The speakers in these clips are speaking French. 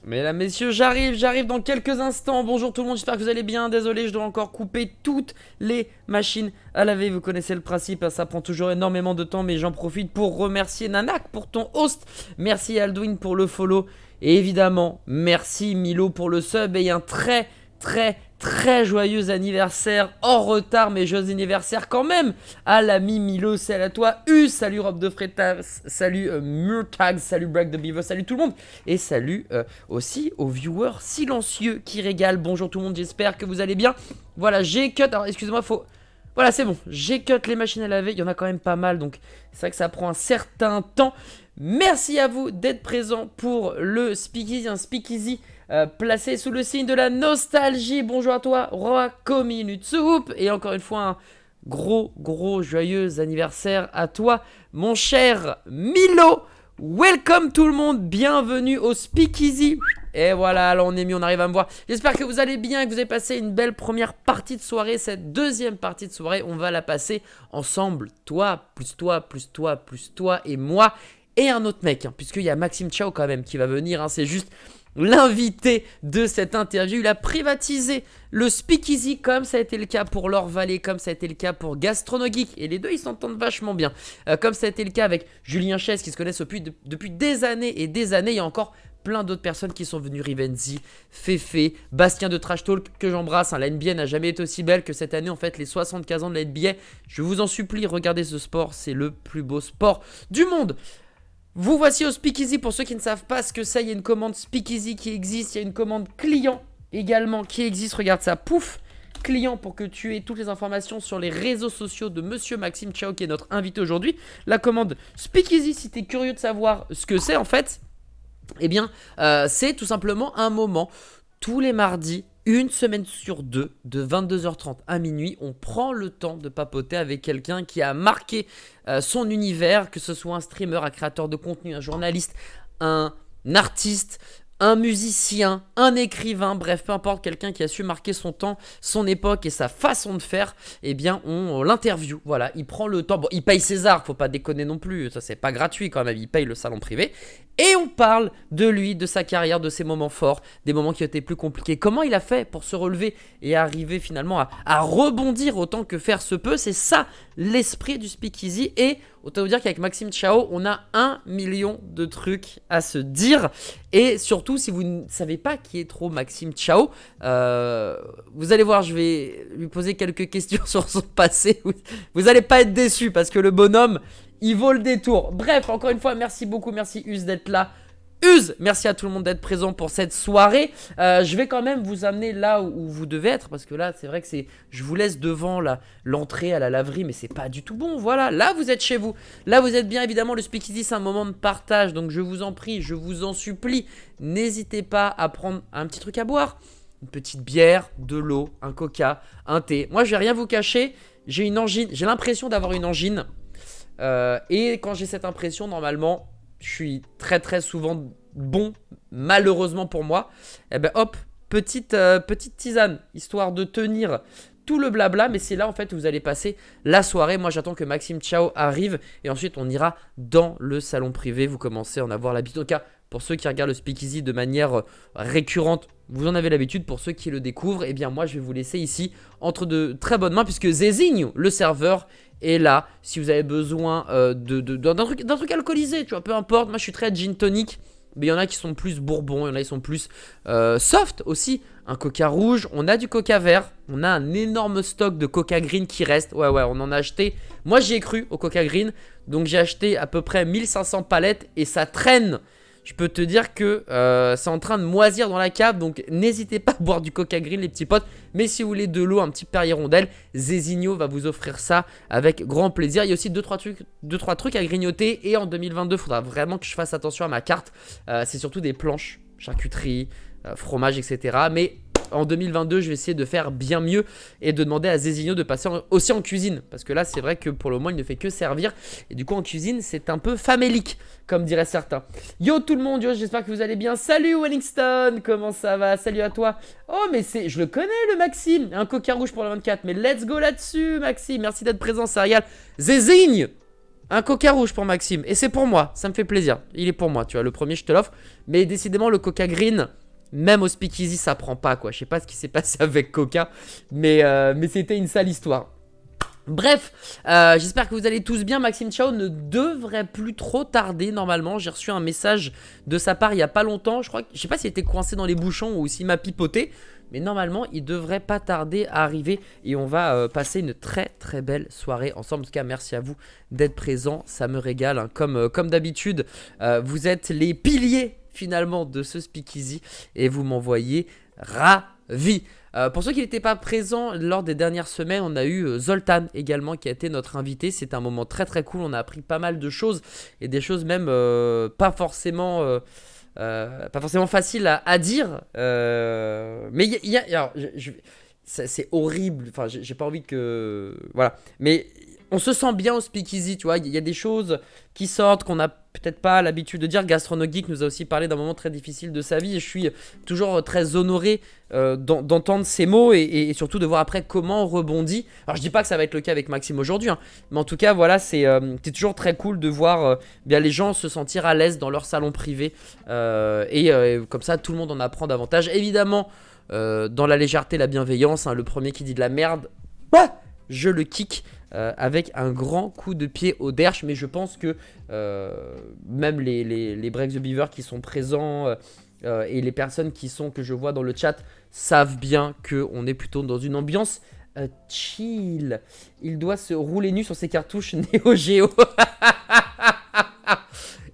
Mesdames, messieurs, j'arrive dans quelques instants. Bonjour tout le monde, j'espère que vous allez bien. Désolé, je dois encore couper toutes les machines à laver. Vous connaissez le principe, hein, ça prend toujours énormément de temps, mais j'en profite pour remercier Nanak pour ton host. Merci Aldwin pour le follow. Et évidemment, merci Milo pour le sub. Et un très joyeux anniversaire en retard, mais joyeux anniversaire quand même à l'ami Milo, c'est à toi. Salut Rob de Freitas, salut Murtag, salut Break the Beaver, salut tout le monde. Et salut aussi aux viewers silencieux qui régalent. Bonjour tout le monde, j'espère que vous allez bien. Voilà, j'ai cut, alors excusez-moi, faut... Voilà, c'est bon, j'ai cut les machines à laver, il y en a quand même pas mal, donc c'est vrai que ça prend un certain temps. Merci à vous d'être présents pour le Speakeasy, un Speakeasy placé sous le signe de la nostalgie. Bonjour à toi, Roi Minute Soup. Et encore une fois, un gros joyeux anniversaire à toi, mon cher Milo. Welcome tout le monde, bienvenue au Speakeasy. Et voilà, là on est mis, on arrive à me voir. J'espère que vous allez bien, que vous avez passé une belle première partie de soirée. Cette deuxième partie de soirée, on va la passer ensemble. Toi, plus toi, plus toi, plus toi et moi. Et un autre mec, hein, puisqu'il y a Maxime Chao quand même qui va venir, hein, c'est juste l'invité de cette interview. Il a privatisé le Speakeasy comme ça a été le cas pour Laure Vallée, comme ça a été le cas pour Gastronogeek. Et les deux, ils s'entendent vachement bien. Comme ça a été le cas avec Julien Chaise, qui se connaissent depuis des années et des années. Il y a encore plein d'autres personnes qui sont venues. Rivenzi, Féfé, Bastien de Trash Talk, que j'embrasse. Hein. La NBA n'a jamais été aussi belle que cette année. En fait, les 75 ans de la NBA. Je vous en supplie, regardez ce sport. C'est le plus beau sport du monde. Vous voici au Speakeasy. Pour ceux qui ne savent pas ce que c'est, il y a une commande Speakeasy qui existe. Il y a une commande client également qui existe. Regarde ça, pouf, client, pour que tu aies toutes les informations sur les réseaux sociaux de Monsieur Maxime Chao, qui est notre invité aujourd'hui. La commande Speakeasy, si tu es curieux de savoir ce que c'est en fait, eh bien, c'est tout simplement un moment tous les mardis, une semaine sur deux, de 22h30 à minuit, on prend le temps de papoter avec quelqu'un qui a marqué son univers, que ce soit un streamer, un créateur de contenu, un journaliste, un artiste, un musicien, un écrivain, bref, peu importe, quelqu'un qui a su marquer son temps, son époque et sa façon de faire, eh bien, on l'interview. Voilà, il prend le temps. Bon, il paye César, faut pas déconner non plus, ça c'est pas gratuit quand même, il paye le salon privé. Et on parle de lui, de sa carrière, de ses moments forts, des moments qui ont été plus compliqués. Comment il a fait pour se relever et arriver finalement à rebondir autant que faire se peut. C'est ça l'esprit du Speakeasy. Et autant vous dire qu'avec Maxime Chao, on a 1 million de trucs à se dire. Et surtout, si vous ne savez pas qui est trop Maxime Chao, vous allez voir, je vais lui poser quelques questions sur son passé. Vous n'allez pas être déçus parce que le bonhomme, il vaut le détour. Bref, encore une fois, merci beaucoup, merci Us d'être là. Us, merci à tout le monde d'être présent pour cette soirée. Je vais quand même vous amener là où vous devez être, parce que là, c'est vrai que je vous laisse devant l'entrée à la laverie, mais c'est pas du tout bon. Voilà, là vous êtes chez vous. Là vous êtes bien, évidemment, le Speakeasy, c'est un moment de partage, donc je vous en prie, je vous en supplie, n'hésitez pas à prendre un petit truc à boire. Une petite bière, de l'eau, un coca, un thé. Moi, je vais rien vous cacher, j'ai une angine, j'ai l'impression d'avoir une angine. Et quand j'ai cette impression, normalement, je suis très souvent bon, malheureusement pour moi. Et ben hop, petite tisane, histoire de tenir tout le blabla. Mais c'est là en fait où vous allez passer la soirée. Moi j'attends que Maxime Chao arrive et ensuite on ira dans le salon privé. Vous commencez à en avoir l'habitude. En tout cas, pour ceux qui regardent le Speakeasy de manière récurrente, vous en avez l'habitude. Pour ceux qui le découvrent, eh bien moi je vais vous laisser ici entre de très bonnes mains, puisque Zezinho, le serveur, est là. Si vous avez besoin d'un truc alcoolisé, tu vois, peu importe. Moi je suis très gin tonic, mais il y en a qui sont plus bourbon, il y en a qui sont plus soft aussi. Un coca rouge, on a du coca vert, on a un énorme stock de coca green qui reste. Ouais, on en a acheté. Moi j'y ai cru au coca green, donc j'ai acheté à peu près 1500 palettes et ça traîne. Je peux te dire que c'est en train de moisir dans la cave, donc n'hésitez pas à boire du coca green les petits potes. Mais si vous voulez de l'eau, un petit Perrier Rondelle, Zezinho va vous offrir ça avec grand plaisir. Il y a aussi 2-3 trucs à grignoter, et en 2022, il faudra vraiment que je fasse attention à ma carte. C'est surtout des planches, charcuterie, fromage, etc. Mais en 2022, je vais essayer de faire bien mieux et de demander à Zezinho de passer aussi en cuisine. Parce que là, c'est vrai que pour le moment, il ne fait que servir. Et du coup, en cuisine, c'est un peu famélique, comme diraient certains. Yo tout le monde, yo, j'espère que vous allez bien. Salut Wellington, comment ça va? Salut à toi. Oh, mais je le connais, le Maxime. Un coca rouge pour le 24. Mais let's go là-dessus, Maxime. Merci d'être présent, ça régale. Zezinho, Un coca rouge pour Maxime. Et c'est pour moi, ça me fait plaisir. Il est pour moi, tu vois, le premier je te l'offre. Mais décidément le coca green, même au speakeasy ça prend pas quoi. Je sais pas ce qui s'est passé avec coca, mais c'était une sale histoire. Bref, j'espère que vous allez tous bien. Maxime Chao ne devrait plus trop tarder normalement. J'ai reçu un message de sa part il y a pas longtemps. Je sais pas s'il était coincé dans les bouchons ou s'il m'a pipoté. Mais normalement, il devrait pas tarder à arriver. Et on va passer une très très belle soirée ensemble. En tout cas, merci à vous d'être présents. Ça me régale. Hein. Comme d'habitude, vous êtes les piliers finalement de ce speakeasy. Et vous m'envoyez ravi. Pour ceux qui n'étaient pas présents lors des dernières semaines, on a eu Zoltan également qui a été notre invité. C'était un moment très très cool, on a appris pas mal de choses et des choses même pas forcément faciles à dire. Mais alors, c'est horrible, enfin j'ai pas envie que... Voilà, mais on se sent bien au speakeasy, tu vois, il y a des choses qui sortent qu'on n'a peut-être pas l'habitude de dire. Gastronogeek nous a aussi parlé d'un moment très difficile de sa vie et je suis toujours très honoré d'entendre ces mots et surtout de voir après comment on rebondit. Alors je dis pas que ça va être le cas avec Maxime aujourd'hui, hein, mais en tout cas voilà, c'est toujours très cool de voir bien les gens se sentir à l'aise dans leur salon privé et comme ça tout le monde en apprend davantage. Évidemment dans la légèreté, la bienveillance, hein, le premier qui dit de la merde, bah, je le kick. Avec un grand coup de pied au derche, mais je pense que même les Break the Beaver qui sont présents et les personnes que je vois dans le chat savent bien qu'on est plutôt dans une ambiance chill. Il doit se rouler nu sur ses cartouches Neo Geo.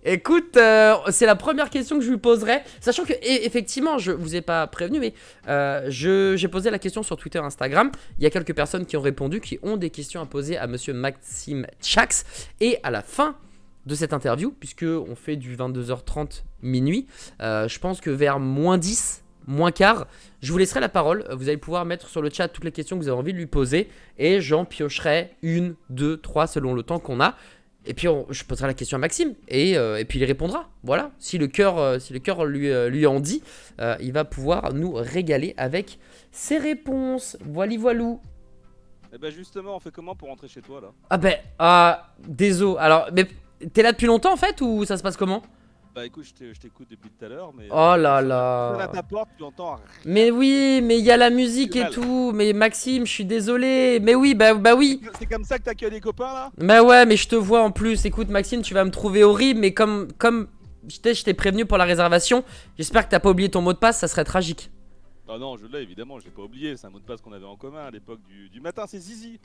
Écoute, c'est la première question que je lui poserai, sachant que effectivement, je vous ai pas prévenu, mais j'ai posé la question sur Twitter, Instagram. Il y a quelques personnes qui ont répondu, qui ont des questions à poser à Monsieur Maxime Chax. Et à la fin de cette interview, puisque on fait du 22h30 minuit, je pense que vers moins 10, moins quart, je vous laisserai la parole. Vous allez pouvoir mettre sur le chat toutes les questions que vous avez envie de lui poser, et j'en piocherai 1, 2, 3 selon le temps qu'on a. Et puis je poserai la question à Maxime et puis il répondra. Voilà, si le cœur lui en dit, il va pouvoir nous régaler avec ses réponses. Voilou. Et bah justement, on fait comment pour rentrer chez toi là? Ah ben, désolé. Alors, mais t'es là depuis longtemps en fait ou ça se passe comment? Bah écoute, je t'écoute depuis tout à l'heure, mais... Oh là sonne là. à ta porte, tu entends rien. Mais oui, mais il y a la musique Que et dalle. tout. Mais Maxime, je suis désolé. Mais oui, bah oui. C'est comme ça que t'accueilles des copains là? Bah ouais, mais je te vois en plus. Écoute Maxime, tu vas me trouver horrible, mais comme je t'ai prévenu pour la réservation, j'espère que t'as pas oublié ton mot de passe, ça serait tragique. Ah non, je l'ai évidemment, je l'ai pas oublié, c'est un mot de passe qu'on avait en commun à l'époque du matin, c'est Zizi.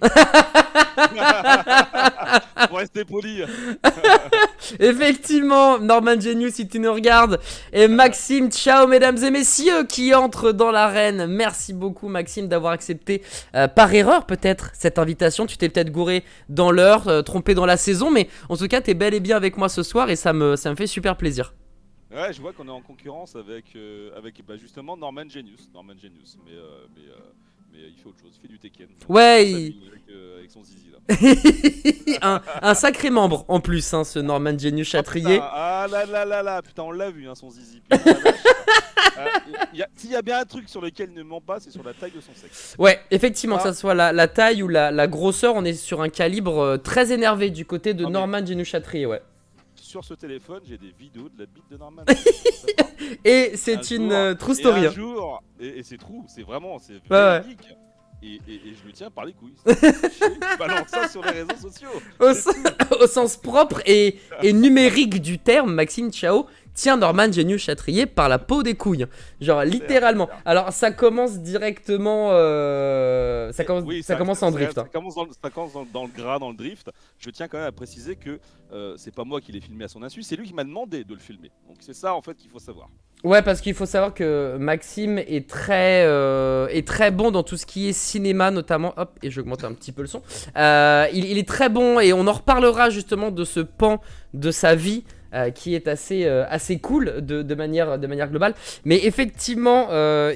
Pour rester poli. Effectivement, Norman Genius, si tu nous regardes. Et Maxime, ciao mesdames et messieurs qui entrent dans l'arène. Merci beaucoup Maxime d'avoir accepté par erreur peut-être cette invitation. Tu t'es peut-être gouré dans l'heure, trompé dans la saison, mais en tout cas t'es bel et bien avec moi ce soir et ça me fait super plaisir. Ouais, je vois qu'on est en concurrence avec bah, justement Norman Genius. Mais il fait autre chose, il fait du Tekken. Ouais, avec son Zizi là. un sacré membre en plus, hein, ce Norman Genius Châtrier. Oh, ah là, putain, on l'a vu, hein, son Zizi. S'il y a bien un truc sur lequel il ne ment pas, c'est sur la taille de son sexe. Ouais, effectivement, que ça soit la taille ou la grosseur, on est sur un calibre très énervé du côté de Norman Genius Châtrier, ouais. Sur ce téléphone, j'ai des vidéos de la bite de Norman. Et c'est une true story. Un jour, et c'est true, c'est vraiment, c'est véridique. Ouais. Et je le tiens par les couilles. Je balance ça sur les réseaux sociaux. Au sens propre et numérique du terme, Maxime Chao tient Norman Genius Châtrier par la peau des couilles. Genre littéralement. Alors ça commence directement. Ça commence en drift. Ça commence dans le gras, dans le drift. Je tiens quand même à préciser que c'est pas moi qui l'ai filmé à son insu, c'est lui qui m'a demandé de le filmer. Donc c'est ça en fait qu'il faut savoir. Ouais, parce qu'il faut savoir que Maxime est très bon dans tout ce qui est cinéma, notamment. Hop, et j'augmente un petit peu le son. Il est très bon et on en reparlera justement de ce pan de sa vie qui est assez cool de manière globale. Mais effectivement,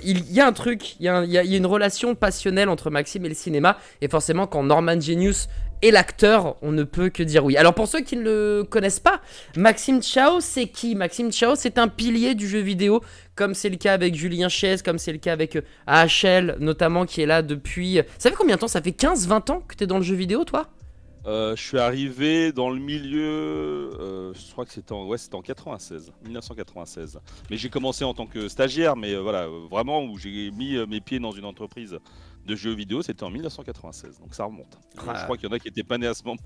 il y a un truc, il y a une relation passionnelle entre Maxime et le cinéma. Et forcément, quand Norman Genius est l'acteur, on ne peut que dire oui. Alors pour ceux qui ne le connaissent pas, Maxime Chao, c'est qui? Maxime Chao, c'est un pilier du jeu vidéo, comme c'est le cas avec Julien Chiez, comme c'est le cas avec AHL, notamment, qui est là depuis... Ça fait combien de temps? Ça fait 15-20 ans que t'es dans le jeu vidéo, toi? Je suis arrivé dans le milieu, je crois que c'était en 96, 1996. Mais j'ai commencé en tant que stagiaire, mais voilà, vraiment où j'ai mis mes pieds dans une entreprise de jeux vidéo, c'était en 1996, donc ça remonte. Je crois qu'il y en a qui n'étaient pas nés à ce moment.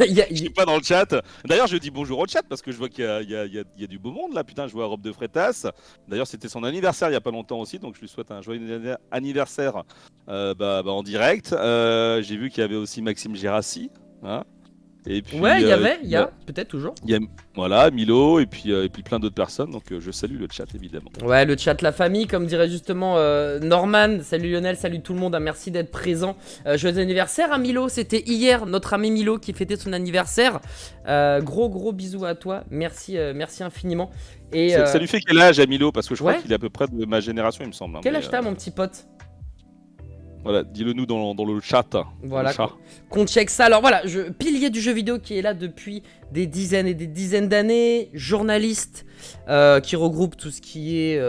Je suis pas dans le chat. D'ailleurs, je dis bonjour au chat parce que je vois qu'il y a du beau monde là. Putain, je vois Robe de Freitas. D'ailleurs, c'était son anniversaire il y a pas longtemps aussi, donc je lui souhaite un joyeux anniversaire en direct. J'ai vu qu'il y avait aussi Maxime Gérassi. Hein, et puis, Ouais, il y a, peut-être toujours. Il y a voilà, Milo et puis plein d'autres personnes, donc je salue le chat évidemment. Ouais, le chat, la famille, comme dirait justement Norman. Salut Lionel, salut tout le monde, merci d'être présent. Joyeux anniversaire à Milo, c'était hier notre ami Milo qui fêtait son anniversaire. Gros bisous à toi, merci infiniment. Et, ça lui fait quel âge à Milo? Parce que je crois qu'il est à peu près de ma génération il me semble. Quel âge t'as mon petit pote? Voilà, dis-le nous dans le chat. Voilà, qu'on check ça. Alors voilà, pilier du jeu vidéo qui est là depuis des dizaines et des dizaines d'années, journaliste qui regroupe tout ce qui est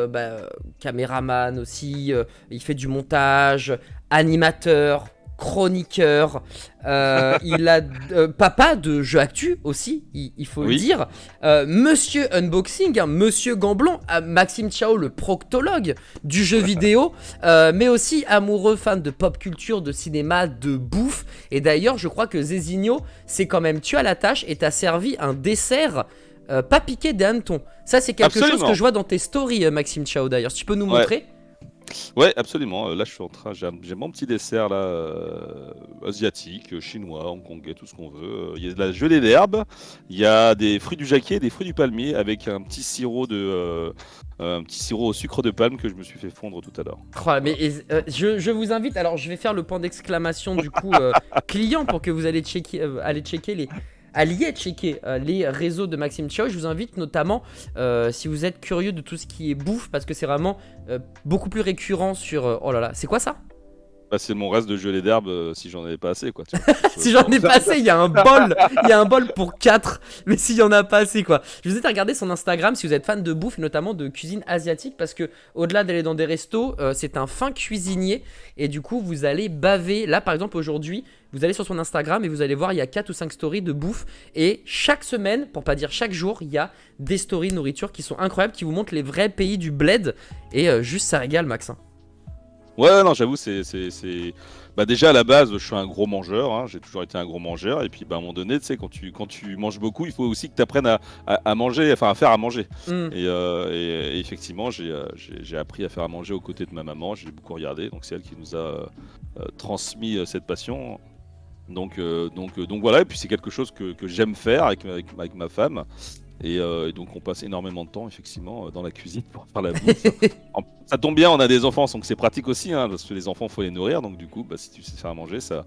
caméraman aussi, il fait du montage, animateur, chroniqueur, il a papa de jeux actu aussi, il faut le dire, monsieur unboxing, monsieur Gamblon, Maxime Chao le proctologue du jeu vidéo, mais aussi amoureux fan de pop culture, de cinéma, de bouffe. Et d'ailleurs je crois que Zézinho c'est quand même tu à la tâche et t'as servi un dessert pas piqué des hannetons. Ça c'est quelque chose que je vois dans tes stories Maxime Chao d'ailleurs, si tu peux nous montrer. Ouais, absolument. Là, je suis en train, j'ai mon petit dessert là, asiatique, chinois, hongkongais, tout ce qu'on veut. Il y a de la gelée d'herbe, il y a des fruits du jacquier, des fruits du palmier avec un petit sirop au sucre de palme que je me suis fait fondre tout à l'heure. Oh, mais je vous invite. Alors, je vais faire le point d'exclamation du coup client pour que vous allez checker les réseaux de Maxime Chao. Je vous invite notamment, si vous êtes curieux de tout ce qui est bouffe, parce que c'est vraiment beaucoup plus récurrent sur... oh là là, c'est quoi ça? C'est mon reste de gelée d'herbe si j'en avais pas assez quoi. Si j'en ai pas assez, il y a un bol pour 4, mais s'il y en a pas assez quoi. Je vous invite à regarder son Instagram si vous êtes fan de bouffe, notamment de cuisine asiatique, parce que au-delà d'aller dans des restos, c'est un fin cuisinier et du coup vous allez baver. Là par exemple aujourd'hui, vous allez sur son Instagram et vous allez voir, il y a 4 ou 5 stories de bouffe et chaque semaine, pour pas dire chaque jour, il y a des stories de nourriture qui sont incroyables, qui vous montrent les vrais pays du bled et juste ça régale Max. Ouais, non, j'avoue, déjà à la base, je suis un gros mangeur, hein, j'ai toujours été un gros mangeur, et puis à un moment donné, tu sais, quand tu manges beaucoup, il faut aussi que tu apprennes à manger, enfin à faire à manger. Et effectivement, j'ai appris à faire à manger aux côtés de ma maman, j'ai beaucoup regardé, donc c'est elle qui nous a transmis cette passion. Donc voilà, et puis c'est quelque chose que j'aime faire avec ma femme. Et donc on passe énormément de temps effectivement dans la cuisine pour faire la bouffe. Ça tombe bien, on a des enfants, donc c'est pratique aussi, hein, parce que les enfants faut les nourrir, donc du coup si tu sais faire à manger, ça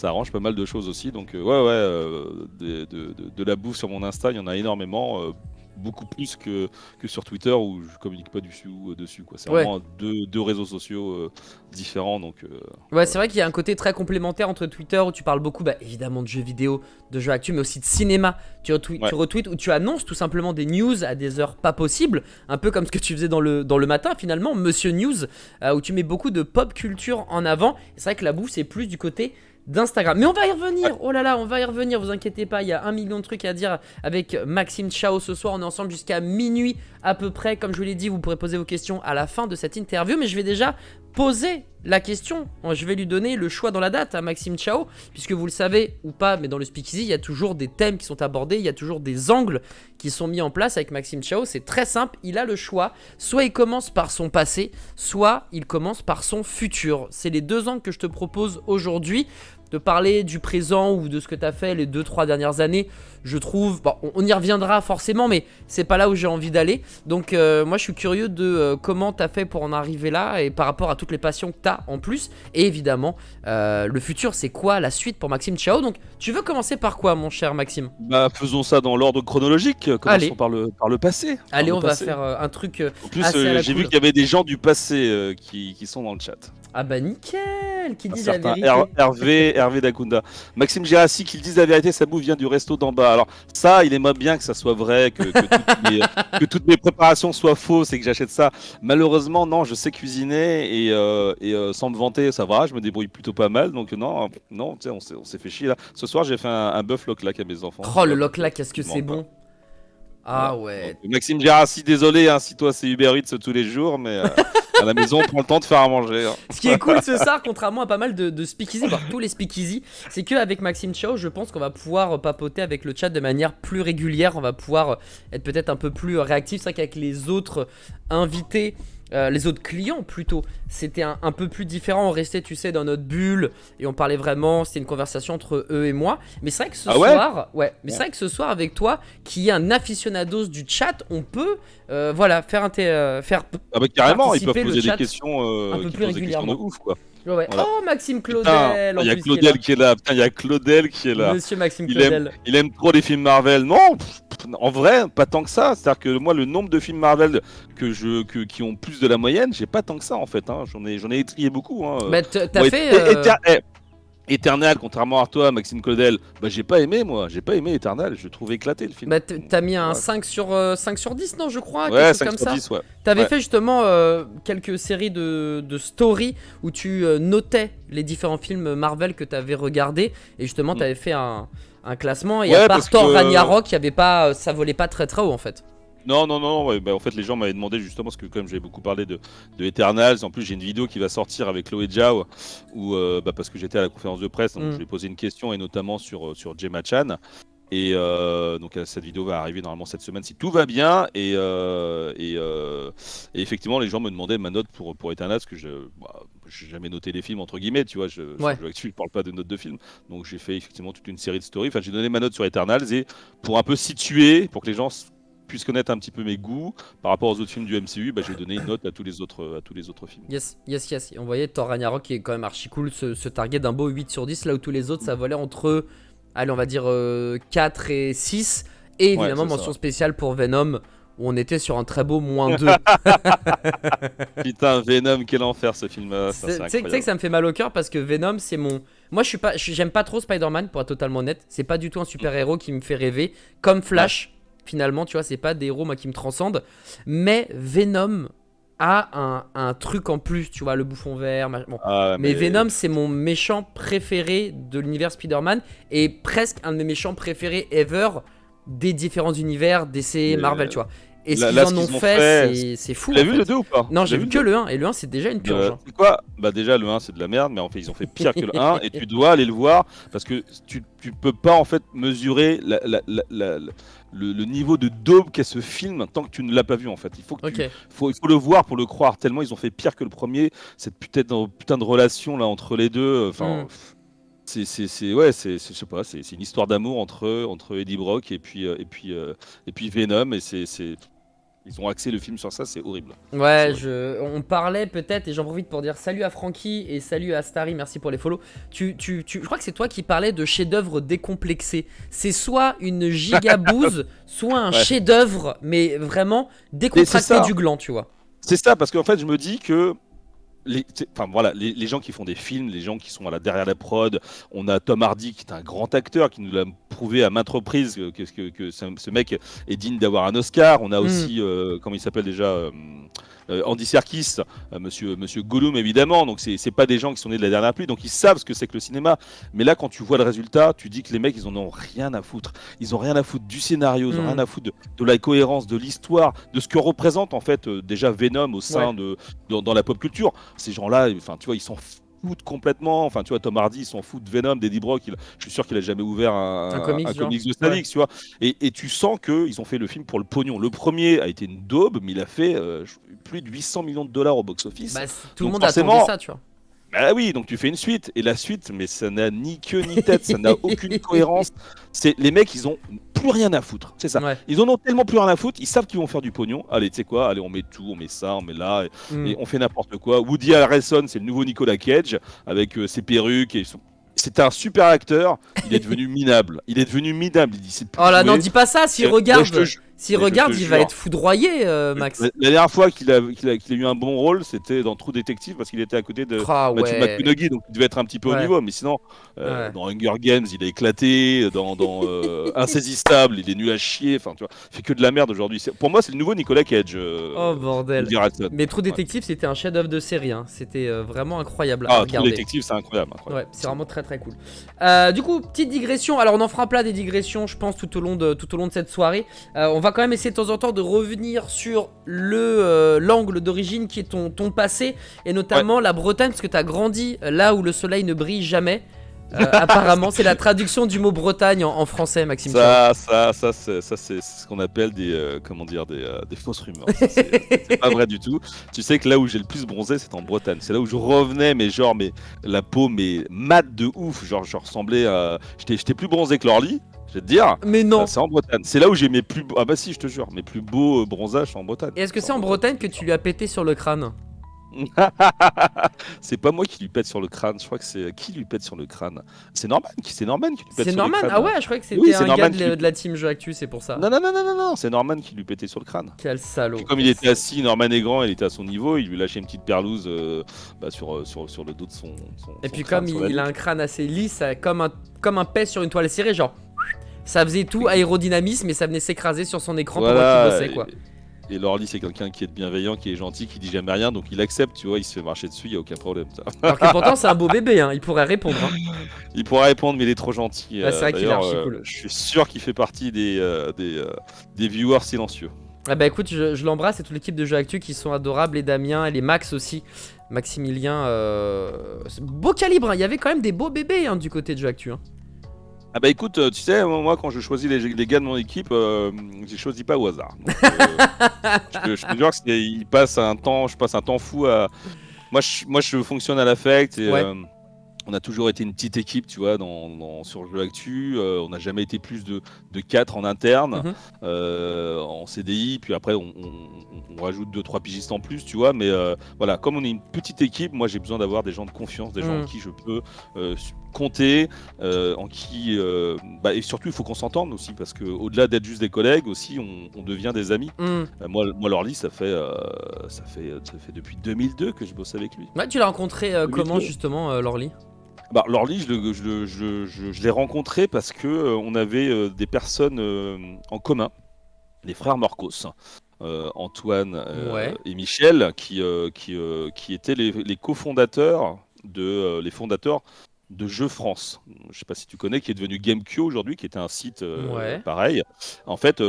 arrange pas mal de choses aussi. Donc de la bouffe sur mon Insta, il y en a énormément, beaucoup plus que sur Twitter où je communique pas dessus quoi. C'est vraiment deux réseaux sociaux différents, donc ouais, c'est vrai qu'il y a un côté très complémentaire entre Twitter où tu parles beaucoup évidemment de jeux vidéo, de jeux actu, mais aussi de cinéma. Tu retweets ou tu annonces tout simplement des news à des heures pas possibles, un peu comme ce que tu faisais dans le matin finalement, Monsieur News, où tu mets beaucoup de pop culture en avant. C'est vrai que la bouffe c'est plus du côté d'Instagram. Mais on va y revenir, oh là là, on va y revenir, vous inquiétez pas, il y a 1 million de trucs à dire avec Maxime Chao ce soir. On est ensemble jusqu'à minuit à peu près. Comme je vous l'ai dit, vous pourrez poser vos questions à la fin de cette interview, mais je vais déjà poser la question. Je vais lui donner le choix dans la date à Maxime Chao, puisque vous le savez ou pas, mais dans le Speakeasy, il y a toujours des thèmes qui sont abordés, il y a toujours des angles qui sont mis en place avec Maxime Chao. C'est très simple, il a le choix. Soit il commence par son passé, soit il commence par son futur. C'est les deux angles que je te propose aujourd'hui. De parler du présent ou de ce que tu as fait les 2-3 dernières années, je trouve, bon, on y reviendra forcément, mais c'est pas là où j'ai envie d'aller. Donc moi je suis curieux de comment tu as fait pour en arriver là, et par rapport à toutes les passions que tu as en plus. Et évidemment, le futur, c'est quoi la suite pour Maxime Chao? Donc tu veux commencer par quoi mon cher Maxime? Faisons ça dans l'ordre chronologique, commençons par le passé. Allez, on va faire un truc en plus, j'ai vu qu'il y avait des gens du passé qui sont dans le chat. Ah bah nickel. Claudel qui Un dit la certain vérité. Hervé Dacunda. Maxime Gérassi, qu'il dise la vérité, sa bouffe vient du resto d'en bas. Alors, ça, il aimerait bien que ça soit vrai, que toutes mes préparations soient fausses et que j'achète ça. Malheureusement, non, je sais cuisiner sans me vanter, ça va, je me débrouille plutôt pas mal. Donc, non, non, tu sais, on s'est fait chier là. Ce soir, j'ai fait un bœuf loc-lac à mes enfants. Oh, Tu le vois, loc donc, là, qu'est-ce que je c'est mens pas. bon. Ah Voilà. ouais. Donc, Maxime Gérassi, désolé hein, si toi c'est Uber Eats tous les jours, mais à la maison, on prend le temps de faire à manger. Hein. Ce qui est cool ce soir, contrairement à pas mal de speakeasy, voire tous les speakeasy, c'est qu'avec Maxime Chao, je pense qu'on va pouvoir papoter avec le chat de manière plus régulière. On va pouvoir être peut-être un peu plus réactif. C'est vrai qu'avec les autres invités, les autres clients plutôt, c'était un peu plus différent. On restait, tu sais, dans notre bulle et on parlait vraiment. C'était une conversation entre eux et moi. Mais c'est vrai que ce soir, c'est vrai que ce soir avec toi, qui est un aficionados du chat, on peut, voilà, faire Ah bah carrément, ils peuvent participer le poser chat des questions, un peu qui plus posent des questions de régulièrement. ouf quoi. Ouais. Voilà. Oh, Maxime Putain, Claudel, en il y a plus, Claudel qui est là. Putain, il y a Claudel qui est là. Monsieur Maxime Il aime, Claudel. il aime trop les films Marvel. Non, en vrai, pas tant que ça. C'est-à-dire que moi, le nombre de films Marvel qui ont plus de la moyenne, j'ai pas tant que ça en fait. Hein. J'en ai étrié beaucoup. Hein. Bah, t'as Moi, fait. Eternal, contrairement à toi, Maxime Claudel, bah j'ai pas aimé moi. J'ai pas aimé Eternal. Je trouve éclaté le film. Bah, t'as mis un Ouais. 5 sur 10, non, je crois, quelque Ouais, chose 5 comme sur ça. 10, ouais. T'avais Ouais. fait justement quelques séries de stories où tu notais les différents films Marvel que t'avais regardés. Et justement, t'avais fait un classement. Et Ouais, à part parce Thor que- Ragnarok, y avait pas, ça volait pas très très haut en fait. Non, ouais, bah, en fait les gens m'avaient demandé justement parce que comme j'avais beaucoup parlé de Eternals, en plus j'ai une vidéo qui va sortir avec Chloé Zhao où parce que j'étais à la conférence de presse, donc je lui ai posé une question et notamment sur Gemma Chan. Et donc cette vidéo va arriver normalement cette semaine si tout va bien et effectivement les gens me demandaient ma note pour Eternals parce que j'ai jamais noté les films entre guillemets, tu vois, Ouais. je parle pas de notes de films, donc j'ai fait effectivement toute une série de stories, enfin j'ai donné ma note sur Eternals et pour un peu situer, pour que les gens puissent connaître un petit peu mes goûts par rapport aux autres films du MCU, j'ai donné une note à tous les autres films. Yes. Et on voyait Thor Ragnarok qui est quand même archi cool, se targuer d'un beau 8 sur 10, là où tous les autres ça volait entre, allez, on va dire 4 et 6. Et évidemment, Ouais, mention spéciale pour Venom, où on était sur un très beau -2. Putain, Venom, quel enfer ce film, Tu sais que ça me fait mal au cœur parce que Venom, c'est mon. Moi, j'aime pas trop Spider-Man, pour être totalement honnête. C'est pas du tout un super-héros qui me fait rêver. Comme Flash, finalement, tu vois, c'est pas des héros moi qui me transcendent. Mais Venom a un truc en plus, tu vois, le bouffon vert. Bon. Mais Venom, c'est mon méchant préféré de l'univers Spider-Man et presque un de mes méchants préférés ever des différents univers, DC, Marvel, tu vois. Et ce qu'ils en ont fait, c'est fou. Tu l'as vu le 2 ou pas? Non, j'ai vu que le 1, et le 1 c'est déjà une purge. C'est quoi? Bah déjà le 1 c'est de la merde, mais en fait ils ont fait pire que le 1 et tu dois aller le voir parce que tu peux pas en fait mesurer le niveau de daube qu'est ce film tant que tu ne l'as pas vu en fait. Il faut le voir pour le croire, tellement ils ont fait pire que le premier, cette putain de relation là entre les deux, enfin je sais pas, c'est une histoire d'amour entre Eddie Brock et puis Venom et ils ont axé le film sur ça, c'est horrible. Ouais, on parlait peut-être, et j'en profite pour dire salut à Francky et salut à Starry, merci pour les follow. Je crois que c'est toi qui parlais de chef-d'œuvre décomplexé. C'est soit une gigabouse, soit un chef-d'œuvre, mais vraiment décontracté du gland, tu vois. C'est ça, parce qu'en fait, je me dis que les gens qui font des films, les gens qui sont derrière la prod, on a Tom Hardy qui est un grand acteur qui nous l'a prouvé à maintes reprises que ce mec est digne d'avoir un Oscar. On a aussi, comment il s'appelle déjà, Andy Serkis, monsieur Gollum évidemment. Donc c'est pas des gens qui sont nés de la dernière pluie, donc ils savent ce que c'est que le cinéma. Mais là, quand tu vois le résultat, tu dis que les mecs ils en ont rien à foutre. Ils ont rien à foutre du scénario, ils ont rien à foutre de la cohérence, de l'histoire, de ce que représente en fait déjà Venom au sein dans la pop culture. Ces gens-là, enfin, tu vois, ils s'en foutent complètement. Enfin, tu vois, Tom Hardy, il s'en fout de Venom, d'Eddie Brock. Je suis sûr qu'il a jamais ouvert un comics de Stanley, tu vois. Et tu sens qu'ils ont fait le film pour le pognon. Le premier a été une daube, mais il a fait plus de 800 millions de dollars au box-office. Bah, tout le monde attendait ça, tu vois. Bah oui, donc tu fais une suite, et la suite, mais ça n'a ni queue ni tête, ça n'a aucune cohérence. Les mecs, ils ont plus rien à foutre, c'est ça. Ils en ont tellement plus rien à foutre, ils savent qu'ils vont faire du pognon. Allez, tu sais quoi, allez, on met tout, on met ça, on met là, et on fait n'importe quoi. Woody Harrelson, c'est le nouveau Nicolas Cage, avec ses perruques et c'était un super acteur, il est devenu minable. Il dit c'est plus oh là, non, dis pas ça, s'il regarde S'il Mais je regarde, te il va jure. être foudroyé, Max. La dernière fois qu'il a eu un bon rôle, c'était dans True Detective parce qu'il était à côté de Ah Matthew ouais. McConaughey, donc il devait être un petit peu au Ouais. niveau. Mais sinon, Ouais. dans Hunger Games, il a éclaté. Dans Insaisissable, il est nul à chier. Enfin, tu vois, il fait que de la merde aujourd'hui. Pour moi, c'est le nouveau Nicolas Cage. Oh Woody bordel. Harrelson. Mais True Ouais. Detective, c'était un chef-d'œuvre de série, hein. C'était vraiment incroyable à Ah, True regarder. Detective, c'est incroyable, incroyable. Ouais, c'est vraiment très très cool. Du coup, petite digression. Alors, on en fera plein des digressions, je pense, tout au long de cette soirée. On va quand même essayer de temps en temps de revenir sur l'angle d'origine qui est ton passé, et Ouais. notamment la Bretagne, parce que tu as grandi là où le soleil ne brille jamais. Apparemment, c'est la traduction du mot Bretagne en français, Maxime Chorin. C'est ce qu'on appelle comment dire, des fausses rumeurs. Ça, c'est pas vrai du tout. Tu sais que là où j'ai le plus bronzé, c'est en Bretagne. C'est là où je revenais, mais la peau, mais mate de ouf. Genre, je ressemblais à. J'étais plus bronzé que l'Orly, je vais te dire. Mais non. C'est en Bretagne. C'est là où j'ai mes plus. Ah bah si, je te jure, mes plus beaux bronzages sont en Bretagne. Et est-ce que c'est en Bretagne que tu lui as pété sur le crâne? C'est pas moi qui lui pète sur le crâne, je crois que c'est qui lui pète sur le crâne. C'est Norman qui lui pète C'est sur le Norman? crâne. Ah ouais, je croyais que Oui, c'était c'est un gars Norman qui lui. de la team Jeux Actu, c'est pour ça. Non, c'est Norman qui lui pétait sur le crâne. Quel salaud. Puis comme il était assis, Norman est grand, il était à son niveau, il lui lâchait une petite perlouse sur le dos de Et son puis crâne, comme sur la il a nuque. un crâne assez lisse, comme un pet sur une toile serrée, genre ça faisait tout aérodynamisme et ça venait s'écraser sur son écran pendant qu'il Voilà, bossait quoi. et Lorly, c'est quelqu'un qui est bienveillant, qui est gentil, qui dit jamais rien, donc il accepte, tu vois, il se fait marcher dessus, il y a aucun problème. Ça. Alors que pourtant c'est un beau bébé, hein, il pourrait répondre. Hein. Il pourra répondre, mais il est trop gentil. Ouais, c'est vrai qu'il est D'ailleurs, archi cool. je suis sûr qu'il fait partie des viewers silencieux. Ah bah écoute, je l'embrasse et toute l'équipe de Jeux Actu qui sont adorables, et Damien et les Max aussi. Maximilien, beau calibre, hein. Il y avait quand même des beaux bébés hein, du côté de Jeux Actu. Hein. Ah bah écoute, tu sais, moi quand je choisis les gars de mon équipe, je choisis pas au hasard. Donc, je te jure que je passe un temps fou à. Moi je fonctionne à l'affect et Ouais. on a toujours été une petite équipe, tu vois, sur le jeu Actu. On n'a jamais été plus de 4 en interne, Mhm. en CDI. Puis après, on rajoute 2-3 pigistes en plus, tu vois. Mais voilà, comme on est une petite équipe, moi j'ai besoin d'avoir des gens de confiance, des gens en qui je peux compter, en qui. Et surtout, il faut qu'on s'entende aussi, parce qu'au-delà d'être juste des collègues, aussi, on devient des amis. Mm. Moi Lorly, ça fait depuis 2002 que je bosse avec lui. Ouais, tu l'as rencontré comment 2002. justement, Lorly? Bah, Lorly, je l'ai rencontré parce que on avait des personnes en commun, les frères Morcos, Antoine Ouais. et Michel, qui étaient les cofondateurs les fondateurs de Jeux France. Je sais pas si tu connais, qui est devenu GameQ aujourd'hui, qui était un site Ouais. pareil. En fait,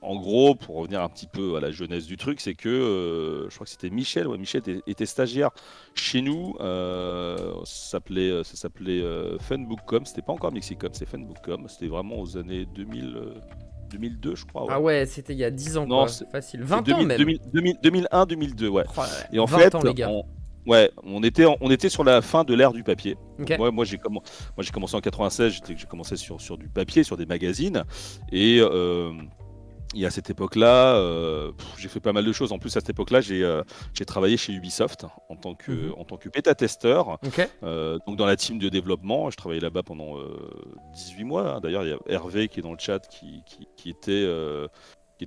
en gros, pour revenir un petit peu à la jeunesse du truc, c'est que je crois que c'était Michel. Ouais, Michel était stagiaire chez nous. Ça s'appelait Funbook.com. C'était pas encore Mexicom, c'est Funbook.com. C'était vraiment aux années 2002, je crois. Ouais. Ah ouais, c'était il y a 10 ans Non, quoi, facile. 20 ans 2000, même. 2001, 2002, ouais. Oh, Et en 20 fait, ans les gars. on était sur la fin de l'ère du papier. Ok. Moi, j'ai commencé en 96, j'ai commencé sur du papier, sur des magazines. Et à cette époque-là, j'ai fait pas mal de choses. En plus, à cette époque-là, j'ai travaillé chez Ubisoft en tant que bêta-testeur. Ok. Donc dans la team de développement, je travaillais là-bas pendant 18 mois. Hein. D'ailleurs, il y a Hervé qui est dans le chat qui était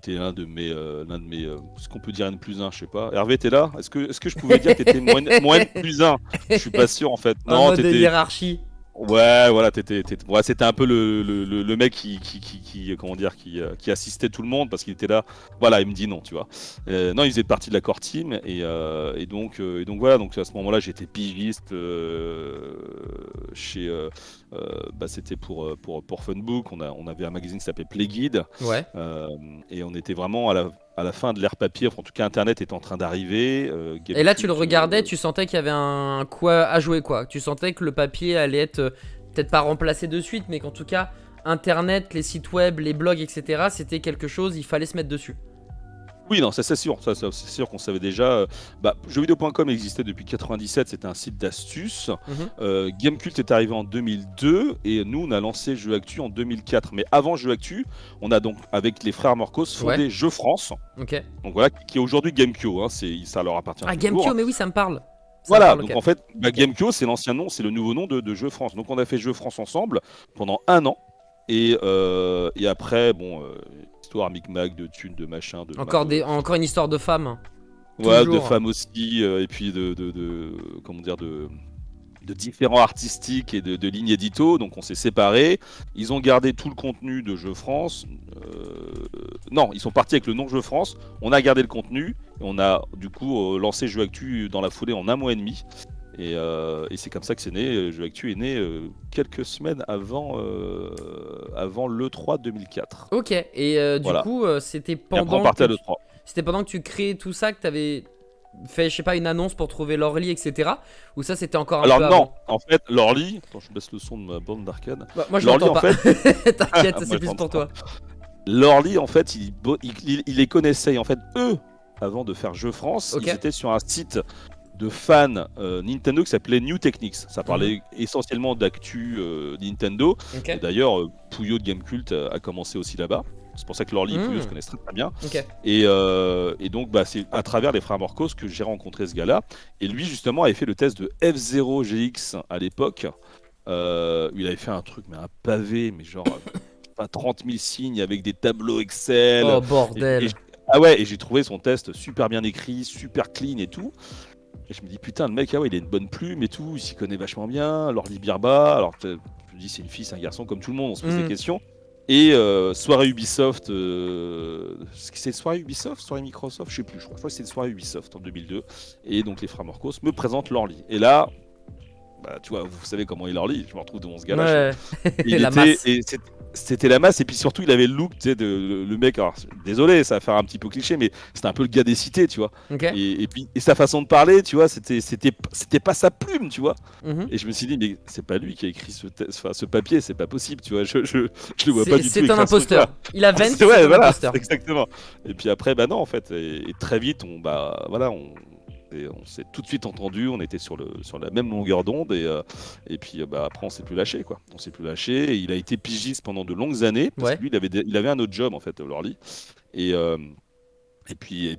l'un de mes, ce qu'on peut dire N plus 1, je sais pas. Hervé, t'es là? Est-ce que je pouvais dire que t'étais moins N plus 1? Je suis pas sûr en fait. En Non, mode t'étais. hiérarchie. Ouais, voilà, ouais, c'était un peu le mec comment dire, qui assistait tout le monde parce qu'il était là. Voilà, il me dit non, tu vois. Non, il faisait partie de la core team et donc voilà. Donc à ce moment-là, j'étais pigiste chez. C'était pour Funbook. On avait un magazine qui s'appelait Playguide. Ouais. Et on était vraiment à la fin de l'ère papier. Enfin, en tout cas, Internet était en train d'arriver. Et là, tu le regardais, tu sentais qu'il y avait un quoi à jouer, quoi. Tu sentais que le papier allait être peut-être pas remplacé de suite, mais qu'en tout cas, Internet, les sites web, les blogs, etc., c'était quelque chose, il fallait se mettre dessus. Oui, non, ça c'est sûr. Ça, c'est sûr qu'on savait déjà. Jeuxvideo.com existait depuis 97, c'était un site d'astuces. Gamecult est arrivé en 2002 et nous, on a lancé Jeux Actu en 2004. Mais avant Jeux Actu, on a donc, avec les frères Morcos, fondé Jeux France. Ok. Donc voilà, qui est aujourd'hui Gamecult. Hein, ça leur appartient. Ah, toujours. Gamecult, mais oui, ça me parle. Voilà, donc en fait, Gamecult, c'est l'ancien nom, c'est le nouveau nom de Jeux France. Donc on a fait Jeux France ensemble pendant 1 an. Et après, histoire micmac de thunes, de machin, de Encore une histoire de femme. ouais, de Toujours. femmes aussi, et puis comment dire, de différents artistiques et de lignes édito. Donc on s'est séparés. Ils ont gardé tout le contenu de Jeux France. Non, ils sont partis avec le nom Jeux France. On a gardé le contenu. Et on a du coup lancé Jeux Actu dans la foulée en 1 mois et demi. Et c'est comme ça que c'est né. Jeux Actu est né quelques semaines avant l'E3 2004. Ok, et du Voilà. coup, c'était Et après on pendant partait que à l'E3. c'était pendant que tu créais tout ça que t'avais fait, je sais pas, une annonce pour trouver l'Orly, etc. Ou ça, c'était encore un Alors peu non, avant? en fait, l'Orly, attends, je baisse le son de ma bande d'arcade. Bah, moi, je L'Orly, l'entends en pas. fait, T'inquiète, moi c'est je plus pour l'entends. toi. L'Orly, en fait, il les connaissait. Et en fait, eux, avant de faire Jeux France, Ok. ils étaient sur un site de fans Nintendo qui s'appelait New Technics. Ça parlait essentiellement d'actu Nintendo. Ok. Et d'ailleurs, Pouillot de Gamecult a commencé aussi là-bas. C'est pour ça que Lorly et Pouillot se connaissent très, très bien. Ok. Et donc, bah, c'est à travers les frères Morcos que j'ai rencontré ce gars-là. Et lui, justement, avait fait le test de F0 GX à l'époque. Il avait fait un truc, mais un pavé, mais genre pas 30 000 signes avec des tableaux Excel. Oh, Et- bordel. ah ouais, et j'ai trouvé son test super bien écrit, super clean et tout. Et je me dis, putain, le mec, ah ouais, il a une bonne plume et tout, il s'y connaît vachement bien. Lorly Birba, alors je me dis, c'est une fille, c'est un garçon comme tout le monde, on se pose des questions. Et soirée Ubisoft, c'est soirée Ubisoft, soirée Microsoft, je sais plus, je crois que c'est une soirée Ubisoft en 2002. Et donc les frères Morcos me présentent Lorly. Et là, bah, tu vois, vous savez comment est Lorly, je me retrouve devant ce gars-là. Ouais. La masse. C'était la masse, et puis surtout il avait le look, tu sais, le mec, alors désolé, ça va faire un petit peu cliché, mais c'était un peu le gars des cités, tu vois. Ok. Et sa façon de parler, tu vois, c'était pas sa plume, tu vois. Mhm. Et je me suis dit, mais c'est pas lui qui a écrit ce papier, c'est pas possible, tu vois. Je le vois pas du tout. C'est un écrire ce imposteur. truc-là. Il a Vent, c'est Ouais, un voilà, imposteur. exactement. Et puis après, bah non, en fait, et très vite, on s'est tout de suite entendu, on était sur la même longueur d'onde et puis bah, après on s'est plus lâché quoi. On s'est plus lâché et il a été pigiste pendant de longues années parce Ouais. que lui il avait un autre job en fait, Lorly. Et, euh, et puis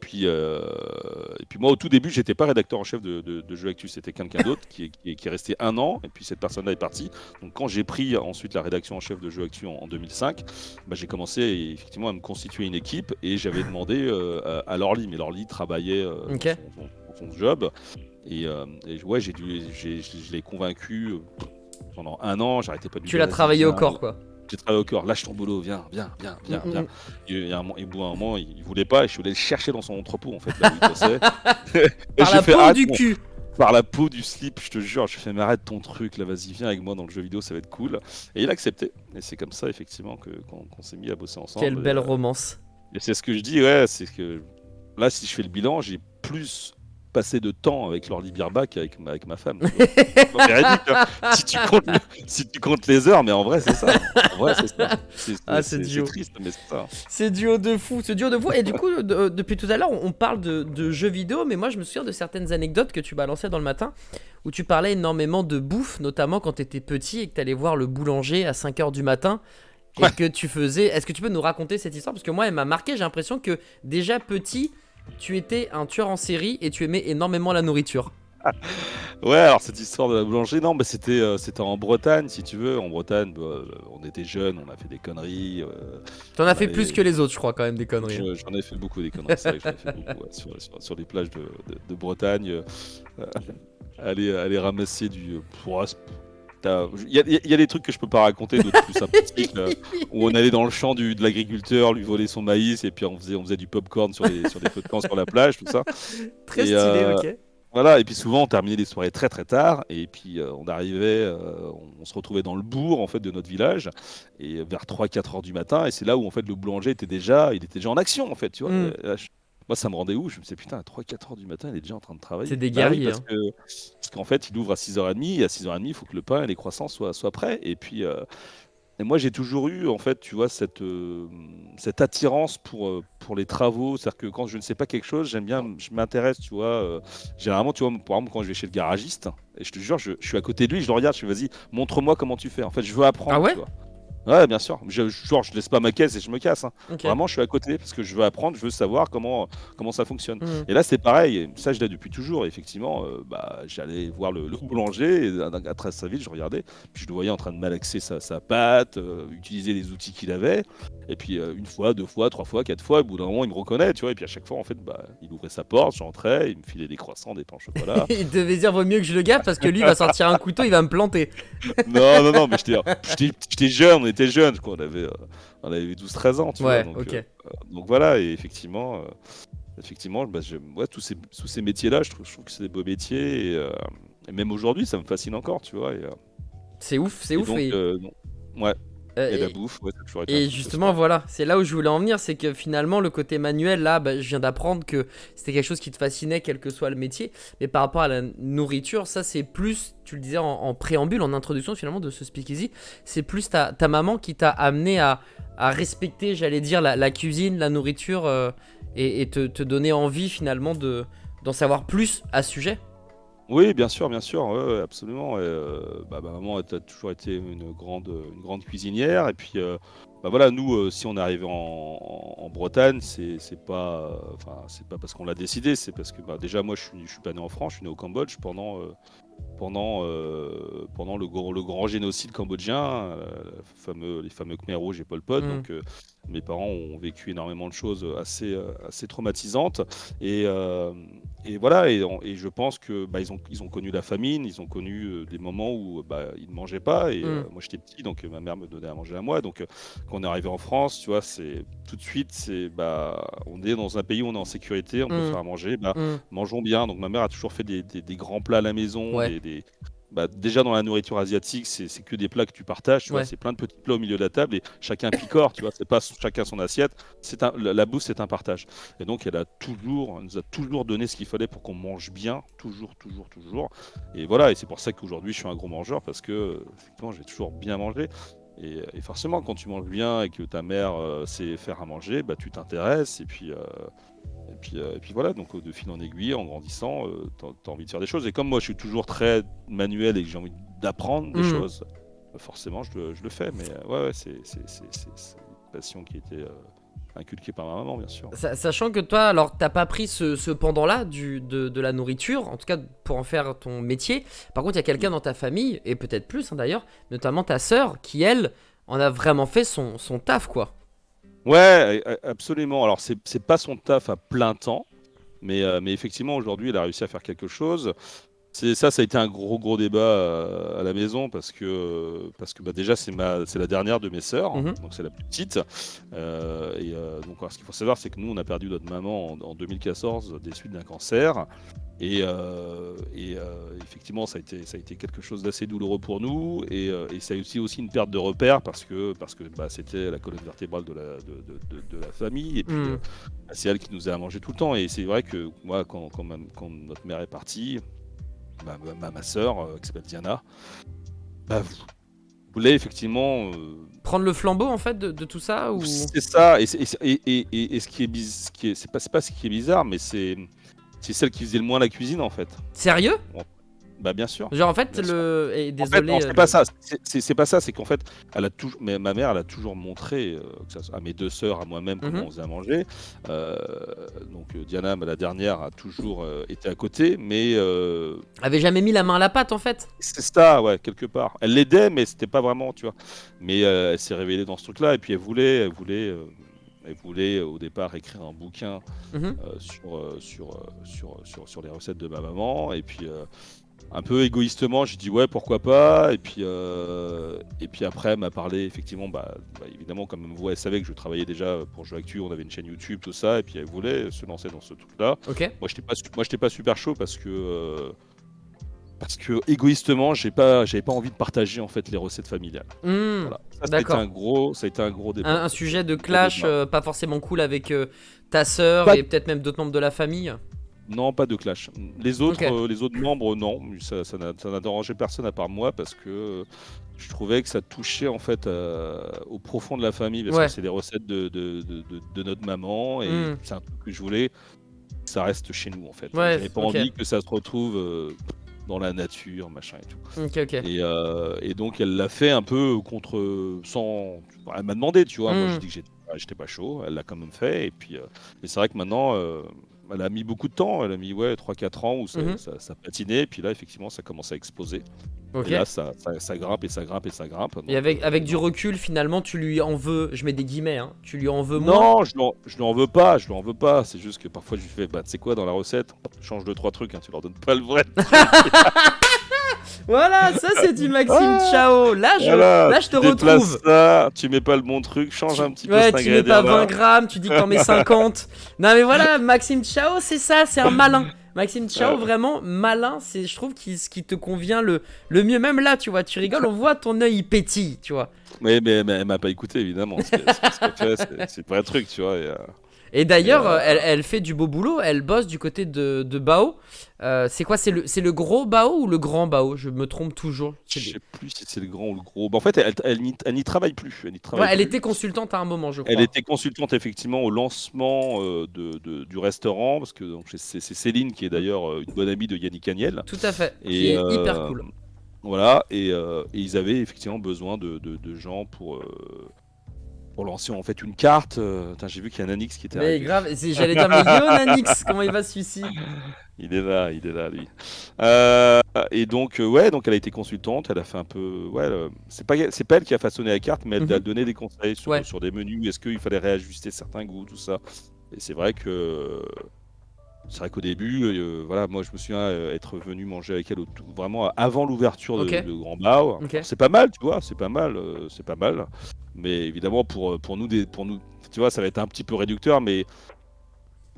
moi au tout début j'étais pas rédacteur en chef de Jeux Actu, c'était quelqu'un d'autre qui est resté 1 an et puis cette personne-là est partie. Donc quand j'ai pris ensuite la rédaction en chef de Jeux Actu en 2005, bah, j'ai commencé effectivement à me constituer une équipe et j'avais demandé à Lorly, mais Lorly travaillait Ok. dans son job et ouais je l'ai convaincu pendant 1 an, j'arrêtais pas de lui Tu dire l'as vas-y, travaillé au viens. corps, quoi. J'ai travaillé au corps, lâche ton boulot, viens. Mm. Et au bout d'un moment, il voulait pas et je suis allé le chercher dans son entrepôt en fait, là où il bossait. Et Par j'ai la fait, peau arrête du cul. par la peau du slip, je te jure, je fais mais arrête ton truc là, vas-y, viens avec moi dans le jeu vidéo, ça va être cool. Et il a accepté. Et c'est comme ça effectivement qu'on s'est mis à bosser ensemble. Quelle belle romance. Et c'est ce que je dis, ouais, c'est que là, si je fais le bilan, j'ai plus passé de temps avec Lorly Birba qu'avec ma femme. Tu vois. C'est pas véridique, hein. Si tu comptes les heures, mais en vrai, c'est ça. En vrai, c'est ça. Ah, c'est duo. triste, mais c'est ça. C'est duo de fou, c'est duo de fou. Et du coup, depuis tout à l'heure, on parle de jeux vidéo, mais moi je me souviens de certaines anecdotes que tu balançais dans le matin, où tu parlais énormément de bouffe, notamment quand tu étais petit et que tu allais voir le boulanger à 5h du matin. Et Ouais. que tu faisais. Est-ce que tu peux nous raconter cette histoire? Parce que moi, elle m'a marqué. J'ai l'impression que déjà petit, tu étais un tueur en série et tu aimais énormément la nourriture. Ouais, alors cette histoire de la boulangerie, non, bah, c'était en Bretagne, si tu veux. En Bretagne, bah, on était jeunes, on a fait des conneries. T'en On as fait allait- plus que les autres, je crois, quand même, des conneries. J'en ai fait beaucoup des conneries, c'est vrai que j'en ai fait beaucoup ouais, sur les plages de Bretagne. Aller ramasser du. Il y a des trucs que je peux pas raconter, d'autres plus sympathiques, où on allait dans le champ de l'agriculteur, lui voler son maïs, et puis on faisait du popcorn sur des feux de camp sur la plage, tout ça. Très Et, stylé, ok. voilà, et puis souvent on terminait les soirées très très tard, et puis on arrivait, on se retrouvait dans le bourg en fait de notre village, et vers 3-4 heures du matin, et c'est là où en fait le boulanger était déjà en action en fait, tu vois. Mm. Et là, moi ça me rendait ouf, je me disais putain à 3-4 heures du matin il est déjà en train de travailler. C'est des Bah oui, guerriers, hein. parce qu'en fait il ouvre à 6h30, et à 6h30 il faut que le pain et les croissants soient prêts, et puis et moi j'ai toujours eu en fait tu vois cette attirance pour les travaux, c'est-à-dire que quand je ne sais pas quelque chose, j'aime bien, je m'intéresse, tu vois, généralement tu vois, par exemple quand je vais chez le garagiste, et je te jure, je suis à côté de lui, je le regarde, je fais vas-y, montre-moi comment tu fais, en fait je veux Ah apprendre, ouais? tu vois. Ouais, bien sûr. Genre, je laisse pas ma caisse et je me casse, hein. Ok. Vraiment, je suis à côté parce que je veux apprendre, je veux savoir comment ça fonctionne. Mhm. Et là, c'est pareil, et ça, je l'ai depuis toujours. Effectivement, bah, j'allais voir le boulanger et à très vite, je regardais, puis je le voyais en train de malaxer sa pâte, utiliser les outils qu'il avait. Et puis, une fois, deux fois, trois fois, quatre fois, au bout d'un moment, il me reconnaît, tu vois. Et puis à chaque fois, en fait, bah, il ouvrait sa porte, j'entrais, il me filait des croissants, des pains au chocolat. Il devait dire vaut mieux que je le gaffe parce que lui va sortir un couteau, il va me planter. Non, non, non, mais j'étais jeune, on était jeunes, quoi. On avait 12-13 ans, tu vois. Ouais, Donc, ok. donc voilà, et effectivement bah, ouais, tous ces métiers-là, je trouve que c'est des beaux métiers. Et même aujourd'hui, ça me fascine encore, tu vois. C'est ouf, c'est Et ouf. donc, non. Ouais. Euh, Et la et, bouffe, ouais, ça a toujours été un Et truc de justement, sport. voilà, c'est là où je voulais en venir, c'est que finalement, le côté manuel, là, bah, je viens d'apprendre que c'était quelque chose qui te fascinait, quel que soit le métier. Mais par rapport à la nourriture, ça, c'est plus, tu le disais en préambule, en introduction finalement de ce speakeasy, c'est plus ta maman qui t'a amené à respecter, j'allais dire, la cuisine, la nourriture, et te donner envie finalement d'en savoir plus à ce sujet. Oui, bien sûr, ouais, ouais, absolument. Et, bah, ma maman a toujours été une grande cuisinière. Et puis, bah voilà, nous, si on est arrivé en Bretagne, c'est pas parce qu'on l'a décidé, c'est parce que bah, déjà, moi, je suis pas né en France, je suis né au Cambodge pendant le grand génocide cambodgien, les fameux Khmer rouges et Pol Pot. Hmm. Donc, mes parents ont vécu énormément de choses assez traumatisantes. Et, et voilà, et je pense que bah, ils ont connu la famine, ils ont connu des moments où bah, ils ne mangeaient pas. Et Hmm. moi, j'étais petit, donc ma mère me donnait à manger à moi. Donc, quand on est arrivé en France, tu vois, c'est tout de suite, bah, on est dans un pays où on est en sécurité, on peut Hmm. faire à manger. Bah, Hmm. mangeons bien. Donc ma mère a toujours fait des grands plats à la maison, Ouais, bah, déjà dans la nourriture asiatique, c'est que des plats que tu partages, tu vois, ouais. c'est plein de petits plats au milieu de la table et chacun picore, tu vois, c'est pas chacun son assiette, la bouffe c'est un partage. Et donc elle nous a toujours donné ce qu'il fallait pour qu'on mange bien, toujours, toujours, toujours. Et voilà, et c'est pour ça qu'aujourd'hui je suis un gros mangeur parce que effectivement j'ai toujours bien mangé. Et forcément, quand tu manges bien et que ta mère sait faire à manger, bah, tu t'intéresses et puis voilà, donc de fil en aiguille, en grandissant, t'as envie de faire des choses. Et comme moi, je suis toujours très manuel et que j'ai envie d'apprendre des Hmm. choses, forcément, je le fais. Mais ouais, ouais, c'est une passion qui a été inculquée par ma maman, bien sûr. Sachant que toi, alors, t'as pas pris ce pendant-là de la nourriture, en tout cas pour en faire ton métier. Par contre, il y a quelqu'un dans ta famille, et peut-être plus hein, d'ailleurs, notamment ta sœur, qui elle, en a vraiment fait son taf, quoi. Ouais, absolument. Alors, c'est pas son taf à plein temps, mais effectivement, aujourd'hui, elle a réussi à faire quelque chose. Ça a été un gros gros débat à la maison parce que bah, déjà c'est la dernière de mes sœurs, Mhm. donc c'est la plus petite. Donc alors, ce qu'il faut savoir, c'est que nous on a perdu notre maman en 2014 des suites d'un cancer. Effectivement, ça a été quelque chose d'assez douloureux pour nous, et ça a aussi une perte de repère parce que bah, c'était la colonne vertébrale de la famille, et puis Hmm. bah, c'est elle qui nous a à manger tout le temps. Et c'est vrai que moi, quand notre mère est partie, ma sœur, qui s'appelle Diana, bah, voulait effectivement. Prendre le flambeau, en fait, de tout ça, ou... C'est ça, et ce qui est c'est pas ce qui est bizarre, mais c'est celle qui faisait le moins la cuisine en fait. Sérieux? Bon, bah bien sûr, Genre, en fait, bien sûr. Et En fait, non, désolé, c'est pas ça. C'est pas ça. C'est qu'en fait, ma mère, elle a toujours montré, que ça soit à mes deux sœurs, à moi-même, comment Mhm. on faisait à manger. Euh, donc Diana, la dernière, a toujours été à côté, mais Avait jamais mis la main à la pâte, en fait. c'est ça, ouais, quelque part. Elle l'aidait, mais c'était pas vraiment, tu vois. Mais elle s'est révélée dans ce truc-là, et puis elle voulait au départ écrire un bouquin Mhm. sur les recettes de ma maman, et puis un peu égoïstement, j'ai dit ouais, pourquoi pas. Et puis après, elle m'a parlé effectivement, bah, évidemment, comme vous, elle savait que je travaillais déjà pour Jeux Actu, on avait une chaîne YouTube, tout ça, et puis elle voulait se lancer dans ce truc-là. Ok. Moi, j'étais pas super chaud parce que égoïstement, j'avais pas envie de partager en fait les recettes familiales. Hmm. Voilà. D'accord. Ça a été un gros débat. Un Ça a été sujet un de gros clash débat. pas forcément cool avec ta sœur Pas et peut-être même d'autres membres de la famille. Non, pas de clash. Ok. Les autres membres, non. Ça n'a dérangé personne à part moi parce que je trouvais que ça touchait en fait au profond de la famille parce que Ouais. c'est des recettes de notre maman et Hmm. c'est un truc que je voulais que ça reste chez nous en fait. Et Ouais, j'avais pas ok. envie que ça se retrouve. dans la nature, machin et tout. Ok, ok. Et donc elle l'a fait un peu contre, sans. Elle m'a demandé, tu vois. Moi j'ai Hmm. dit que j'étais pas chaud. Elle l'a quand même fait. Et c'est vrai que maintenant, elle a mis beaucoup de temps. Elle a mis ouais 3-4 ans où Mhm. ça patinait. Et puis là effectivement ça commence à exploser. Et Ok. là ça grimpe et ça grimpe et ça grimpe. Et Donc avec du non. recul, finalement, tu lui en veux, je mets des guillemets, hein, tu lui en veux moins. Non, je lui en veux pas, je lui en veux pas. C'est juste que parfois je lui fais, bah tu sais quoi, dans la recette, change 2-3 trucs, hein, tu leur donnes pas le vrai truc. Voilà, ça c'est du Maxime Ah, Chao. voilà, Là, je te tu déplaces retrouve. ça, tu mets pas le bon truc, change un petit peu Ouais, cet tu mets pas 20 ingrédient-là. grammes, tu dis que t'en mets 50. Non mais voilà, Maxime Chao, c'est ça, c'est un malin. Maxime Chao, Euh, vraiment malin, c'est, je trouve, ce qui te convient le mieux. Même là, tu vois, tu rigoles, on voit ton œil, il pétille, tu vois. mais elle m'a pas écouté, évidemment. Ce qu'elle fait, c'est le vrai truc, tu vois. Et Et, d'ailleurs, elle fait du beau boulot, elle bosse du côté de Bao. C'est quoi, c'est le gros Bao ou le grand Bao? Je me trompe toujours. je sais plus si c'est le grand ou le gros. Bah, en fait, elle n'y travaille plus. Elle n'y Ouais, travaille elle plus. était consultante à un moment, je Elle crois. était consultante effectivement au lancement du restaurant, parce que donc, c'est Céline qui est d'ailleurs une bonne amie de Yannick Agnel. Tout à fait, qui Et est hyper cool. voilà, et ils avaient effectivement besoin de gens pour lancer en fait une carte. Putain, j'ai vu qu'il y a Nanix qui était Mais arrivé. grave, j'allais dire, mais Yo Nanix, comment il va celui-ci? Il est là, lui. Euh, et donc, ouais, donc elle a été consultante, elle a fait un peu. Ouais, c'est pas elle qui a façonné la carte, mais elle a Mhm. donné des conseils Ouais. sur des menus. Est-ce qu'il fallait réajuster certains goûts, tout ça. Et c'est vrai qu'au début, voilà, moi je me souviens être venu manger avec elle vraiment avant l'ouverture Ok. de Grand Bao. Ok. Alors, c'est pas mal, tu vois, c'est pas mal. Mais évidemment, pour nous, tu vois, ça va être un petit peu réducteur, mais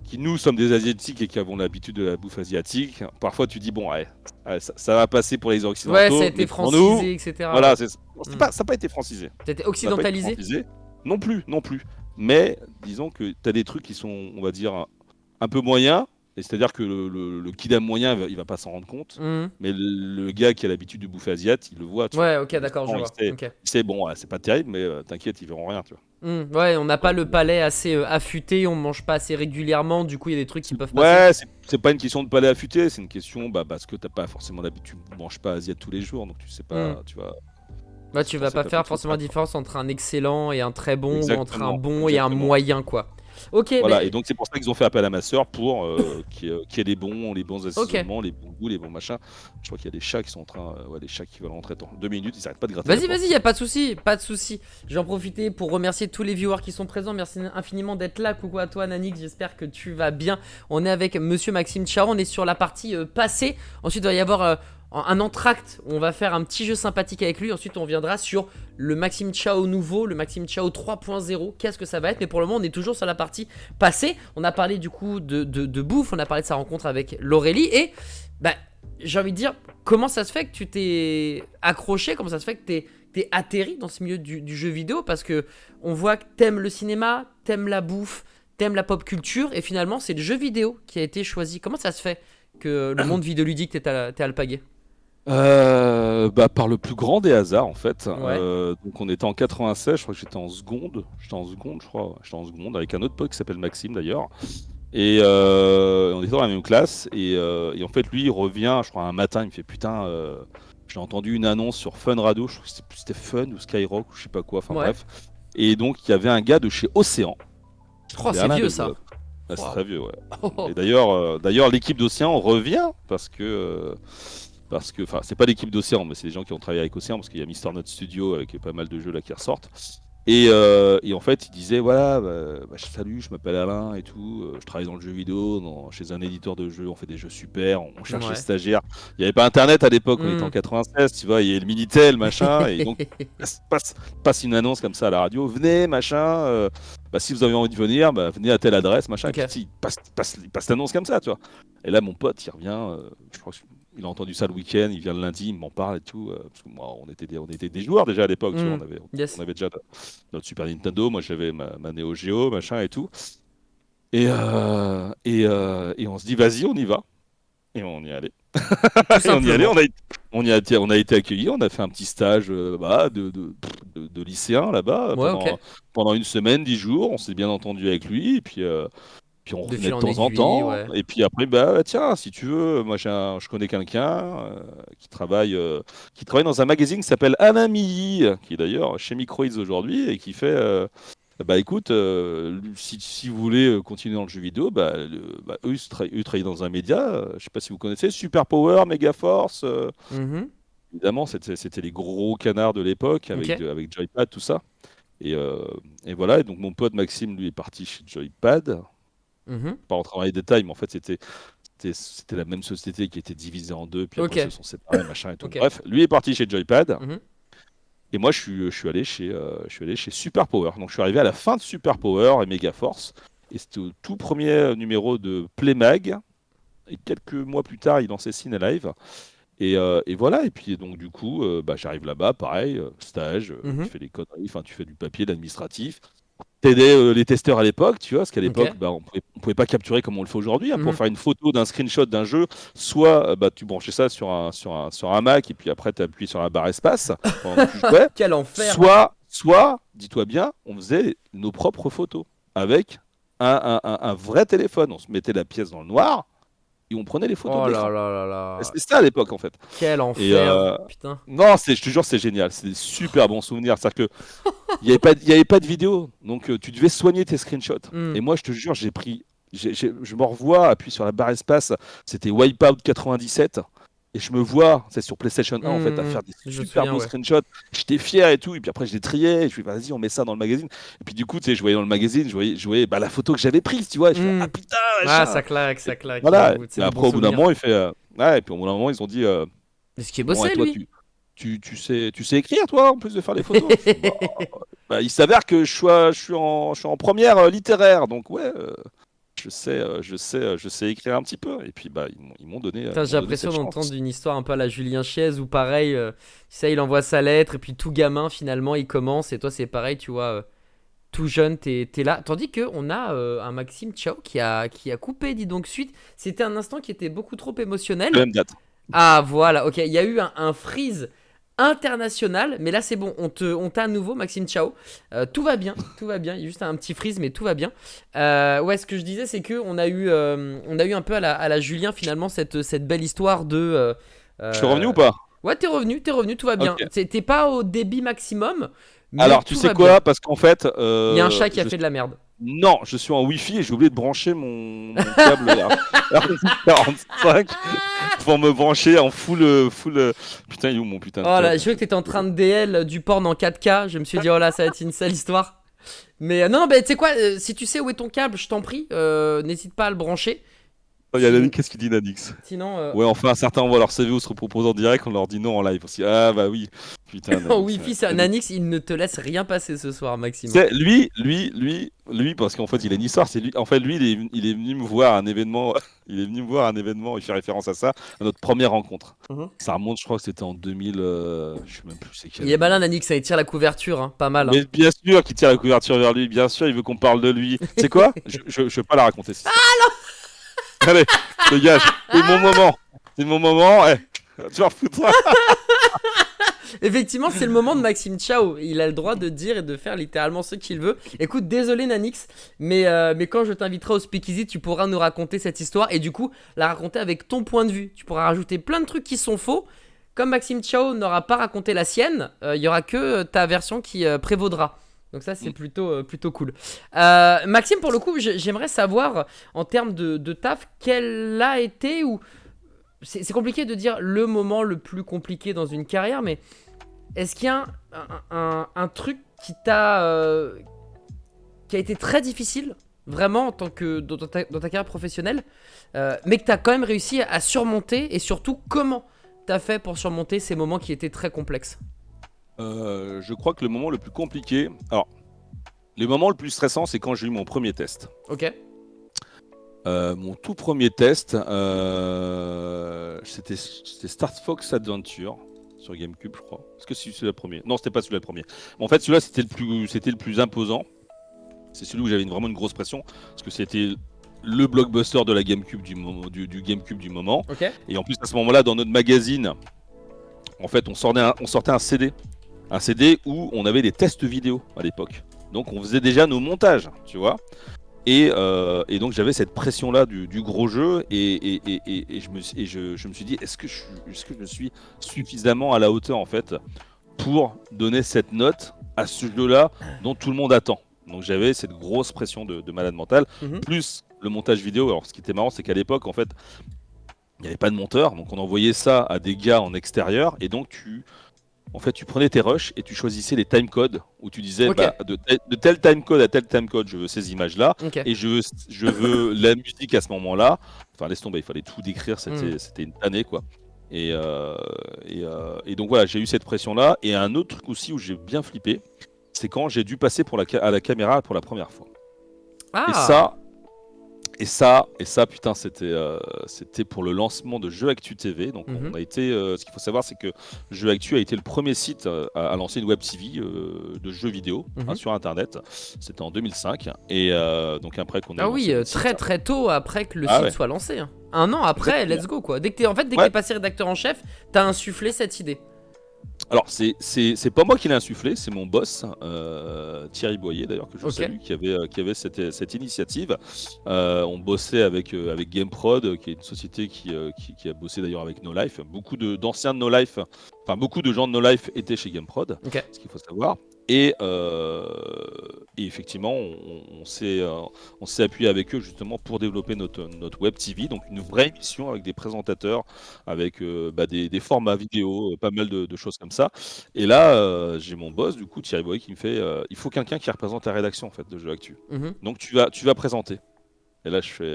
qui nous sommes des Asiatiques et qui avons l'habitude de la bouffe asiatique, parfois tu dis, bon, ouais, ouais, ça va passer pour les Ouais, ça a Occidentaux, été mais pour nous, francisé, etc. voilà, Ouais. c'est Hmm. pas, ça n'a pas été francisé. C'était Ça n'a pas été occidentalisé? francisé. Non plus, non plus. Mais disons que tu as des trucs qui sont, on va dire, un peu moyens. Et c'est-à-dire que le kidam moyen, il va pas s'en rendre compte. Mhm. Mais le gars qui a l'habitude de bouffer asiate, il le voit, tu vois. Ouais, ok, Il le d'accord, je sent, vois. Ok. il sait bon, ouais, c'est pas terrible, mais t'inquiète, ils verront rien, tu vois. Ouais, on n'a pas Donc, le palais assez affûté, on mange pas assez régulièrement, du coup il y a des trucs qui peuvent passer. ouais, c'est pas une question de palais affûté, c'est une question bah, parce que t'as pas forcément l'habitude, tu manges pas asiate tous les jours, donc tu sais Hmm. pas, tu vois, Ouais, tu tu vas pensais pas pas tout faire de suite forcément ça, la quoi. différence entre un excellent et un très bon, ou entre un Exactement, bon et un exactement. moyen, quoi. Ok, Voilà, et mais. donc c'est pour ça qu'ils ont fait appel à ma sœur pour qu'il y ait les bons Ok. assaisonnements, les bons goûts, les bons machins. Je crois qu'il y a des chats qui sont en train, ouais, des chats qui veulent rentrer dans 2 minutes, ils s'arrêtent pas de gratter la Vas-y, vas-y, porte. y a pas de souci, pas de souci. Je vais en profiter pour remercier tous les viewers qui sont présents. Merci infiniment d'être là. Coucou à toi, Nanix. J'espère que tu vas bien. On est avec Monsieur Maxime Chao. On est sur la partie passée. Ensuite, il va y avoir un entracte. On va faire un petit jeu sympathique avec lui. Ensuite, on viendra sur le Maxime Chao nouveau, le Maxime Chao 3.0. Qu'est-ce que ça va être? Mais pour le moment, on est toujours sur la partie passée. On a parlé du coup de bouffe. On a parlé de sa rencontre avec l'Aurélie. Et bah, j'ai envie de dire, comment ça se fait que tu t'es accroché? Comment ça se fait que t'es atterri dans ce milieu du jeu vidéo? Parce que on voit que t'aimes le cinéma, t'aimes la bouffe, t'aimes la pop culture, et finalement c'est le jeu vidéo qui a été choisi. Comment ça se fait que le monde vidéoludique t'es alpagué? Bah, par le plus grand des hasards, en fait. Ouais. Donc, on était en 96, je crois que j'étais en seconde. J'étais en seconde, je crois. J'étais en seconde avec un autre pote qui s'appelle Maxime, d'ailleurs. Et on était dans la même classe. Et en fait, lui, il revient, je crois, un matin, il me fait putain, j'ai entendu une annonce sur Fun Radio. Je crois que c'était Fun ou Skyrock ou je sais pas quoi. Enfin, Ouais. bref. Et donc, il y avait un gars de chez Océan, Oh, c'est Berlin vieux de ça. Grenoble. Ah, c'est Waouh. très vieux, ouais. Oh, oh. Et d'ailleurs, l'équipe d'Océan revient parce que, enfin, c'est pas l'équipe d'Océan, mais c'est les gens qui ont travaillé avec Océan, parce qu'il y a Mister Note Studio avec pas mal de jeux là qui ressortent. Et en fait, il disait voilà, salut, je m'appelle Alain et tout, je travaille dans le jeu vidéo, chez un éditeur de jeux, on fait des jeux super, on cherche des Ouais. stagiaires. Il n'y avait pas internet à l'époque, on était en Hmm. 96, tu vois, il y avait le Minitel, machin, et donc passe une annonce comme ça à la radio, venez, machin, si vous avez envie de venir, venez à telle adresse, machin, et Ok. puis il passe l'annonce comme ça, tu vois. Et là, mon pote, il revient, je crois qu'il a entendu ça le week-end, il vient le lundi, il m'en parle et tout. Parce que moi, on était des joueurs déjà à l'époque, tu vois, Hmm. on Yes. avait déjà notre Super Nintendo, moi j'avais ma Neo Geo, machin et tout. Et on se dit, vas-y, on y va. Et on y allait. Tout Et on y allait, simplement. on a été accueillis, on a fait un petit stage de lycéen là-bas Ouais, ok. pendant une semaine, 10 jours. On s'est bien entendu avec lui. Et puis, Puis on De revenait fil de en temps en aiguille, temps. ouais. Et puis après, bah tiens, si tu veux, moi je connais quelqu'un qui travaille dans un magazine qui s'appelle Anami, qui est d'ailleurs chez Microids aujourd'hui et qui fait. Bah écoute, si vous voulez continuer dans le jeu vidéo, eux, eux travaillent dans un média, je sais pas si vous connaissez, Super Power, Megaforce, Mhm. évidemment, c'était les gros canards de l'époque Ok. avec Joypad, tout ça. Et, euh, et voilà, et donc mon pote Maxime, lui, est parti chez Joypad. Mhm. Pas rentrer dans les détails, mais en fait, c'était la même société qui était divisée en deux, puis après Ok. ils se sont séparés, machin et tout. Ok. Bref, lui est parti chez Joypad, Mhm. et moi je suis allé chez Super Power. Donc je suis arrivé à la fin de Super Power et Megaforce, et c'était au tout premier numéro de Playmag, et quelques mois plus tard, il lançait Ciné Live. Et voilà, et puis donc du coup, j'arrive là-bas, pareil, stage, tu Mhm. fais les conneries, enfin tu fais du papier, de l'administratif. T'aidais les testeurs à l'époque, tu vois, parce qu'à l'époque, Ok. on pouvait pas capturer comme on le fait aujourd'hui, hein, pour Mhm. faire une photo d'un screenshot d'un jeu, soit tu branchais ça sur un Mac et puis après tu appuyais sur la barre espace pendant que tu jouais, Quel enfer. soit, dis-toi bien, on faisait nos propres photos avec un vrai téléphone. On se mettait la pièce dans le noir et on prenait les photos de Oh là l'écran. là là là. C'était ça à l'époque en fait. Quel Et enfer. Putain. non, je te jure, c'est génial. C'est des super bons souvenirs. C'est-à-dire que il y avait pas de vidéo, donc tu devais soigner tes screenshots. Hmm. Et moi, je te jure, je me revois, appuie sur la barre espace. C'était Wipeout 97. Et je me vois, c'est sur PlayStation 1 en fait, à Hmm. faire des Je me super souviens, beaux ouais. screenshots. J'étais fier et tout. Et puis après, je les triais. Et je me dis, vas-y, on met ça dans le magazine. Et puis du coup, tu sais, je voyais dans le magazine, je voyais la photo que j'avais prise, tu vois. Et je fais, Hmm. ah putain, Ah, machin. ça Et claque, voilà. j'avoue. C'est Et des bons après, au bout d'un souvenirs. moment, il fait, ouais. Et puis au bout d'un moment, ils ont dit, Mais ce qui est bon, et bossé, toi, lui. tu sais écrire, toi, en plus de faire les photos? Je fais, il s'avère que je suis en première littéraire, donc ouais, je sais écrire un petit peu. Et puis, Putain, ils j'ai m'ont donné l'impression cette d'entendre chance. une histoire un peu à la Julien Chiez où pareil, tu sais, il envoie sa lettre et puis tout gamin finalement il commence et toi c'est pareil, tu vois, tout jeune t'es là. Tandis que on a un Maxime Ciao qui a coupé, dis donc suite. C'était un instant qui était beaucoup trop La émotionnel. même date. Ah voilà, ok, il y a eu un freeze international, mais là c'est bon, on t'a à nouveau Maxime Ciao. Tout va bien, tout va bien, il y a juste un petit freeze mais tout va bien. Ouais, ce que je disais c'est que on a eu un peu à la Julien finalement cette belle histoire de... Je suis revenu ou euh, pas? ouais, t'es revenu, tout va bien. Ok. T'es pas au débit maximum, mais Alors, tu tout sais va bien. quoi? Parce qu'en fait, Il y a un chat qui a fait de la merde. non, je suis en Wi-Fi et j'ai oublié de brancher mon câble R45 pour me brancher en full. Putain, il est où mon putain Oh de là, câble? je vois que t'étais en train de DL du porn en 4K, je me suis dit oh là ça va être une sale histoire. Mais non, bah tu sais quoi, si tu sais où est ton câble, je t'en prie, n'hésite pas à le brancher. Il y a Sin- Nanix, qu'est-ce qu'il dit, Nanix? Sinon, Ouais, enfin, certains envoient leur CV ou se proposent en direct, on leur dit non en live aussi. Ah bah oui, putain, en Nanix. Ouais. Wi-Fi, c'est un Nanix. Nanix, il ne te laisse rien passer ce soir, Maxime. C'est lui, parce qu'en fait, il a une histoire. C'est lui. En fait, lui, il est venu me voir à un événement. Il est venu me voir à un événement. Il fait référence à ça, à notre première rencontre. Mhm. Ça remonte, je crois que c'était en 2000. Je sais même plus c'est quelle Il est année. malin, Nanix, ça il tire la couverture, hein, pas mal. Hein. Mais bien sûr qu'il tire la couverture vers lui. Bien sûr, il veut qu'on parle de lui. C'est quoi? Je veux pas la raconter cette histoire. Allez, dégage. C'est mon moment. C'est mon moment. Eh, tu vas foutre. Effectivement, c'est le moment de Maxime Ciao. Il a le droit de dire et de faire littéralement ce qu'il veut. Écoute, désolé Nanix, mais quand je t'inviterai au Speakeasy, tu pourras nous raconter cette histoire et du coup la raconter avec ton point de vue. Tu pourras rajouter plein de trucs qui sont faux. Comme Maxime Ciao n'aura pas raconté la sienne, il y aura que ta version qui prévaudra. Donc ça c'est plutôt cool. Maxime, pour le coup, j'aimerais savoir en termes de taf, quel a été ou c'est compliqué de dire le moment le plus compliqué dans une carrière, mais est-ce qu'il y a un truc qui a été très difficile, vraiment en tant que dans ta carrière professionnelle, mais que tu as quand même réussi à surmonter et surtout comment tu as fait pour surmonter ces moments qui étaient très complexes? Je crois que le moment le plus compliqué. Alors, le moment le plus stressant, c'est quand j'ai eu mon premier test. Ok. Mon tout premier test, c'était Star Fox Adventure sur GameCube, je crois. Est-ce que c'est le premier? Non, c'était pas celui-là le premier. Mais en fait, celui-là, c'était le plus imposant. C'est celui où j'avais vraiment une grosse pression, parce que c'était le blockbuster de la GameCube du GameCube du moment. Ok. Et en plus, à ce moment-là, dans notre magazine, en fait, on sortait un CD. Un CD où on avait des tests vidéo à l'époque. Donc, on faisait déjà nos montages, tu vois. Et donc j'avais cette pression-là du gros jeu et je me suis dit est-ce que je suis suffisamment à la hauteur en fait pour donner cette note à ce jeu-là dont tout le monde attend. Donc j'avais cette grosse pression de malade mental, plus le montage vidéo. Alors ce qui était marrant, c'est qu'à l'époque, en fait, il n'y avait pas de monteur, donc on envoyait ça à des gars en extérieur, et donc tu prenais tes rushs et tu choisissais les timecodes où tu disais de tel timecode à tel timecode, je veux ces images-là, et je veux la musique à ce moment-là. Enfin, laisse tomber, il fallait tout décrire, c'était une tannée, quoi. Et donc voilà, j'ai eu cette pression-là. Et un autre truc aussi où j'ai bien flippé, c'est quand j'ai dû passer à la caméra pour la première fois. Et ça, putain, c'était pour le lancement de Jeux Actu TV. Donc, on a été. Ce qu'il faut savoir, c'est que Jeux Actu a été le premier site à lancer une web TV de jeux vidéo sur Internet. C'était en 2005. Et donc après qu'on ait oui, très très tôt après que le site soit lancé. Hein. Un an après, let's go quoi. Dès que t'es passé rédacteur en chef, t'as insufflé cette idée. Alors, c'est pas moi qui l'ai insufflé, c'est mon boss, Thierry Boyer d'ailleurs, que je salue, qui avait cette initiative. On bossait avec GameProd, qui est une société qui a bossé d'ailleurs avec No Life. Beaucoup d'anciens de No Life, enfin beaucoup de gens de No Life étaient chez GameProd, ce qu'il faut savoir. Et effectivement, on s'est appuyé avec eux justement pour développer notre web TV, donc une vraie émission avec des présentateurs, avec des formats vidéo, pas mal de choses comme ça. Et là, j'ai mon boss, du coup, Thierry Boy, qui me fait il faut quelqu'un qui représente la rédaction en fait, de Jeux Actu. Donc tu vas présenter. Et là, je fais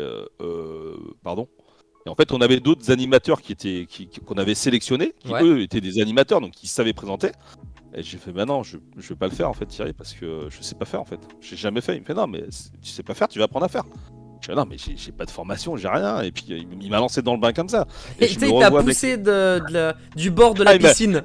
pardon. Et en fait, on avait d'autres animateurs qu'on avait sélectionnés, qui eux étaient des animateurs, donc qui savaient présenter. Et j'ai fait, bah non, je vais pas le faire en fait, Thierry, parce que je sais pas faire en fait. J'ai jamais fait. Il me fait, non, mais tu sais pas faire, tu vas apprendre à faire. Je fais, non, mais j'ai pas de formation, j'ai rien. Et puis il m'a lancé dans le bain comme ça. Et tu sais, il t'a poussé du bord de la piscine.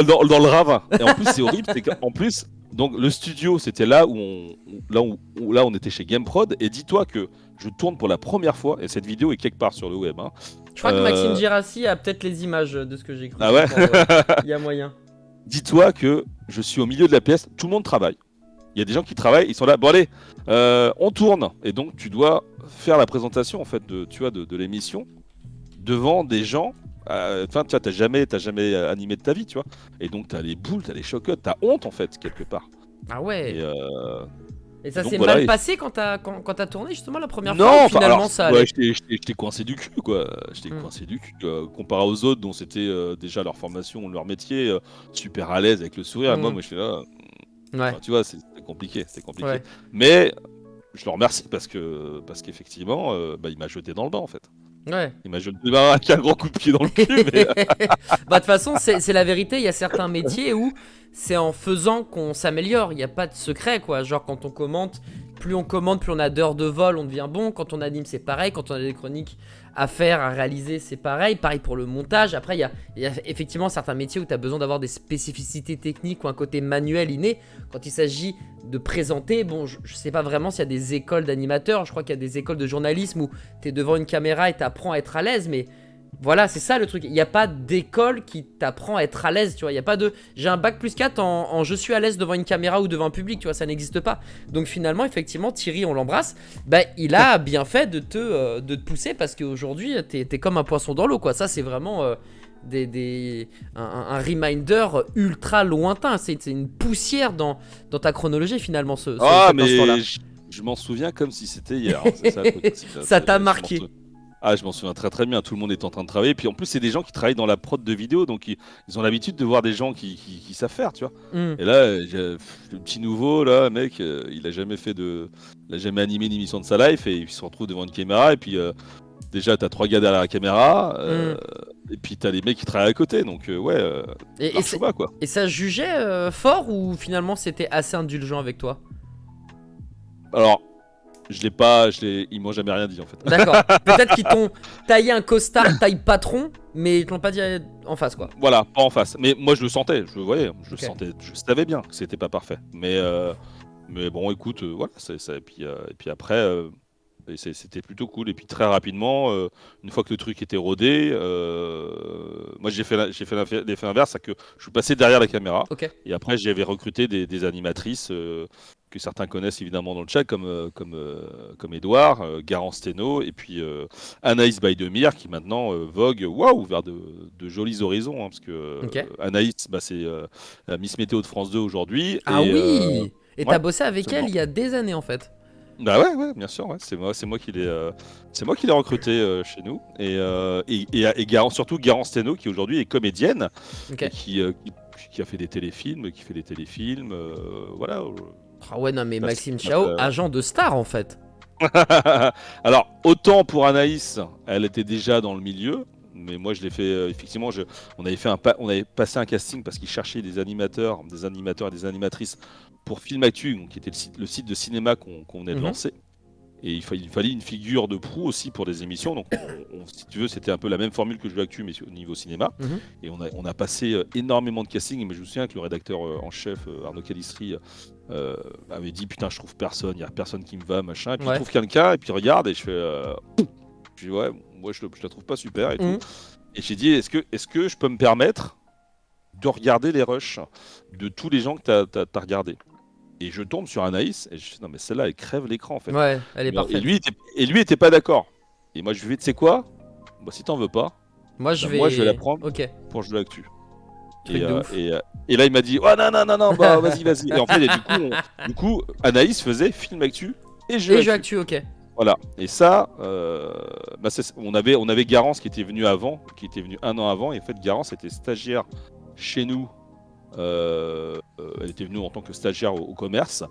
Dans le ravin. Et en plus, c'est horrible, c'est qu'en plus, donc le studio, c'était là où on était chez GameProd. Et dis-toi que je tourne pour la première fois, et cette vidéo est quelque part sur le web. Hein. Je crois que Maxime Girassi a peut-être les images de ce que j'ai cru. Ah ouais. Il y a moyen. Dis-toi que je suis au milieu de la pièce, tout le monde travaille. Il y a des gens qui travaillent, ils sont là, bon allez, on tourne. Et donc tu dois faire la présentation en fait de l'émission devant des gens. Enfin, tu vois, t'as jamais animé de ta vie, tu vois. Et donc t'as les boules, t'as les chocottes, t'as honte en fait quelque part. Ah ouais. Et ça s'est voilà, mal passé quand t'as tourné justement la première fois. Non, finalement ça allait. J'étais coincé du cul quoi. J'étais coincé du cul comparé aux autres dont c'était déjà leur formation, leur métier, super à l'aise avec le sourire. Moi je suis là. Enfin, tu vois, c'est compliqué, Ouais. Mais je le remercie parce qu'effectivement, il m'a jeté dans le bain en fait. Ouais. Il m'a jeté avec un gros coup de pied dans le cul. Mais... de toute façon, c'est la vérité. Il y a certains métiers où c'est en faisant qu'on s'améliore. Il n'y a pas de secret, quoi. Genre, quand on commente, plus on a d'heures de vol, on devient bon. Quand on anime, c'est pareil. Quand on a des chroniques à faire, à réaliser, c'est pareil. Pareil pour le montage. Après, il y a effectivement certains métiers où tu as besoin d'avoir des spécificités techniques ou un côté manuel inné. Quand il s'agit de présenter, bon, je sais pas vraiment s'il y a des écoles d'animateurs. Je crois qu'il y a des écoles de journalisme où tu es devant une caméra et tu apprends à être à l'aise, mais... Voilà, c'est ça le truc. Il n'y a pas d'école qui t'apprend à être à l'aise, tu vois. Il y a pas de... J'ai un bac plus 4 en je suis à l'aise devant une caméra ou devant un public, tu vois, ça n'existe pas. Donc finalement, effectivement, Thierry, on l'embrasse. Il a bien fait de te pousser parce qu'aujourd'hui, t'es comme un poisson dans l'eau, quoi. Ça, c'est vraiment un reminder ultra lointain. C'est une poussière dans ta chronologie, finalement, cet instant-là. Je m'en souviens comme si c'était hier. C'est ça, ça t'a marqué. Ah, je m'en souviens très très bien, tout le monde est en train de travailler. Puis en plus, c'est des gens qui travaillent dans la prod de vidéo, donc ils ont l'habitude de voir des gens qui savent faire, tu vois. Et là, le petit nouveau, là, mec, il a jamais animé une émission de sa life et il se retrouve devant une caméra. Et puis déjà, t'as 3 gars derrière la caméra, et puis t'as les mecs qui travaillent à côté, donc pas, quoi. Et ça jugeait fort ou finalement c'était assez indulgent avec toi? Alors. Ils m'ont jamais rien dit en fait. D'accord. Peut-être qu'ils t'ont taillé un costard taille patron, mais ils te l'ont pas dit en face, quoi. Voilà, pas en face. Mais moi je le sentais, je le voyais, je sentais, je savais bien que c'était pas parfait. Mais bon, écoute, voilà, et puis après, Et c'était plutôt cool. Et puis très rapidement, une fois que le truc était rodé, moi j'ai fait l'effet inverse, c'est que je suis passé derrière la caméra. Ok. Et après, j'avais recruté des animatrices que certains connaissent évidemment dans le chat, comme Edouard, Garance Steno, et puis Anaïs Baydemir, qui maintenant vogue waouh, vers de jolis horizons. Hein, parce que Ok. Anaïs, bah, c'est la Miss Météo de France 2 aujourd'hui. Ah oui! Et Ouais, t'as bossé avec elle absolument. il y a des années en fait. Bah ouais, ouais, bien sûr, ouais. C'est moi qui l'ai recruté chez nous. Surtout Garance Steno, qui aujourd'hui est comédienne Ok. et qui a fait des téléfilms, voilà. Ah ouais, non mais Ça, c'est- Maxime ça, Chao, ça- agent de star en fait. Alors, autant pour Anaïs, elle était déjà dans le milieu, mais moi je l'ai fait, effectivement, on avait passé un casting parce qu'ils cherchaient des animateurs et des animatrices pour Film Actu, donc, qui était le site de cinéma qu'on venait de Mhm. lancer. Et il fallait une figure de proue aussi pour des émissions. Donc, si tu veux, c'était un peu la même formule que Jeux Actu, mais au niveau cinéma. Mhm. Et on a passé énormément de casting. Mais je me souviens que le rédacteur en chef, Arnaud Calistri, avait dit putain, je trouve personne, il n'y a personne qui me va, machin. Et puis il Ouais. trouve quelqu'un, et puis il regarde, et je fais. Je dis ouais, moi je la trouve pas super et tout. Mhm. Et j'ai dit est-ce que je peux me permettre de regarder les rushs de tous les gens que t'as regardé. Et je tombe sur Anaïs, et je dis non, mais celle-là, elle crève l'écran en fait. Ouais, elle est Et parfaite. lui était pas d'accord. Et moi, je lui ai dit, tu sais quoi? Bah, si t'en veux pas, Moi je bah, moi, je vais la vais. prendre Ok. pour jouer l'actu. Truc Et, de euh, ouf. et, euh, et là, il m'a dit, oh non, non, non, non, bah, vas-y, vas-y. Et en fait, du coup, Anaïs faisait film actu et jeu Et jeu actu. actu, ok. Voilà. Et ça, bah, on avait Garance qui était venu avant, qui était venu un an avant. Et en fait, Garance était stagiaire chez nous. Elle était venue en tant que stagiaire au commerce.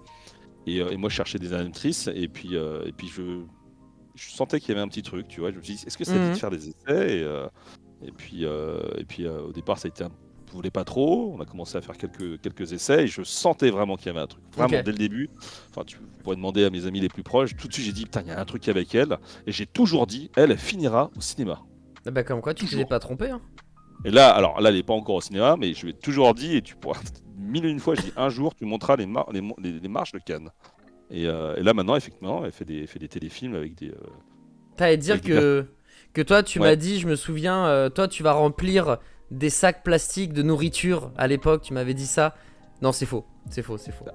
Et moi, je cherchais des animatrices. Et puis je sentais qu'il y avait un petit truc, tu vois. Je me suis dit, est-ce que ça dit de Mhm. faire des essais? Au départ, je voulais pas trop. On a commencé à faire quelques essais et je sentais vraiment qu'il y avait un truc. Vraiment, Ok. dès le début. Enfin, tu pourrais demander à mes amis les plus proches. Tout de suite, j'ai dit, putain, il y a un truc avec elle. Et j'ai toujours dit, elle finira au cinéma. Ah bah comme quoi tu t'es Toujours. pas trompé hein. Et là, alors là, elle n'est pas encore au cinéma, mais je lui ai toujours dit, et tu pourras, mille et une fois, je dis, un jour, tu monteras les marches de Cannes. Et là, maintenant, effectivement, elle fait des téléfilms T'allais dire avec des personnes. que toi tu Ouais. m'as dit, je me souviens, toi tu vas remplir des sacs plastiques de nourriture à l'époque, tu m'avais dit ça. Non, c'est faux. C'est faux, c'est faux.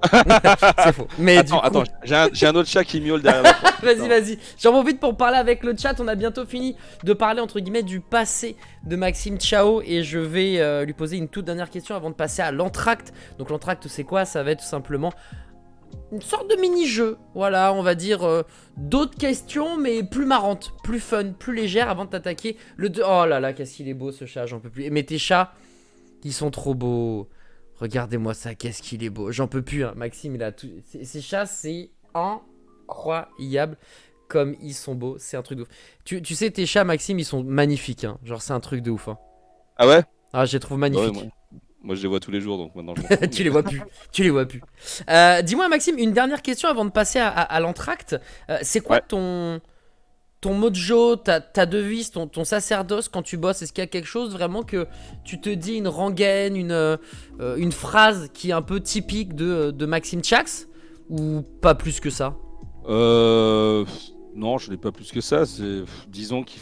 C'est faux. Mais du Attends, coup, j'ai un autre chat qui miaule derrière la porte. vas-y, Non. vas-y. J'en profite pour parler avec le chat. On a bientôt fini de parler entre guillemets du passé de Maxime Chao et je vais lui poser une toute dernière question avant de passer à l'entracte. Donc l'entracte c'est quoi? Ça va être tout simplement une sorte de mini-jeu. Voilà, on va dire d'autres questions mais plus marrantes, plus fun, plus légères avant de t'attaquer Oh là là, qu'est-ce qu'il est beau ce chat, j'en peux plus. Mais tes chats, ils sont trop beaux. Regardez-moi ça, qu'est-ce qu'il est beau. J'en peux plus, hein. Maxime, il a tout. Ces chats, c'est incroyable comme ils sont beaux. C'est un truc de ouf. Tu sais, tes chats, Maxime, ils sont magnifiques. Hein. Genre, c'est un truc de ouf. Hein. Ah ouais? Ah, je les trouve Bah ouais, moi, magnifiques. moi, je les vois tous les jours, donc maintenant je m'en fous. Tu les vois plus. Tu les vois plus. Dis-moi, Maxime, une dernière question avant de passer à l'entracte. C'est quoi Ouais. ton mojo, ta devise, ton sacerdoce quand tu bosses? Est-ce qu'il y a quelque chose vraiment que tu te dis, une rengaine, une phrase qui est un peu typique de Maxime Chax? Ou pas plus que ça? Non, je n'ai pas plus que ça. Disons qu'il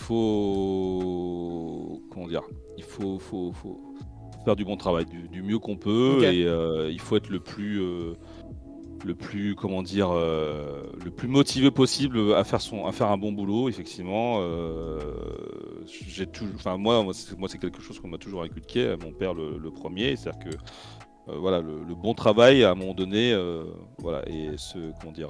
faut, comment dire, il faut faire du bon travail, du mieux qu'on peut, Ok. et il faut être comment dire, le plus motivé possible à faire un bon boulot. Effectivement, enfin moi, c'est quelque chose qu'on m'a toujours inculqué, à mon père le premier, c'est-à-dire que voilà, le bon travail à un moment donné, voilà, et comment dire.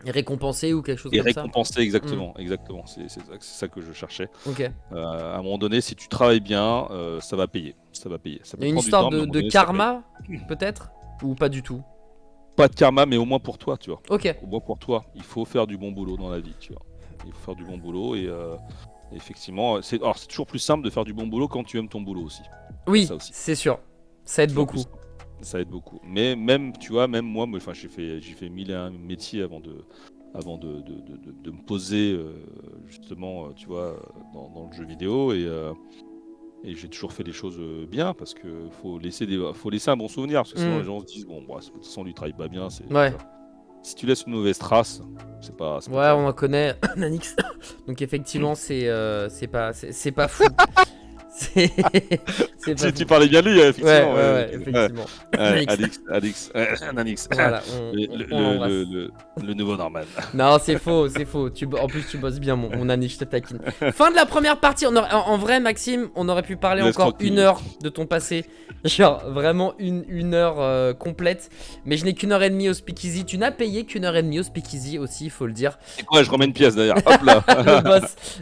Et récompensé ou quelque chose Et comme ça? récompenser, Hmm. exactement. C'est ça que je cherchais. Ok. À un moment donné, si tu travailles bien, ça va payer. Ça va payer. Ça Il y peut a une prendre du histoire temps, mais à un moment de donné, ça paye. karma, peut-être? Ou pas du tout? Pas de karma, mais au moins pour toi, tu vois. Ok. Au moins pour toi. Il faut faire du bon boulot dans la vie, tu vois. Il faut faire du bon boulot et effectivement, c'est toujours plus simple de faire du bon boulot quand tu aimes ton boulot aussi. Oui, Ça aussi. c'est sûr. Ça aide Toujours plus beaucoup. simple. Ça aide beaucoup. Mais même, tu vois, même moi, enfin, j'ai fait mille et un métiers avant de me poser justement, tu vois, dans le jeu vidéo et j'ai toujours fait les choses bien parce que faut laisser un bon souvenir parce que sinon Hmm. les gens se disent bon, bah, de toute façon lui il travaille pas bien, tu Ouais. vois. si tu laisses une mauvaise trace, c'est pas. Ouais, on en connaît, Nanix. Donc effectivement, c'est pas fou. C'est pas Si fou. tu parlais bien de lui, effectivement. Ouais, effectivement. Alix, Nanix. Voilà, on l'embrasse. Le nouveau Norman. Non, c'est faux. En plus, tu bosses bien, mon Annie, je te taquine. Fin de la première partie. En vrai, Maxime, on aurait pu parler Laisse encore tranquille. 1 heure de ton passé. Genre, vraiment une heure complète. Mais je n'ai qu'1 heure et demie au Speakeasy. Tu n'as payé qu'1 heure et demie au Speakeasy aussi, il faut le dire. Et quoi, je remets une pièce d'ailleurs. Hop là.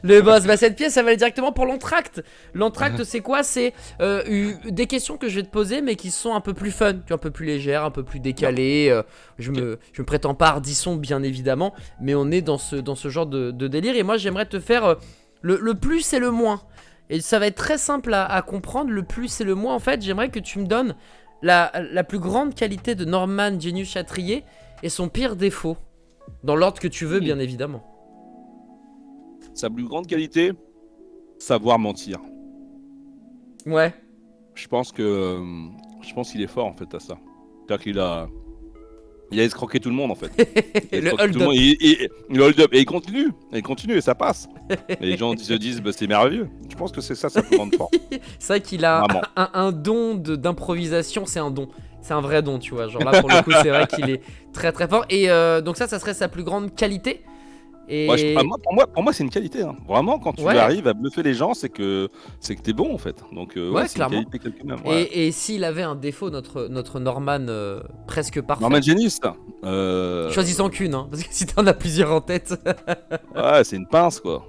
Le boss. Bah, cette pièce, ça va aller directement pour l'entracte. L'entracte, c'est quoi? C'est des questions que je vais te poser, mais qui sont un peu plus fun, tu vois, un peu plus légères, un peu plus décalées. Je me prétends pas hardisson, bien évidemment, mais on est dans ce genre de délire. Et moi, j'aimerais te faire le plus et le moins. Et ça va être très simple à comprendre. Le plus et le moins, en fait, j'aimerais que tu me donnes la plus grande qualité de Norman Genius Chatrier et son pire défaut. Dans l'ordre que tu veux, bien évidemment. Sa plus grande qualité, savoir mentir. Ouais. Je pense qu'il est fort en fait à ça. C'est-à-dire qu'il a escroqué tout le monde en fait. Le hold-up. Il hold up et il continue et ça passe. Et les gens se disent bah, c'est merveilleux. Je pense que c'est ça sa plus grande force. C'est vrai qu'il a un don d'improvisation, c'est un don. C'est un vrai don, tu vois. Genre là, pour le coup, c'est vrai qu'il est très très fort. Et donc ça serait sa plus grande qualité. Et... Ouais, pour moi, c'est une qualité. Hein. Vraiment, quand tu arrives à bluffer les gens, c'est que t'es bon en fait. Donc ouais, c'est clairement. une qualité quelque même. Ouais. Et s'il avait un défaut, notre Norman presque parfait. Norman Genius. Choisissant qu'une, hein, parce que si t'en as plusieurs en tête. Ouais, c'est une pince quoi.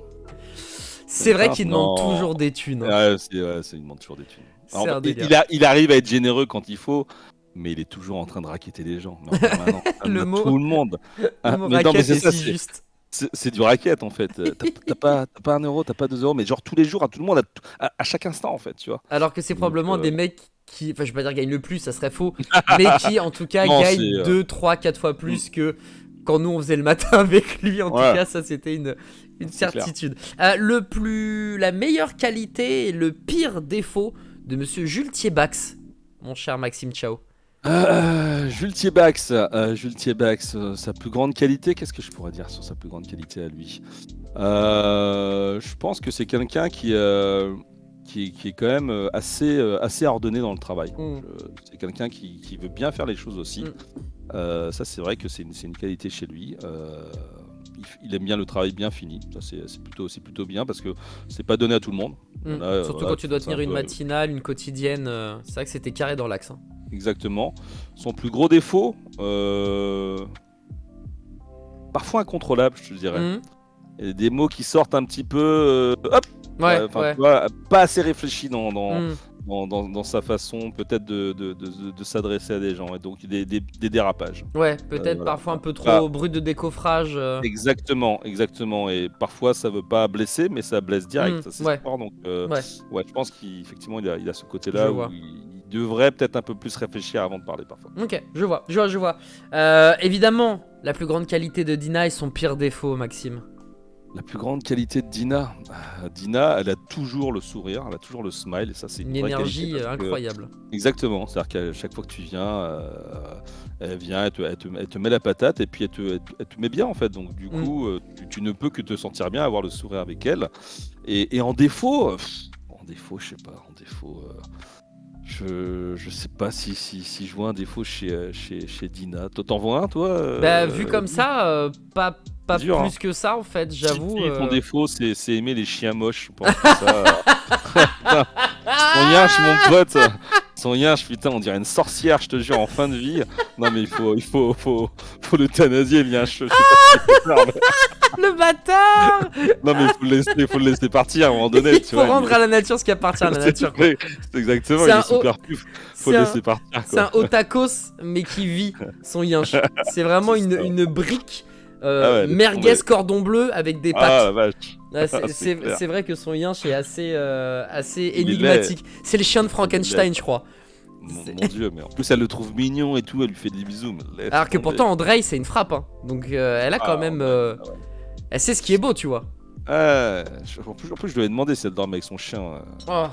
C'est vrai qu'il demande toujours des thunes. Hein. Ouais, il demande toujours des thunes. Alors, il arrive à être généreux quand il faut. Mais il est toujours en train de raqueter les gens. Mais le mot, tout le monde. Le mot raquette est si juste. C'est du racket en fait. T'as pas 1 euro, t'as pas 2 euros, mais genre tous les jours, à tout le monde, à chaque instant en fait, tu vois. Alors que c'est probablement des mecs qui, enfin je vais pas dire gagnent le plus, ça serait faux, mais qui en tout cas gagnent 2, 3, 4 fois plus que quand nous on faisait le matin avec lui. En tout cas, ça c'était une certitude. La meilleure qualité et le pire défaut de Monsieur Jules Thiebax, mon cher Maxime Ciao. Jules Thiebax, sa plus grande qualité, qu'est-ce que je pourrais dire sur sa plus grande qualité à lui? Je pense que c'est quelqu'un qui est quand même assez ordonné dans le travail. C'est quelqu'un qui veut bien faire les choses aussi. Ça, c'est vrai que c'est une qualité chez lui. Il aime bien le travail bien fini. Ça, c'est plutôt bien parce que c'est pas donné à tout le monde. Surtout quand tu dois tenir une matinale, une quotidienne. C'est vrai que c'était carré dans l'axe. Hein. Exactement. Son plus gros défaut, parfois incontrôlable, je te dirais. Il y a des mots qui sortent un petit peu, tu vois, pas assez réfléchi dans sa façon peut-être de s'adresser à des gens, et donc des dérapages. Ouais, peut-être parfois un peu trop brut de décoffrage. Exactement, et parfois ça veut pas blesser, mais ça blesse direct. C'est fort, donc je pense qu'effectivement il a ce côté-là où il devrait peut-être un peu plus réfléchir avant de parler parfois. Ok, je vois. Évidemment, la plus grande qualité de Dina et son pire défaut, Maxime. La plus grande qualité de Dina, elle a toujours le sourire, elle a toujours le smile, et ça c'est une énergie incroyable. Exactement, c'est-à-dire qu'à chaque fois que tu viens, elle vient, elle te met la patate, et puis elle te met bien en fait. Donc du coup, tu ne peux que te sentir bien, avoir le sourire avec elle. Et en défaut, je sais pas, je sais pas si je vois un défaut chez Dina. Toi, t'en vois un, toi vu comme ça, pas dur, plus que ça en fait, j'avoue. Si, ton défaut, c'est aimer les chiens moches. Je pense que ça. Son yinche, mon pote. Son yinche, putain, on dirait une sorcière, je te jure, en fin de vie. Non, mais il faut l'euthanasier, le yinche. Je sais pas si c'est clair, mais... Le bâtard. Non, mais il faut le laisser partir à un moment donné. Il faut rendre à la nature ce qui appartient à la nature. C'est exactement, il est super puf. Faut le laisser partir. C'est un otakos, mais qui vit son yinche. C'est vraiment une brique. Merguez cordon bleu avec des pattes. C'est vrai que son yinche est assez énigmatique. C'est le chien de Frankenstein, je crois. Mon dieu, mais en plus elle le trouve mignon et tout, elle lui fait des bisous. Alors que pourtant Andrei c'est une frappe, hein. Donc elle a quand même... Elle sait ce qui est beau, tu vois. En plus, je lui ai demandé si elle dormait avec son chien. Oh,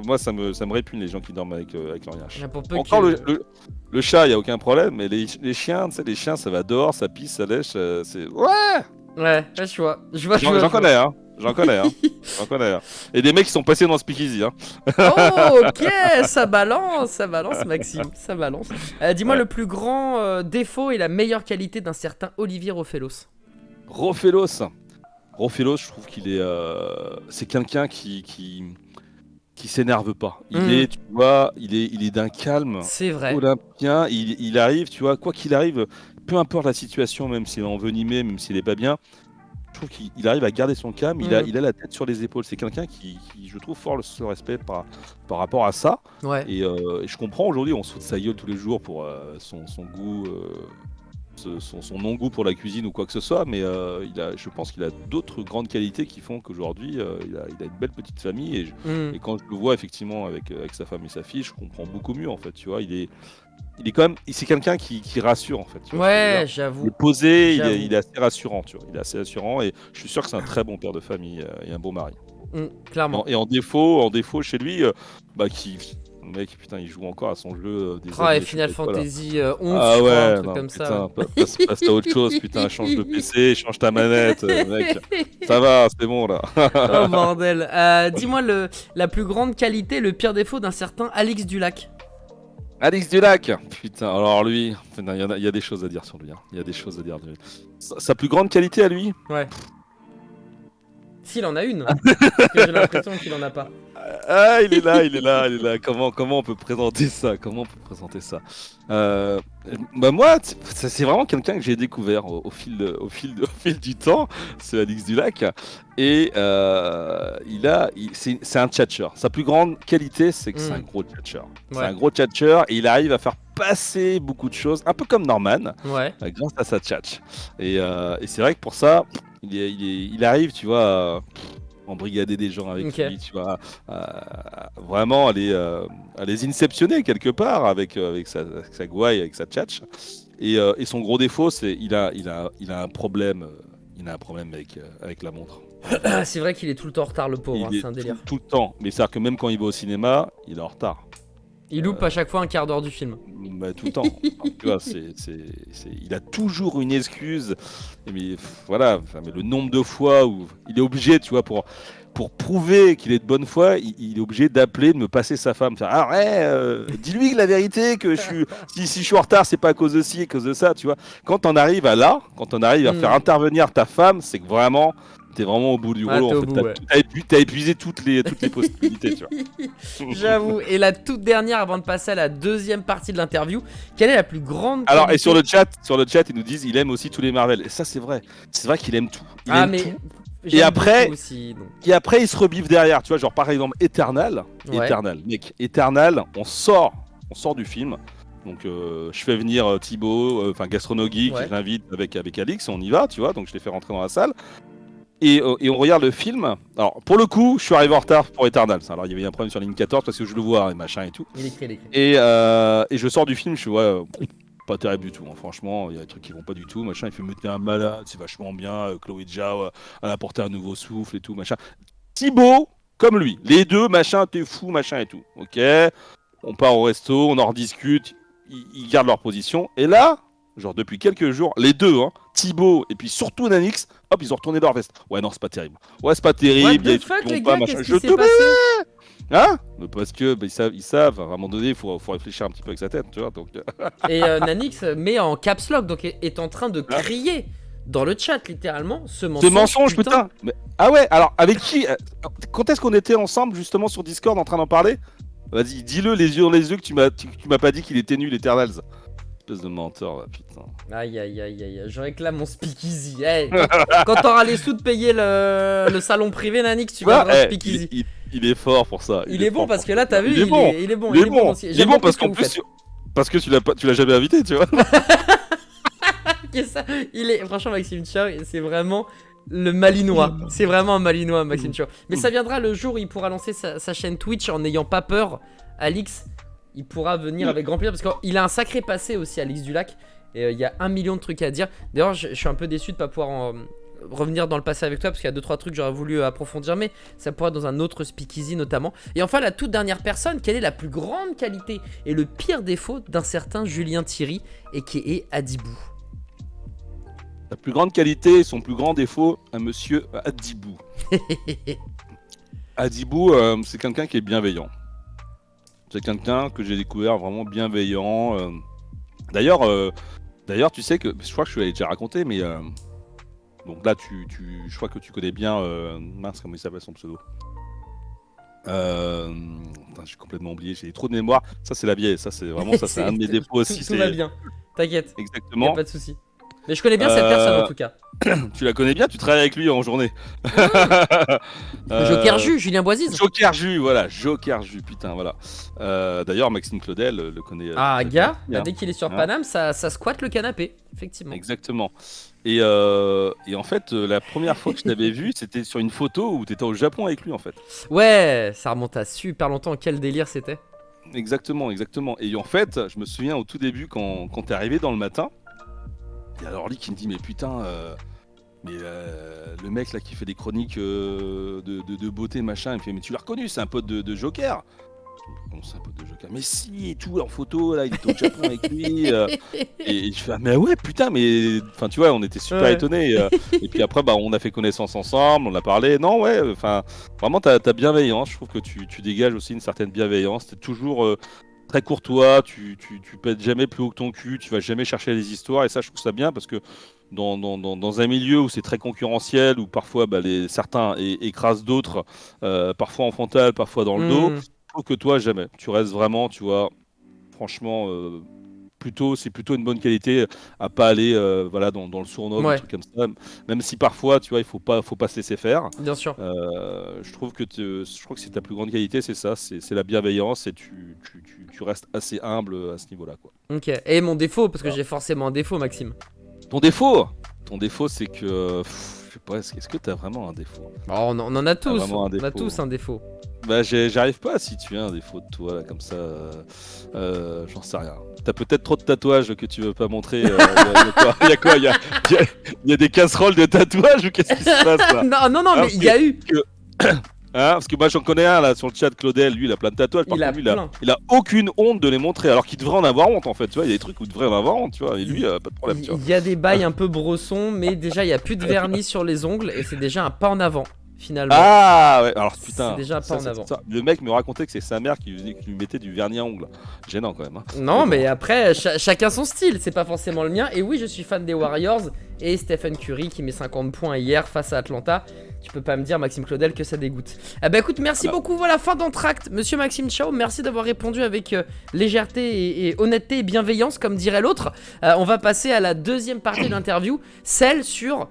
Moi, ça me répugne les gens qui dorment avec leur rien. pour peu Encore que... le chat, il n'y a aucun problème, mais les chiens, tu sais, les chiens, ça va dehors, ça pisse, ça lèche. Ouais! Ouais, je vois. J'en connais, hein. J'en connais, hein. J'en connais. Hein. Et des mecs qui sont passés dans Speakeasy, hein. Oh, ok, ça balance, Maxime, ça balance. Dis-moi Ouais. le plus grand défaut et la meilleure qualité d'un certain Olivier Rofellos. Rofelos. Rofelos, je trouve qu'il est. C'est quelqu'un qui s'énerve pas. Tu vois, il est d'un calme C'est vrai. olympien. Il arrive, tu vois, quoi qu'il arrive, peu importe la situation, même s'il est envenimé, même s'il est pas bien, je trouve qu'il arrive à garder son calme. Il a la tête sur les épaules. C'est quelqu'un qui, je trouve, fort le respect par rapport à ça. Ouais. Et je comprends aujourd'hui, on se fout de sa gueule tous les jours pour son goût. Son non-goût pour la cuisine ou quoi que ce soit, mais je pense qu'il a d'autres grandes qualités qui font qu'aujourd'hui il a une belle petite famille et quand je le vois effectivement avec sa femme et sa fille, je comprends beaucoup mieux en fait, tu vois, il est quand même, c'est quelqu'un qui rassure en fait, tu vois ce que je veux Ouais, dire. Il j'avoue. est posé, J'avoue. il est assez rassurant, tu vois, il est assez rassurant et je suis sûr que c'est un très bon père de famille et un bon mari. Clairement. Et en défaut chez lui, le mec, putain, il joue encore à son jeu des Oh, et années, je sais Final pas quoi, là. Fantasy 11, Ah je crois, un ouais, truc non, comme ça. putain, passe à autre chose, putain, change de PC, change ta manette, mec. Ça va, c'est bon là. Oh bordel. Dis-moi la plus grande qualité, le pire défaut d'un certain Alix Dulac. Alix Dulac, putain, alors lui, putain, il y a des choses à dire sur lui. Hein. Il y a des choses à dire de lui. Sa plus grande qualité à lui, Ouais. S'il en a une. Parce que j'ai l'impression qu'il en a pas. ah, il est là. Comment on peut présenter ça? Bah moi, c'est vraiment quelqu'un que j'ai découvert au fil du temps, c'est Alix Dulac. Et c'est un tchatcheur. Sa plus grande qualité, c'est que c'est un gros tchatcheur. C'est Ouais. un gros tchatcheur et il arrive à faire passer beaucoup de choses, un peu comme Norman, Ouais. grâce à sa tchatch. Et c'est vrai que pour ça, il arrive, tu vois. Embrigader des gens avec lui, tu vois, vraiment à les inceptionner quelque part avec sa gouaille, avec sa tchatch. Et son gros défaut, c'est il a un problème, avec la montre. C'est vrai qu'il est tout le temps en retard, le pauvre, hein, Il c'est un est délire. tout le temps. Mais c'est-à-dire que même quand il va au cinéma, il est en retard. Il loupe à chaque fois un quart d'heure du film. Bah, tout le temps. Enfin, tu vois, il a toujours une excuse. Mais voilà, enfin, mais le nombre de fois où il est obligé, tu vois, pour prouver qu'il est de bonne foi, il est obligé d'appeler, de me passer sa femme. Faire, ah ouais, dis-lui la vérité, que si je suis en retard, c'est pas à cause de ci, à cause de ça, tu vois. Quand on arrive à faire intervenir ta femme, c'est que vraiment, t'es vraiment au bout du rouleau. T'es En au fait, bout, ouais. t'as épuisé toutes les possibilités, tu vois. J'avoue. Et la toute dernière, avant de passer à la deuxième partie de l'interview, quelle est la plus grande Alors, qualité... et sur le chat, ils nous disent il aime aussi tous les Marvel. Et ça, c'est vrai. C'est vrai qu'il aime tout. Il aime tout. j'aime Et après, beaucoup aussi, donc. il se rebiffe derrière. Tu vois, genre par exemple Eternal. Ouais. Eternal, on sort du film. Donc, je fais venir Thibaut, enfin Gastronogie, Ouais. je l'invite avec Alix. On y va, tu vois. Donc, je les fais rentrer dans la salle. Et on regarde le film. Alors, pour le coup, je suis arrivé en retard pour Eternal. Alors, il y avait un problème sur la ligne 14 parce que je le vois et machin et tout. Il écrit. Et je sors du film, je suis pas terrible du tout. Hein. Franchement, il y a des trucs qui vont pas du tout. Machin, il fait me un malade, c'est vachement bien. Chloé Zhao, elle a apporté un nouveau souffle et tout. Machin. Thibaut, comme lui. Les deux, machin, t'es fou, machin et tout. Ok. On part au resto, on en rediscute. Ils gardent leur position. Et là, genre depuis quelques jours, les deux, hein, Thibaut et puis surtout Nanix, hop, ils ont retourné leur veste. Ouais, non, c'est pas terrible. Ouais, c'est pas terrible. What Il y a des the trucs fuck, qui les vont pas, gars, machin. qu'est-ce qui s'est passé? Hein? Mais parce que ils savent, à un moment donné, il faut réfléchir un petit peu avec sa tête, tu vois. Donc... Et Nanix met en caps lock, donc est en train de crier dans le chat, littéralement, ce mensonge, putain. Mais... Ah ouais, alors avec qui quand est-ce qu'on était ensemble, justement, sur Discord en train d'en parler? Vas-y, dis-le les yeux dans les yeux que tu m'as pas dit qu'il était nul, Eternals. Espèce de menteur, là, putain. Aïe, je réclame mon speakeasy. Hey, quand t'auras les sous de payer le salon privé, Nanix, tu vas au speakeasy. Il est fort pour ça. Il est bon parce que là, t'as vu, il est bon. Il est bon parce qu'en plus, parce que tu l'as jamais invité, tu vois. Franchement, Maxime Chow, c'est vraiment le malinois. C'est vraiment un malinois, Maxime Chow. Mais ça viendra le jour où il pourra lancer sa chaîne Twitch en n'ayant pas peur. Alix, il pourra venir avec grand plaisir parce qu'il a un sacré passé aussi, Alix Dulac. Et il y a 1 million de trucs à dire. D'ailleurs, je suis un peu déçu de pas pouvoir revenir dans le passé avec toi parce qu'il y a 2-3 trucs que j'aurais voulu approfondir, mais ça pourrait être dans un autre speakeasy notamment. Et enfin, la toute dernière personne, quelle est la plus grande qualité et le pire défaut d'un certain Julien Thierry et qui est Adibou? La plus grande qualité et son plus grand défaut à monsieur Adibou. Adibou, c'est quelqu'un qui est bienveillant. C'est quelqu'un que j'ai découvert vraiment bienveillant. D'ailleurs, tu sais que je crois que je te l'avais déjà raconté, mais donc là, je crois que tu connais bien. Mince, comment il s'appelle son pseudo? J'ai complètement oublié. J'ai trop de mémoire. Ça, c'est la vieille. Ça, c'est vraiment ça, c'est un de mes défauts aussi. Tout va bien. T'inquiète. Exactement. Y a pas de souci. Mais je connais bien cette personne en tout cas. Tu la connais bien, tu travailles avec lui en journée. Joker Jus, Julien Boisiz. Joker Jus, voilà, Joker Jus, putain, voilà. D'ailleurs, Maxime Claudel le connaît. Gars, dès qu'il est sur Paname, ça squatte le canapé, effectivement. Exactement. Et en fait, la première fois que je t'avais vu, c'était sur une photo où tu étais au Japon avec lui, en fait. Ouais, ça remonte à super longtemps, quel délire c'était. Exactement. Et en fait, je me souviens au tout début, quand t'es arrivé dans le matin, et alors lui qui me dit, mais putain, le mec là qui fait des chroniques de beauté, machin, il me fait, mais tu l'as reconnu, c'est un pote de Joker. Comment c'est un pote de Joker? Mais si, et tout, en photo, là, il était au Japon avec lui. Et je fais, ah, mais ouais, putain, mais. Enfin, tu vois, on était super étonnés. Et puis après, bah, on a fait connaissance ensemble, on a parlé. Non, ouais, enfin, vraiment, t'as bienveillance. Je trouve que tu dégages aussi une certaine bienveillance. T'es toujours très courtois, tu pètes jamais plus haut que ton cul, tu vas jamais chercher les histoires. Et ça, je trouve ça bien parce que dans un milieu où c'est très concurrentiel, où parfois bah, certains écrasent d'autres, parfois en frontal, parfois dans le dos. Que toi jamais, tu restes vraiment, tu vois, franchement, c'est plutôt une bonne qualité à pas aller voilà, dans le sournois, des trucs comme ça, même si parfois, tu vois, il faut pas se laisser faire. Bien sûr. Je crois que c'est ta plus grande qualité, c'est ça, c'est la bienveillance et tu restes assez humble à ce niveau-là, quoi. Ok, et mon défaut, parce que j'ai forcément un défaut, Maxime. Ton défaut, c'est que, je sais pas, est-ce que t'as vraiment un défaut? On en a tous, on a tous un défaut. Bah j'arrive pas à situer un défaut de toi là comme ça, j'en sais rien. T'as peut-être trop de tatouages que tu veux pas montrer. Il y a quoi? Il y a des casseroles de tatouages ou qu'est-ce qui se passe là? Non, mais il y a eu. Parce que moi j'en connais un là sur le chat, Claudel, lui il a plein de tatouages. Par contre, lui, il a aucune honte de les montrer alors qu'il devrait en avoir honte en fait. Tu vois, il y a des trucs où il devrait en avoir honte, tu vois. Et lui, pas de problème. Il y a des bails un peu brossons, mais déjà il y a plus de vernis sur les ongles et c'est déjà un pas en avant. Finalement. Ah ouais, alors putain, c'est déjà pas en avant. Le mec me racontait que c'est sa mère qui lui mettait du vernis à ongles. Gênant quand même. Hein. Non, mais après, chacun son style, c'est pas forcément le mien. Et oui, je suis fan des Warriors et Stephen Curry qui met 50 points hier face à Atlanta. Tu peux pas me dire, Maxime Claudel, que ça dégoûte. Ah bah écoute, merci beaucoup. Voilà, fin d'entracte. Monsieur Maxime Chao, merci d'avoir répondu avec légèreté et honnêteté et bienveillance, comme dirait l'autre. On va passer à la deuxième partie de l'interview, celle sur...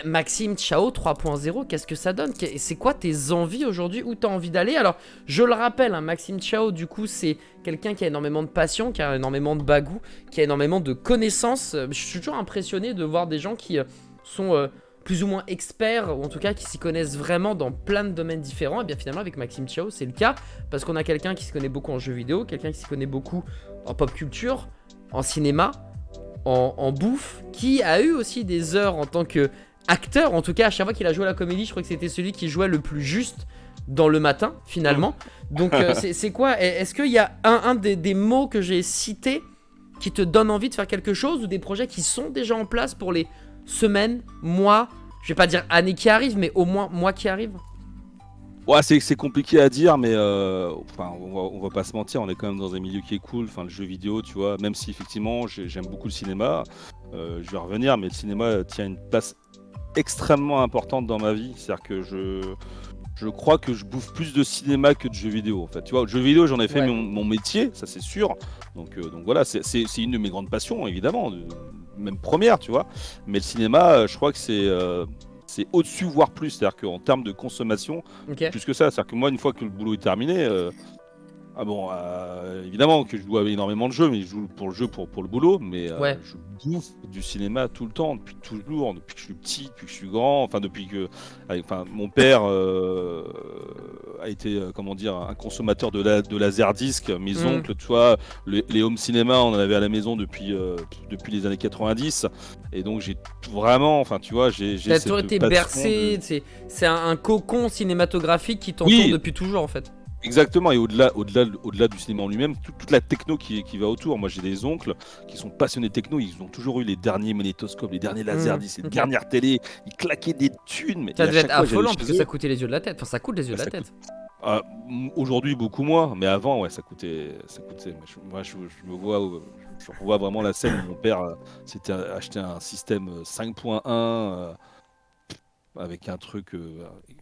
Maxime Chao 3.0, qu'est-ce que ça donne? C'est quoi tes envies aujourd'hui? Où t'as envie d'aller? Alors, je le rappelle, hein, Maxime Chao, du coup, c'est quelqu'un qui a énormément de passion, qui a énormément de bagou, qui a énormément de connaissances. Je suis toujours impressionné de voir des gens qui sont plus ou moins experts, ou en tout cas qui s'y connaissent vraiment dans plein de domaines différents. Et bien finalement, avec Maxime Chao, c'est le cas, parce qu'on a quelqu'un qui se connaît beaucoup en jeux vidéo, quelqu'un qui s'y connaît beaucoup en pop culture, en cinéma, en bouffe, qui a eu aussi des heures en tant que acteur, en tout cas à chaque fois qu'il a joué à la comédie, je crois que c'était celui qui jouait le plus juste dans Le Matin finalement. Donc c'est quoi? Est-ce qu'il y a un des mots que j'ai cités qui te donne envie de faire quelque chose, ou des projets qui sont déjà en place pour les semaines, mois, je vais pas dire années qui arrivent, mais au moins mois qui arrivent? Ouais, c'est compliqué à dire, mais enfin, on va pas se mentir, on est quand même dans un milieu qui est cool, enfin le jeu vidéo, tu vois, même si effectivement j'aime beaucoup le cinéma, je vais revenir, mais le cinéma tient une place extrêmement importante dans ma vie. C'est-à-dire que je crois que je bouffe plus de cinéma que de jeux vidéo en fait. Tu vois, le jeu vidéo j'en ai fait mon métier, ça c'est sûr. Donc voilà, c'est une de mes grandes passions évidemment, même première, tu vois. Mais le cinéma, je crois que c'est au-dessus, voire plus. C'est-à-dire qu'en termes de consommation, plus que ça. C'est-à-dire que moi, une fois que le boulot est terminé, évidemment que je joue énormément de jeux, mais je joue pour le jeu, pour le boulot, mais je bouffe du cinéma tout le temps, depuis toujours, depuis que je suis petit, depuis que je suis grand, enfin depuis que mon père a été, comment dire, un consommateur de laserdisc. Mes Mm. oncles, tu vois, les home cinéma, on en avait à la maison depuis les années 90. Et donc, j'ai vraiment, enfin, tu vois, j'ai T'as toujours cette été passion bercé, c'est un cocon cinématographique qui t'entoure Oui, depuis toujours en fait. exactement. Et au-delà du cinéma en lui-même, toute la techno qui va autour. Moi, j'ai des oncles qui sont passionnés de techno. Ils ont toujours eu les derniers magnétoscopes, les derniers laserdisc, les Ok. dernières télé. Ils claquaient des thunes. Et Ça à devait être chaque fois, j'allais affolant parce que chez ça eux. coûtait les yeux de la tête. Enfin, ça coûte les yeux Bah, de la ça coûte. tête. Ah, aujourd'hui, beaucoup moins, mais avant, ouais, ça coûtait. Je me vois, je revois vraiment la scène où mon père s'était acheté un système 5.1 avec un truc,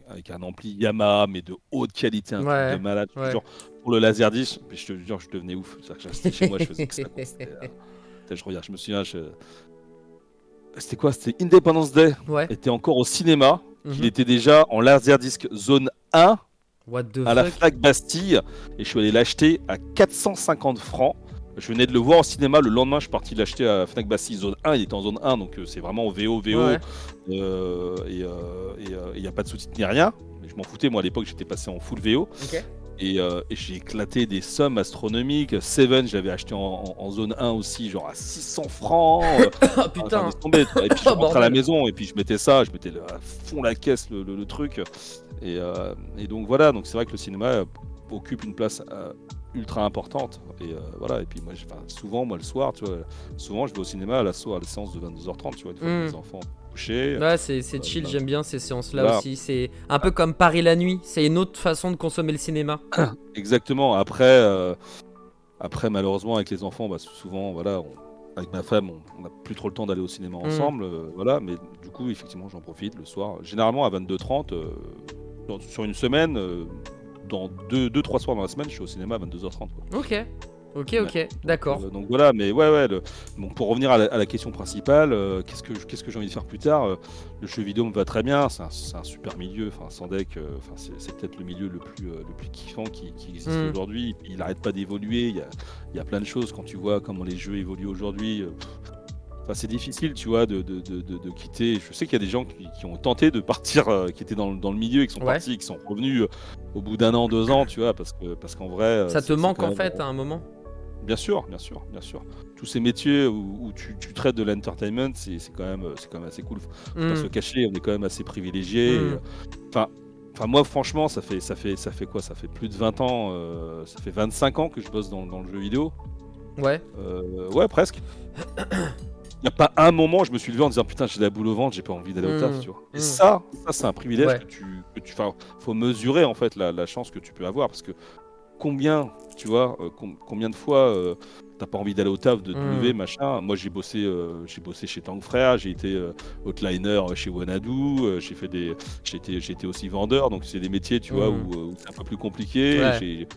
avec un ampli Yamaha, mais de haute qualité, un truc de Ouais, malade. Je te ouais. jure, pour le Laserdisc, mais je te jure, je devenais ouf. C'est-à-dire que je restais chez moi, je faisais que ça, quoi. Je regarde, je me souviens, c'était quoi? C'était Independence Day. Ouais. Était encore au cinéma. Il Mhm. était déjà en Laserdisc zone 1 What the à la fuck? Fnac Bastille et je suis allé l'acheter à 450 francs. Je venais de le voir au cinéma, le lendemain je suis parti l'acheter à Fnac Bastille zone 1, il était en zone 1 donc c'est vraiment en VO, Ouais. et il n'y a pas de sous-titres ni rien. Mais je m'en foutais, moi à l'époque j'étais passé en full VO Ok. et j'ai éclaté des sommes astronomiques. Seven, je l'avais acheté en zone 1 aussi, genre à 600 francs. Oh Enfin, putain. laisse tomber, quoi. Et puis je Oh rentrais à la bordel. maison et puis je mettais ça, je mettais à fond la caisse le truc. Et donc voilà, donc c'est vrai que le cinéma occupe une place ultra importante. Et voilà, et puis moi, souvent, moi le soir, tu vois, souvent je vais au cinéma à la séance de 22h30, tu vois, une fois que Hmm. mes enfants sont couchés. Ouais, c'est chill, Bah, j'aime bien ces séances-là voilà. aussi. C'est un peu comme Paris la nuit. C'est une autre façon de consommer le cinéma. Exactement. Après, malheureusement, avec les enfants, bah, souvent, voilà, avec ma femme, on n'a plus trop le temps d'aller au cinéma Hmm. ensemble, voilà. Mais du coup, effectivement, j'en profite le soir. Généralement à 22h30, sur une semaine, dans 3 soirs dans la semaine, je suis au cinéma à 22h30, quoi. Ok. Ok, Ouais. ok. D'accord. Donc voilà, mais ouais, donc pour revenir à la question principale, qu'est-ce que j'ai envie de faire plus tard? Le jeu vidéo me va très bien, c'est un super milieu, enfin sans deck, c'est peut-être le milieu le plus kiffant qui existe Hmm. aujourd'hui. Il n'arrête pas d'évoluer, il y a plein de choses quand tu vois comment les jeux évoluent aujourd'hui. Enfin, c'est difficile, tu vois, de quitter. Je sais qu'il y a des gens qui ont tenté de partir, qui étaient dans le milieu et qui sont Ouais. partis, et qui sont revenus au bout d'un an, 2 ans, tu vois, parce qu'en vrai, Ça te c'est manque quand en même. fait à un moment? Bien sûr, bien sûr, bien sûr. Tous ces métiers où tu traites de l'entertainment, c'est quand même assez cool. Faut pas se Hmm. le cacher, on est quand même assez privilégié. Hmm. Enfin, moi, franchement, ça fait quoi? Ça fait plus de 20 ans, ça fait 25 ans que je bosse dans le jeu vidéo. Ouais. Ouais, presque. Il n'y a pas un moment où je me suis levé en disant putain, j'ai la boule au ventre, j'ai pas envie d'aller au taf, Hmm. tu vois. Et Hmm. ça c'est un privilège Ouais. enfin, faut mesurer en fait la chance que tu peux avoir parce que combien, tu vois, combien de fois t'as pas envie d'aller au taf, de te lever, Hmm. machin. Moi, j'ai bossé chez Tank Frère, j'ai été outliner chez Wanadu, j'ai été aussi vendeur, donc c'est des métiers, tu vois, Hmm. où c'est un peu plus compliqué. Ouais.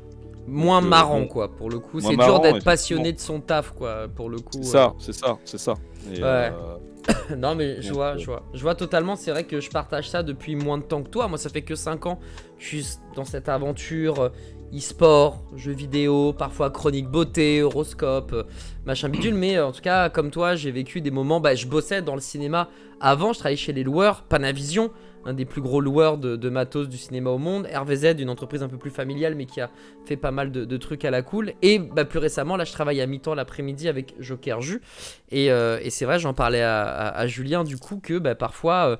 Moins Donc marrant bon, quoi, pour le coup. moins C'est dur marrant, d'être effectivement. passionné de son taf quoi, pour le C'est coup. ça, c'est ça, c'est ça. Et Ouais. Non mais je donc, vois, je vois. Je vois totalement, c'est vrai que je partage ça depuis moins de temps que toi. Moi ça fait que 5 ans que je suis dans cette aventure e-sport, jeux vidéo, parfois chronique beauté, horoscope, machin bidule. Mais en tout cas, comme toi, j'ai vécu des moments, bah, je bossais dans le cinéma avant, je travaillais chez les loueurs, Panavision, un des plus gros loueurs de matos du cinéma au monde, RVZ, une entreprise un peu plus familiale mais qui a fait pas mal de trucs à la cool. Et bah, plus récemment, là je travaille à mi-temps l'après-midi avec Joker Jus. Et c'est vrai, j'en parlais à Julien du coup que bah, parfois,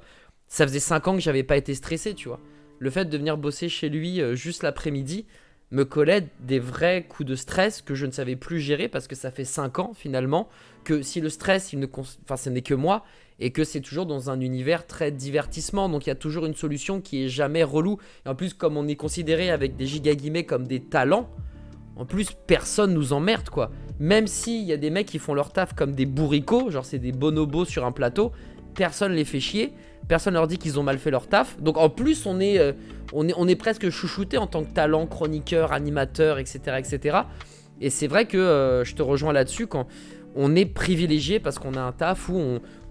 ça faisait 5 ans que j'avais pas été stressé, tu vois. Le fait de venir bosser chez lui juste l'après-midi me collait des vrais coups de stress que je ne savais plus gérer parce que ça fait 5 ans finalement que si le stress, enfin, ce n'est que moi et que c'est toujours dans un univers très divertissement. Donc il y a toujours une solution qui est jamais relou. Et en plus, comme on est considéré avec des giga guillemets comme des talents, en plus, personne nous emmerde, quoi. Même s'il y a des mecs qui font leur taf comme des bourricots, genre c'est des bonobos sur un plateau, personne les fait chier, personne leur dit qu'ils ont mal fait leur taf. Donc en plus, on est presque chouchouté en tant que talent, chroniqueur, animateur, etc. etc. Et c'est vrai que je te rejoins là-dessus quand on est privilégié parce qu'on a un taf où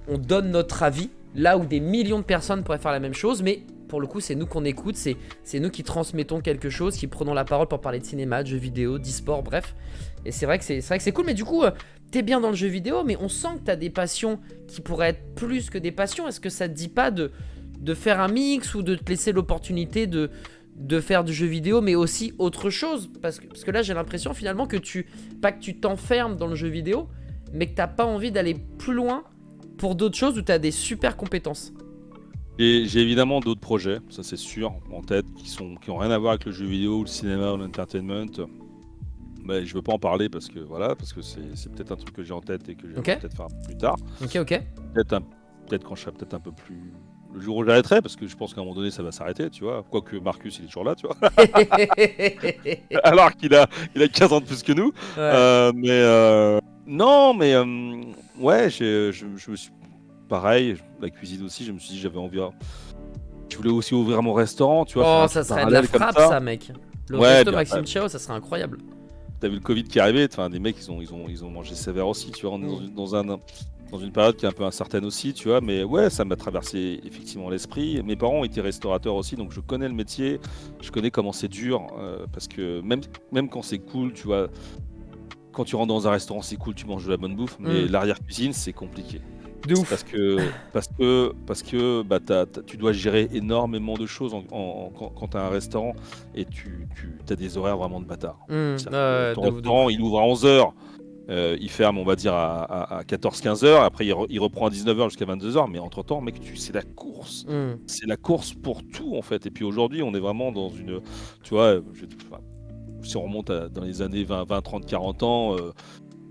on donne notre avis, là où des millions de personnes pourraient faire la même chose, mais pour le coup, c'est nous qu'on écoute, c'est nous qui transmettons quelque chose, qui prenons la parole pour parler de cinéma, de jeux vidéo, d'e-sport, bref. Et c'est vrai que c'est cool, mais du coup, t'es bien dans le jeu vidéo, mais on sent que t'as des passions qui pourraient être plus que des passions. Est-ce que ça te dit pas de faire un mix ou de te laisser l'opportunité de faire du jeu vidéo, mais aussi autre chose. Parce que là, j'ai l'impression finalement que pas que tu t'enfermes dans le jeu vidéo, mais que t'as pas envie d'aller plus loin pour d'autres choses où t'as des super compétences. J'ai évidemment d'autres projets, ça c'est sûr, en tête, qui ont rien à voir avec le jeu vidéo, ou le cinéma ou l'entertainment. Mais je veux pas en parler parce que c'est peut-être un truc que j'ai en tête et que je vais peut-être faire plus tard. Ok. Peut-être quand je serai peut-être un peu plus. Le jour où j'arrêterai, parce que je pense qu'à un moment donné ça va s'arrêter, tu vois. Quoique Marcus il est toujours là, tu vois. Alors qu'il a 15 ans de plus que nous. Non, mais ouais, je me suis. Pareil, la cuisine aussi, je me suis dit j'avais envie. Je voulais aussi ouvrir mon restaurant, tu vois. Oh, ça serait de la frappe, ça, mec. Le resto Maxime Chao, ça serait incroyable. T'as vu le Covid qui est arrivé, enfin, des mecs ils ont mangé sévère aussi, tu vois. On est dans une période qui est un peu incertaine aussi, tu vois. Mais ouais, ça m'a traversé effectivement l'esprit. Mes parents étaient restaurateurs aussi, donc je connais le métier, je connais comment c'est dur, parce que même quand c'est cool, tu vois. Quand tu rentres dans un restaurant, c'est cool, tu manges de la bonne bouffe, mais l'arrière-cuisine, c'est compliqué. De ouf. Parce que bah, tu dois gérer énormément de choses quand tu as un restaurant et tu as des horaires vraiment de bâtard. Ton restaurant, il ouvre à 11h, il ferme, on va dire, à 14-15h, après il reprend à 19h jusqu'à 22h, mais entre-temps, mec, c'est la course. C'est la course pour tout, en fait. Et puis aujourd'hui, on est vraiment dans une... Tu vois, si on remonte dans les années 20, 30, 40 ans...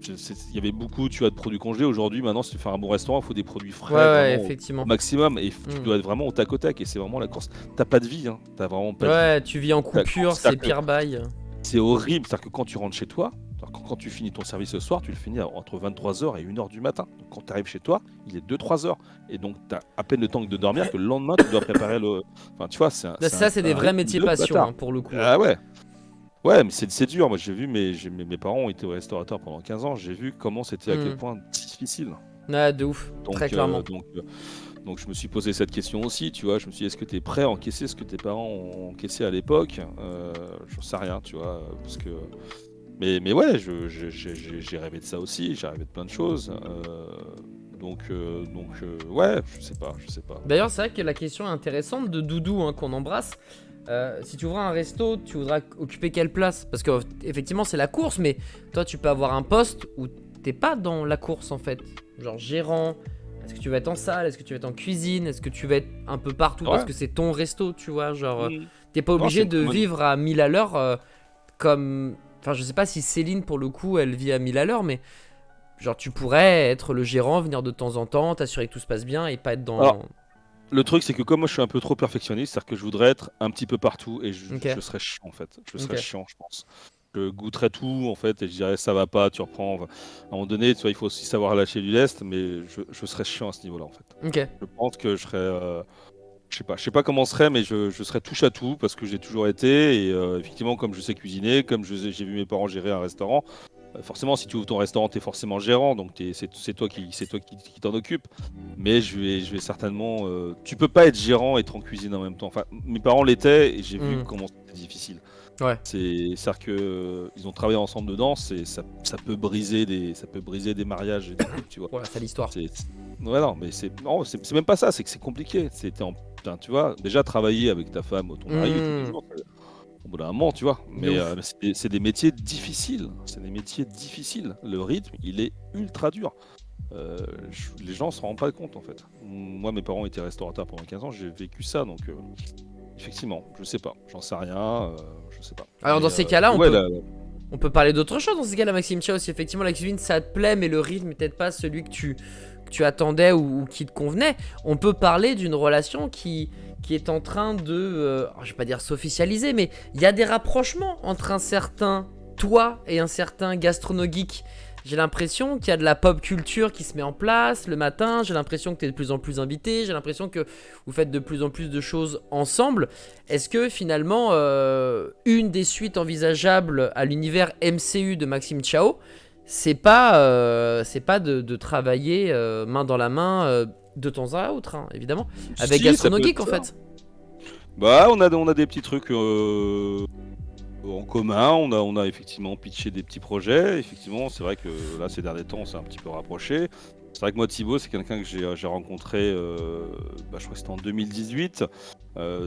il y avait beaucoup, tu vois, de produits congelés. Aujourd'hui, maintenant, si tu fais un bon restaurant, il faut des produits frais, effectivement. Au maximum, et tu dois être vraiment au tac au tac. Et c'est vraiment la course. T'as pas de vie, hein. T'as vraiment pas de vie. Ouais, tu vis en coupure, c'est pire bail. C'est horrible. C'est-à-dire que quand tu rentres chez toi, quand tu finis ton service ce soir, tu le finis entre 23h et 1h du matin. Donc, quand tu arrives chez toi, il est 2-3h. Et donc, tu as à peine le temps de dormir que le lendemain, tu dois préparer le. Enfin, tu vois, c'est des vrais métiers passion, hein, pour le coup. Ah ouais. Ouais, mais c'est dur. Moi, j'ai vu mes parents ont été restaurateurs pendant 15 ans. J'ai vu comment c'était à quel point difficile. Ah, de ouf, très clairement. Donc, je me suis posé cette question aussi, tu vois. Je me suis dit, est-ce que tu es prêt à encaisser ce que tes parents ont encaissé à l'époque? J'en sais rien, tu vois. Parce que... Mais ouais, j'ai rêvé de ça aussi. J'ai rêvé de plein de choses. Ouais, je sais pas. D'ailleurs, c'est vrai que la question est intéressante de Doudou, hein, qu'on embrasse. Si tu ouvres un resto, tu voudras occuper quelle place? Parce que effectivement c'est la course, mais toi tu peux avoir un poste où t'es pas dans la course en fait. Genre gérant, est-ce que tu vas être en salle, est-ce que tu vas être en cuisine, est-ce que tu vas être un peu partout parce que c'est ton resto, tu vois. Genre t'es pas obligé de vivre à 1000 à l'heure comme... Enfin je sais pas si Céline pour le coup elle vit à 1000 à l'heure, mais genre tu pourrais être le gérant, venir de temps en temps, t'assurer que tout se passe bien et pas être dans... Alors, le truc, c'est que comme moi je suis un peu trop perfectionniste, c'est-à-dire que je voudrais être un petit peu partout et je serais chiant en fait. Je serais chiant, je pense. Je goûterais tout en fait et je dirais ça va pas, tu reprends. Enfin, à un moment donné, tu vois, il faut aussi savoir lâcher du lest, mais je serais chiant à ce niveau-là en fait. Je pense que je serais. Je sais pas comment ce serait, mais je serais touche à tout parce que j'ai toujours été et effectivement, comme je sais cuisiner, comme j'ai vu mes parents gérer un restaurant. Forcément, si tu ouvres ton restaurant, tu es forcément gérant, donc c'est toi qui t'en occupe. Mais je vais certainement. Tu peux pas être gérant et être en cuisine en même temps. Enfin, mes parents l'étaient et j'ai vu comment c'était difficile. Ouais. C'est-à-dire que ils ont travaillé ensemble dedans, ça peut briser des mariages et des couples, tu vois. Ouais, c'est l'histoire. Ouais, non, mais c'est même pas ça, c'est que c'est compliqué. Tu vois, déjà travailler avec ta femme ou ton mari tous les jours. Au bout d'un moment, tu vois. Mais c'est des métiers difficiles. C'est des métiers difficiles. Le rythme, il est ultra dur. Les gens se rendent pas compte, en fait. Moi, mes parents étaient restaurateurs pendant 15 ans. J'ai vécu ça, donc effectivement, je sais pas. J'en sais rien. Je sais pas. Alors, dans ces cas-là, on peut parler d'autre chose. Dans ces cas-là, Maxime Chao, si effectivement la cuisine ça te plaît, mais le rythme n'est peut-être pas celui que tu attendais ou qui te convenait, on peut parler d'une relation qui est en train de, je vais pas dire s'officialiser, mais il y a des rapprochements entre un certain toi et un certain gastronogeek. J'ai l'impression qu'il y a de la pop culture qui se met en place le matin, j'ai l'impression que tu es de plus en plus invité, j'ai l'impression que vous faites de plus en plus de choses ensemble. Est-ce que finalement, une des suites envisageables à l'univers MCU de Maxime Chao, c'est pas de travailler main dans la main de temps à autre, hein, évidemment, avec Gastronogeek en fait. Bah, on a des petits trucs en commun, on a effectivement pitché des petits projets. Effectivement, c'est vrai que là, ces derniers temps, on s'est un petit peu rapprochés. C'est vrai que moi, Thibaut, c'est quelqu'un que j'ai rencontré, je crois que c'était en 2018.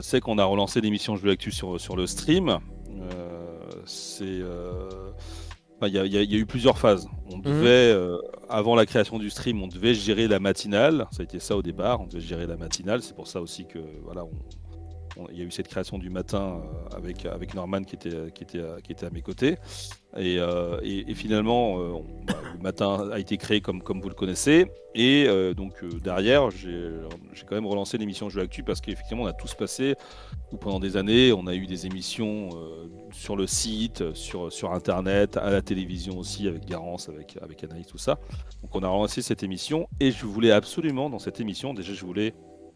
C'est qu'on a relancé l'émission Jeux Actu sur le stream. Il y a eu plusieurs phases. On devait, avant la création du stream, on devait gérer la matinale. Ça a été ça au départ, on devait gérer la matinale. C'est pour ça aussi que voilà, il y a eu cette création du matin avec Norman qui était à mes côtés. Et finalement, le matin a été créé comme vous le connaissez. Et donc derrière, j'ai quand même relancé l'émission Jeux Actu parce qu'effectivement, on a tous passé, ou pendant des années, on a eu des émissions sur le site, sur Internet, à la télévision aussi, avec Garance, avec Anaïs, tout ça. Donc on a relancé cette émission et je voulais absolument, dans cette émission, déjà je voulais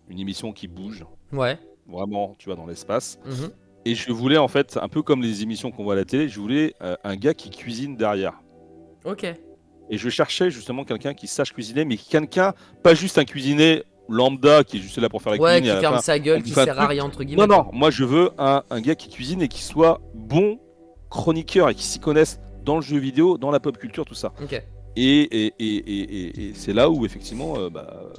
une émission qui bouge, Ouais. vraiment, tu vois, dans l'espace. Mhm. Et je voulais en fait, un peu comme les émissions qu'on voit à la télé, je voulais un gars qui cuisine derrière. Ok. Et je cherchais justement quelqu'un qui sache cuisiner, mais quelqu'un, pas juste un cuisinier lambda qui est juste là pour faire la Ouais, cuisine et qui à la ferme fin, sa on gueule, lui qui fait un sert à truc. rien, entre guillemets. Non, non, quoi. moi je veux un gars qui cuisine et qui soit bon chroniqueur et qui s'y connaisse dans le jeu vidéo, dans la pop culture, tout ça. Ok. Et c'est là où effectivement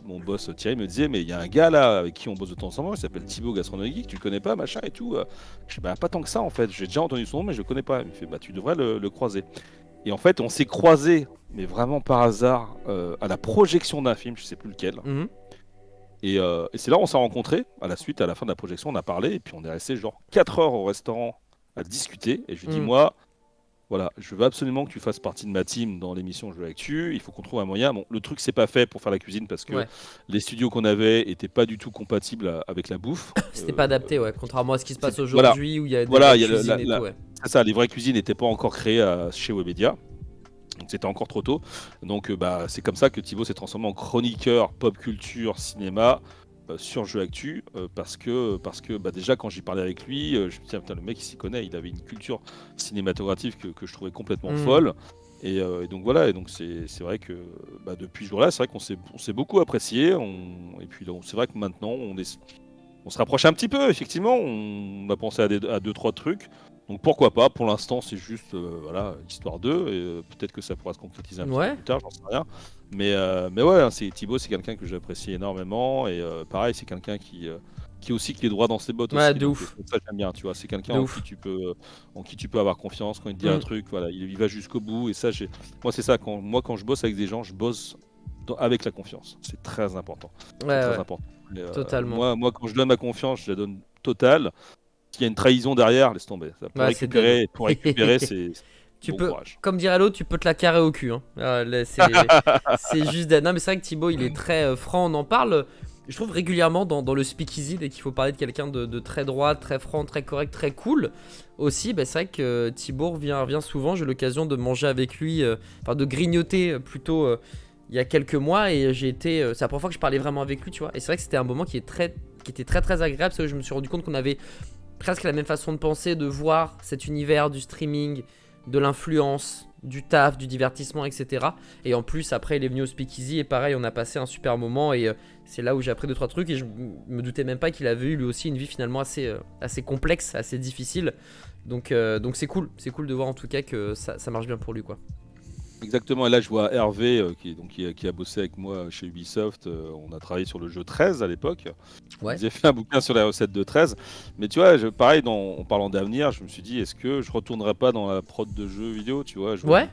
mon boss Thierry me disait, mais il y a un gars là avec qui on bosse de temps en temps, il s'appelle Thibaut Gastronomie, tu le connais pas, machin et tout. Je dis, bah pas tant que ça en fait, j'ai déjà entendu son nom mais je le connais pas. Il me fait, bah tu devrais le croiser. Et en fait on s'est croisés, mais vraiment par hasard, à la projection d'un film, je sais plus lequel. Mhm. Et c'est là où on s'est rencontrés, à la fin de la projection on a parlé, et puis on est resté genre 4 heures au restaurant à discuter, et je lui dis, moi, voilà, je veux absolument que tu fasses partie de ma team dans l'émission Jeux Actu. Il faut qu'on trouve un moyen. Bon, le truc, c'est pas fait pour faire la cuisine parce que Ouais. les studios qu'on avait étaient pas du tout compatibles avec la bouffe. C'était pas adapté, ouais. Contrairement à ce qui se passe Voilà, aujourd'hui où il y a des voilà, vraies il y a cuisines et tout, ouais. c'est ça, les vraies cuisines n'étaient pas encore créées chez Webedia. Donc c'était encore trop tôt. Donc c'est comme ça que Thibaut s'est transformé en chroniqueur pop culture cinéma sur Jeux Actu parce que déjà quand j'ai parlé avec lui, je me suis dit, ah, putain, le mec il s'y connaît, il avait une culture cinématographique que je trouvais complètement folle. Et donc voilà, et donc c'est vrai que depuis ce jour-là, c'est vrai qu'on s'est beaucoup apprécié. Et puis c'est vrai que maintenant on se rapproche un petit peu, effectivement. On a pensé à deux, trois trucs. Donc pourquoi pas, pour l'instant c'est juste voilà, histoire d'eux, et peut-être que ça pourra se concrétiser un petit peu plus tard, j'en sais rien. Mais ouais, hein, Thibaut c'est quelqu'un que j'apprécie énormément, et pareil c'est quelqu'un qui aussi qui est droit dans ses bottes Ouais, aussi. de Donc, ouf. ça j'aime bien, tu vois, c'est quelqu'un De en ouf. qui tu peux avoir confiance quand il te dit un truc, voilà, il va jusqu'au bout, et ça moi c'est ça, quand je bosse avec des gens, je bosse avec la confiance, c'est très important. Ouais, C'est très ouais. important. Et, Totalement. moi quand je donne ma confiance, je la donne totale. S'il y a une trahison derrière, laisse tomber. Ça, Ouais, c'est dead. pour récupérer, c'est Tu bon peux, courage. comme dirait l'autre, tu peux te la carrer au cul. Hein. Là, c'est juste dead. Non, mais c'est vrai que Thibaut, il est très franc. On en parle, je trouve, régulièrement dans le speakeasy dès qu'il faut parler de quelqu'un de très droit, très franc, très correct, très cool. Aussi, c'est vrai que Thibaut revient souvent. J'ai eu l'occasion de manger avec lui, enfin de grignoter plutôt il y a quelques mois. Et c'est la première fois que je parlais vraiment avec lui, tu vois. Et c'est vrai que c'était un moment qui était très très agréable. Parce que je me suis rendu compte qu'on avait presque la même façon de penser, de voir cet univers du streaming, de l'influence, du taf, du divertissement, etc. Et en plus, après, il est venu au Speakeasy et pareil, on a passé un super moment. Et c'est là où j'ai appris 2-3 trucs. Et je me doutais même pas qu'il avait eu lui aussi une vie finalement assez complexe, assez difficile. Donc c'est cool de voir en tout cas que ça marche bien pour lui, quoi. Exactement, et là je vois Hervé qui a bossé avec moi chez Ubisoft. On a travaillé sur le jeu 13 à l'époque. Ouais. Ils avaient fait un bouquin sur les recettes de 13. Mais tu vois, pareil, en parlant d'avenir, je me suis dit, est-ce que je retournerai pas dans la prod de jeux vidéo, tu vois, je vois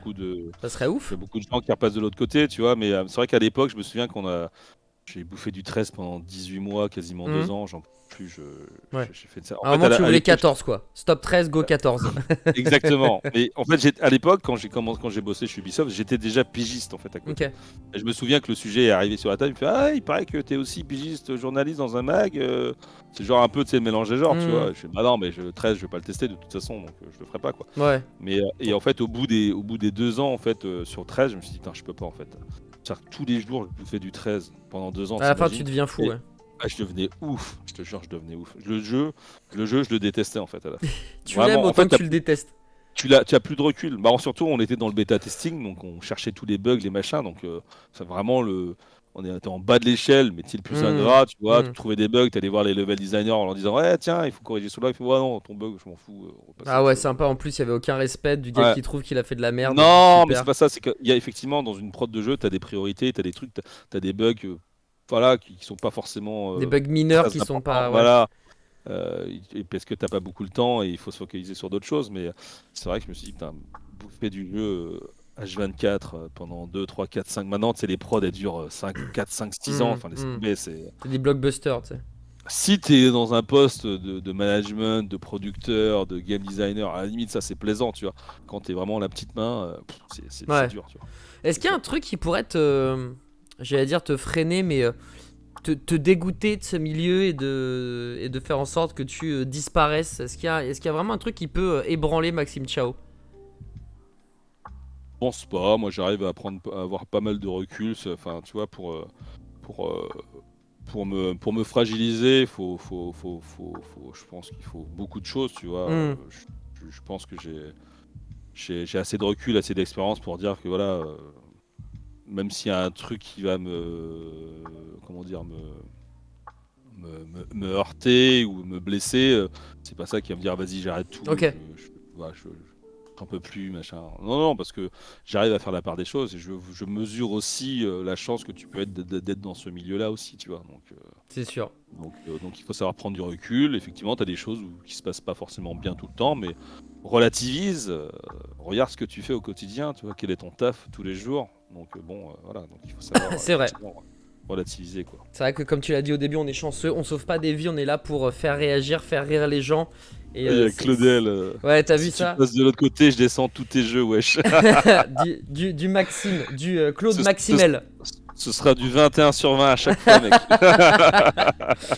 Ça serait ouf. beaucoup de gens qui repassent de l'autre côté, tu vois, mais c'est vrai qu'à l'époque, je me souviens j'ai bouffé du 13 pendant 18 mois, quasiment 2 ans, j'en peux plus, Ouais. j'ai fait ça. À un moment, tu voulais 14, quoi. Stop 13, go 14. Exactement. Mais en fait, à l'époque, quand j'ai bossé chez Ubisoft, j'étais déjà pigiste en fait à côté. Ok. Et je me souviens que le sujet est arrivé sur la table. Il me fait, ah, il paraît que t'es aussi pigiste journaliste dans un mag. C'est genre un peu, tu sais, le mélange des genres, tu vois. Je fais, bah non, mais le 13, je vais pas le tester de toute façon, donc je le ferai pas, quoi. Ouais. Mais et en fait, au bout des 2 ans, en fait, sur 13, je me suis dit, putain, je peux pas en fait. C'est-à-dire que tous les jours, je bouffais du 13 pendant 2 ans. À la fin, t'imagines. tu deviens fou, ouais. Je devenais ouf, je te jure, je devenais ouf. Le jeu, je le détestais en fait à la fin. Tu l'aimes autant que tu le détestes. Tu as plus de recul. Surtout, on était dans le bêta testing, donc on cherchait tous les bugs, les machins. Donc, c'est vraiment était en bas de l'échelle, mais t'es le plus ingrat, tu vois, tu trouvais des bugs, t'allais voir les level designers en leur disant ouais tiens il faut corriger cela, il fait ouais non ton bug je m'en fous, on va passer à Ah autre ouais, chose. sympa. En plus, il y avait aucun respect du gars Ouais. qui trouve qu'il a fait de la merde. Non mais c'est Super. pas ça, c'est qu'il y a effectivement dans une prod de jeu, t'as des priorités, t'as des trucs, t'as des bugs, voilà, qui sont pas forcément Des bugs mineurs très qui sont importants, pas. Ouais. voilà. Et parce que t'as pas beaucoup le temps et il faut se focaliser sur d'autres choses. Mais c'est vrai que je me suis dit, putain, bouffer du jeu H24 pendant 2, 3, 4, 5. Maintenant, tu sais, les prods, elles durent 5, 4, 5, 6 ans. Enfin, laisse tomber. C'est des blockbusters, tu sais. Si t'es dans un poste de management, de producteur, de game designer, à la limite, ça c'est plaisant, tu vois. Quand t'es vraiment la petite main, c'est Ouais. dur, tu vois. Est-ce qu'il y a un truc qui pourrait te. J'allais dire te freiner, mais te dégoûter de ce milieu et de faire en sorte que tu disparaisses? Est-ce qu'il y a vraiment un truc qui peut ébranler Maxime Chao? Je pense pas. Moi, j'arrive à avoir pas mal de recul. Enfin, tu vois, pour, euh, pour me fragiliser, je pense qu'il faut beaucoup de choses, tu vois. Je pense que j'ai assez de recul, assez d'expérience pour dire que voilà, même s'il y a un truc qui va comment dire, me heurter ou me blesser, c'est pas ça qui va me dire vas-y, j'arrête tout, Ok. voilà, j'en peux plus, machin. Non, non, parce que j'arrive à faire la part des choses et je mesure aussi la chance que tu peux être d'être dans ce milieu-là aussi, tu vois. C'est sûr. Donc il faut savoir prendre du recul. Effectivement, tu as des choses qui se passent pas forcément bien tout le temps, mais relativise. Regarde ce que tu fais au quotidien, tu vois, quel est ton taf tous les jours. Donc bon, voilà, donc il faut savoir C'est vrai. effectivement relativiser quoi. C'est vrai que comme tu l'as dit au début, on est chanceux, on sauve pas des vies, on est là pour faire réagir, faire rire les gens. Et Il y a Claudel. Ouais, t'as vu Si tu ça? passes de l'autre côté, je descends tous tes jeux, wesh. du Maxime, du Claude Ce, Maximel. ce sera du 21 sur 20 à chaque fois, mec.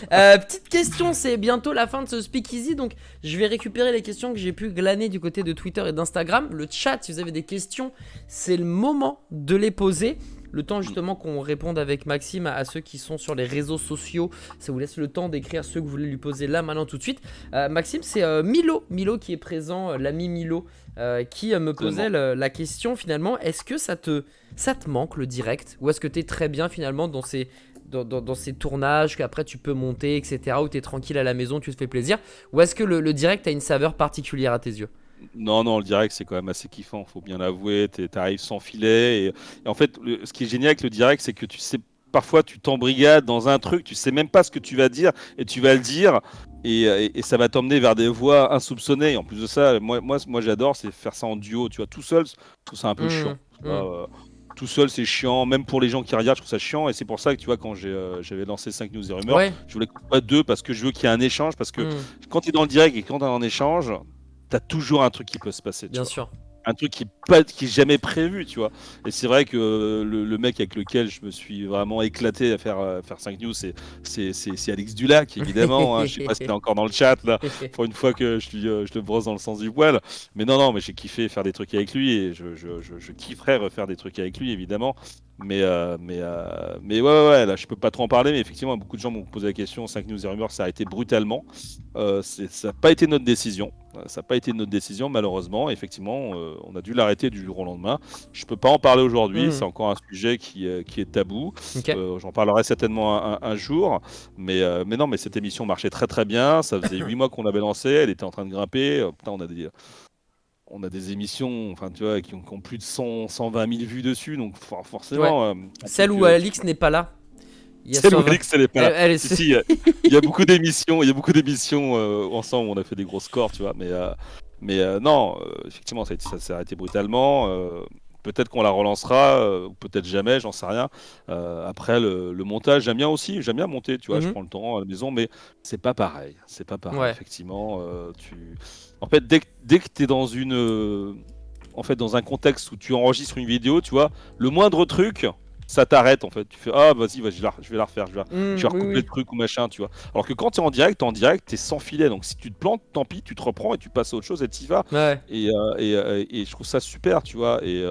Petite question, c'est bientôt la fin de ce speakeasy, donc je vais récupérer les questions que j'ai pu glaner du côté de Twitter et d'Instagram. Le chat, si vous avez des questions, c'est le moment de les poser. Le temps justement qu'on réponde avec Maxime à ceux qui sont sur les réseaux sociaux. Ça vous laisse le temps d'écrire ceux que vous voulez lui poser là maintenant tout de suite. Maxime, c'est Milo qui est présent, l'ami Milo, qui me posait la question finalement. Est-ce que ça te manque le direct? Ou est-ce que tu es très bien finalement dans ces tournages qu'après tu peux monter, etc. Où tu es tranquille à la maison, tu te fais plaisir? Ou est-ce que le direct a une saveur particulière à tes yeux? Non, non, le direct, c'est quand même assez kiffant, faut bien l'avouer. T'arrives sans filet. Et en fait, ce qui est génial avec le direct, c'est que tu sais, parfois, tu t'embrigades dans un truc, tu sais même pas ce que tu vas dire, et tu vas le dire, et ça va t'emmener vers des voies insoupçonnées. Et en plus de ça, moi j'adore, c'est faire ça en duo, tu vois, tout seul, je trouve ça un peu chiant. Tu vois, tout seul, c'est chiant, même pour les gens qui regardent, je trouve ça chiant, et c'est pour ça que tu vois, quand j'avais lancé 5 news et rumeurs, Ouais. je voulais qu'on soit deux parce que je veux qu'il y ait un échange, parce que quand tu es dans le direct et quand tu es en échange, t'as toujours un truc qui peut se passer. Bien sûr. Un truc qui est jamais prévu, tu vois. Et c'est vrai que le mec avec lequel je me suis vraiment éclaté à faire 5 news, c'est Alex Dulac, évidemment. Hein. Je sais pas s'il est encore dans le chat, là, pour une fois que je le brosse dans le sens du poil. Mais non, non, mais j'ai kiffé faire des trucs avec lui et je kifferais refaire des trucs avec lui, évidemment. Mais ouais, là, je peux pas trop en parler, mais effectivement, beaucoup de gens m'ont posé la question. 5 news et rumeurs, ça a été brutalement. Ça n'a pas été notre décision. Ça n'a pas été notre décision, malheureusement. Effectivement, on a dû l'arrêter du jour au lendemain. Je peux pas en parler aujourd'hui. C'est encore un sujet qui est tabou. Okay. J'en parlerai certainement un jour. Mais non, mais cette émission marchait très très bien. Ça faisait 8 mois qu'on l'avait lancée. Elle était en train de grimper. Putain, on a des émissions, enfin tu vois, qui ont plus de 120 000 vues dessus, donc forcément. Ouais. Celle où Alix n'est pas là. Celle où Alix elle est pas là. Elle est... Si, il y a beaucoup d'émissions, ensemble, on a fait des gros scores, tu vois, mais non, effectivement, ça s'est arrêté brutalement. Peut-être qu'on la relancera, ou peut-être jamais, j'en sais rien. Après, le montage, j'aime bien aussi, j'aime bien monter, tu vois, je prends le temps à la maison, mais c'est pas pareil. C'est pas pareil, ouais. effectivement. En fait, dès que tu es dans dans un contexte où tu enregistres une vidéo, tu vois, le moindre truc, ça t'arrête en fait. Tu fais ah vas-y, je vais la refaire, je vais recouper le truc ou machin, tu vois. Alors que quand tu es en direct, t'es sans filet. Donc si tu te plantes, tant pis, tu te reprends et tu passes à autre chose et t'y vas. Ouais. Et je trouve ça super, tu vois. Et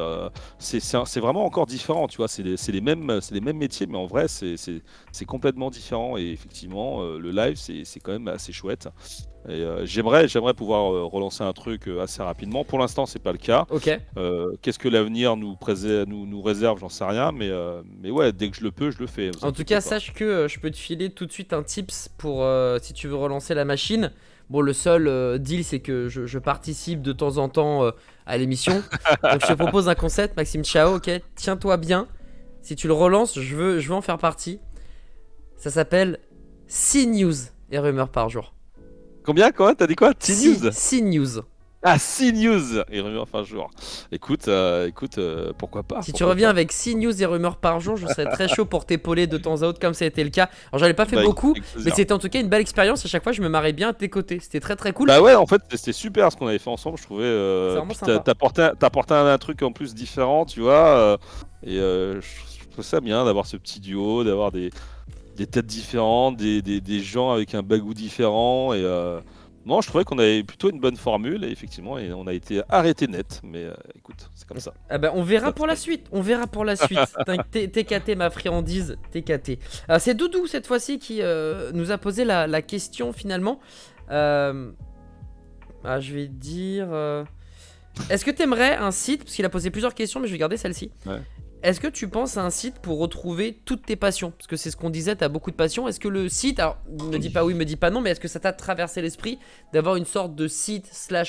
c'est vraiment encore différent, tu vois. C'est les mêmes métiers, mais en vrai, c'est complètement différent. Et effectivement, le live, c'est quand même assez chouette. Et j'aimerais pouvoir relancer un truc assez rapidement. Pour l'instant, c'est pas le cas. Ok. Qu'est-ce que l'avenir nous réserve, j'en sais rien. Mais ouais, dès que je le peux, je le fais. Vous En tout inquiétez cas, pas. sache que je peux te filer tout de suite un tips pour si tu veux relancer la machine. Bon, le seul deal, c'est que je participe de temps en temps à l'émission. Donc, je te propose un concept, Maxime Chao, ok? Tiens-toi bien. Si tu le relances, je veux en faire partie. Ça s'appelle 6 news et rumeurs par jour. Combien, quoi? T'as dit quoi? T-News? 6 news. Ah, C-News! Et rumeurs enfin jour. Écoute, pourquoi pas? Si tu Pourquoi reviens pas. avec 6 news et rumeurs par jour, je serais très chaud pour t'épauler de temps à autre, comme ça a été le cas. Alors, j'en ai pas fait Bah, beaucoup, avec mais plaisir. c'était en tout cas une belle expérience. À chaque fois, je me marrais bien à tes côtés. C'était très très cool. Bah ouais, en fait, c'était super ce qu'on avait fait ensemble, je trouvais. C'est vraiment Puis sympa. t'as apporté un truc en plus différent, tu vois. Je trouve ça bien d'avoir ce petit duo, d'avoir des têtes différentes, des gens avec un bagou différent. Non, je trouvais qu'on avait plutôt une bonne formule, et effectivement, et on a été arrêté net. Mais écoute, c'est comme ça. Ah bah, on verra Ça pour la fait- suite. On verra pour la suite. TKT, ma friandise, TKT. C'est Doudou cette fois-ci qui nous a posé la question finalement. Je vais dire. Est-ce que t'aimerais un site, parce qu'il a posé plusieurs questions, mais je vais garder celle-ci. Ouais. Est-ce que tu penses à un site pour retrouver toutes tes passions? Parce que c'est ce qu'on disait, t'as beaucoup de passions. Est-ce que le site, alors me dis pas oui, me dis pas non, mais est-ce que ça t'a traversé l'esprit d'avoir une sorte de site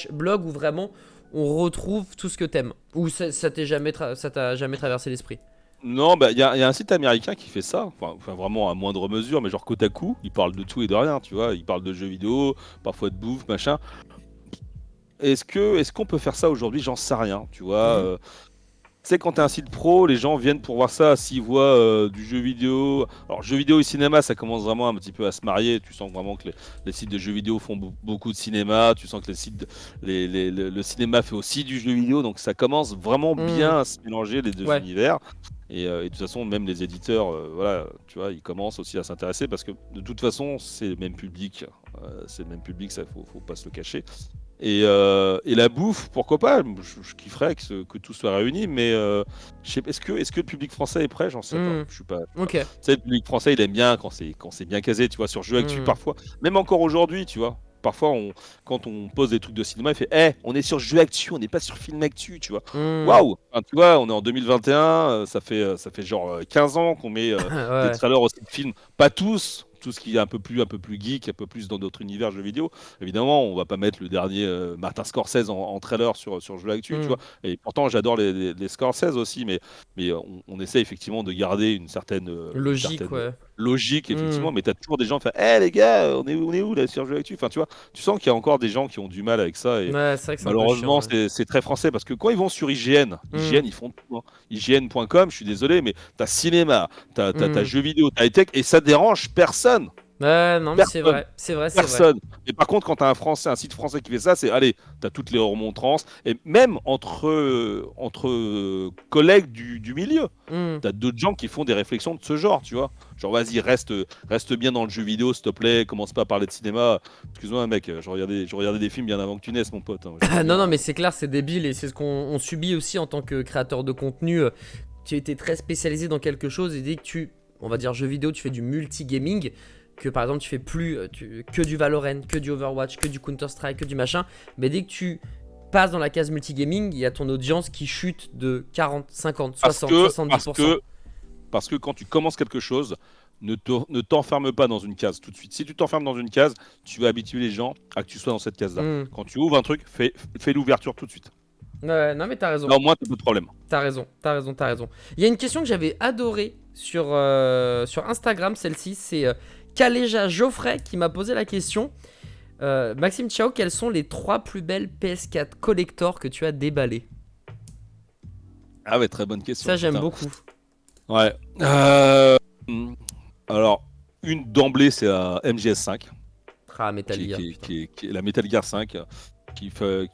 / blog où vraiment on retrouve tout ce que t'aimes? Ou ça t'a jamais traversé l'esprit? Non, bah, il y a un site américain qui fait ça, enfin, vraiment à moindre mesure, mais genre Kotaku, il parle de tout et de rien, tu vois. Il parle de jeux vidéo, parfois de bouffe, machin. Est-ce qu'on peut faire ça aujourd'hui? J'en sais rien, tu vois. Mhm. Tu sais, quand t'es un site pro, les gens viennent pour voir ça. S'ils voient du jeu vidéo. Alors, jeux vidéo et cinéma, ça commence vraiment un petit peu à se marier. Tu sens vraiment que les sites de jeux vidéo font beaucoup de cinéma. Tu sens que le cinéma fait aussi du jeu vidéo. Donc, ça commence vraiment Mhm. bien à se mélanger, les deux Ouais. univers. Et de toute façon, même les éditeurs, voilà, tu vois, ils commencent aussi à s'intéresser parce que de toute façon, c'est le même public. C'est le même public, ça, faut pas se le cacher. Et la bouffe, pourquoi pas? Je kifferais que tout soit réuni, mais est-ce que le public français est prêt? J'en sais pas. Mhm. Je suis pas. Tu Ok. sais, le public français, il aime bien quand c'est bien casé, tu vois, sur Jeux Actu Mhm. parfois. Même encore aujourd'hui, tu vois. Parfois, quand on pose des trucs de cinéma, il fait on est sur Jeux Actu, on n'est pas sur Film Actu, tu vois. Mhm. Waouh! Enfin, tu vois, on est en 2021, ça fait genre 15 ans qu'on met des Ouais. trailers aussi de films. Pas tous, tout ce qui est un peu plus geek, un peu plus dans notre univers jeux vidéo. Évidemment, on va pas mettre le dernier Martin Scorsese en trailer sur Jeux Actu, tu vois. Mhm. Et pourtant, j'adore les Scorsese aussi, mais on essaie effectivement de garder une certaine, Logique, ouais. logique, Mhm. effectivement. Mais tu as toujours des gens qui font les gars, on est où là sur Jeux Actu? Enfin, tu vois, tu sens qu'il y a encore des gens qui ont du mal avec ça. Et Ouais, c'est vrai que c'est un peu chiant, malheureusement, ouais. c'est très français parce que quand ils vont sur IGN, Mhm. ils font tout, hein. IGN.com, je suis désolé, mais t'as cinéma, t'as Mhm. jeux vidéo, t'as high-tech, et ça dérange personne. Ouais, non, mais c'est Personne. vrai. C'est vrai, c'est vrai. Personne. Mais par contre, quand tu as un site français qui fait ça, c'est allez, tu as toutes les remontrances, et même entre collègues du milieu. Mhm. Tu as d'autres gens qui font des réflexions de ce genre, tu vois. Genre, vas-y, reste bien dans le jeu vidéo, s'il te plaît, commence pas à parler de cinéma. Excuse-moi, mec, je regardais des films bien avant que tu naisses, mon pote, hein, je te Non, jure, non, hein. mais c'est clair, c'est débile et c'est ce qu'on subit aussi en tant que créateur de contenu. Tu étais très spécialisé dans quelque chose et dès que on va dire jeux vidéo, tu fais du multigaming, que par exemple tu fais plus que du Valorant, que du Overwatch, que du Counter-Strike, que du machin, mais dès que tu passes dans la case multigaming, il y a ton audience qui chute de 40, 50, Parce 60, que, parce 70%. que, parce que quand tu commences quelque chose, ne t'enferme pas dans une case tout de suite. Si tu t'enfermes dans une case, tu vas habituer les gens à que tu sois dans cette case-là. Hmm. Quand tu ouvres un truc, fais l'ouverture tout de suite. Ouais, non mais t'as raison. Là, au moins, t'as pas de problème. T'as raison, t'as raison, t'as raison. Il y a une question que j'avais adorée sur Instagram, celle-ci, c'est Kaléja Geoffrey qui m'a posé la question. Maxime Chao, quelles sont les 3 plus belles PS4 collector que tu as déballées? Ah ouais, très bonne question, Ça, j'aime putain. beaucoup. Ouais. Alors, une d'emblée, c'est la MGS5, Ah, Metal Gear, putain. qui est la Metal Gear 5, qui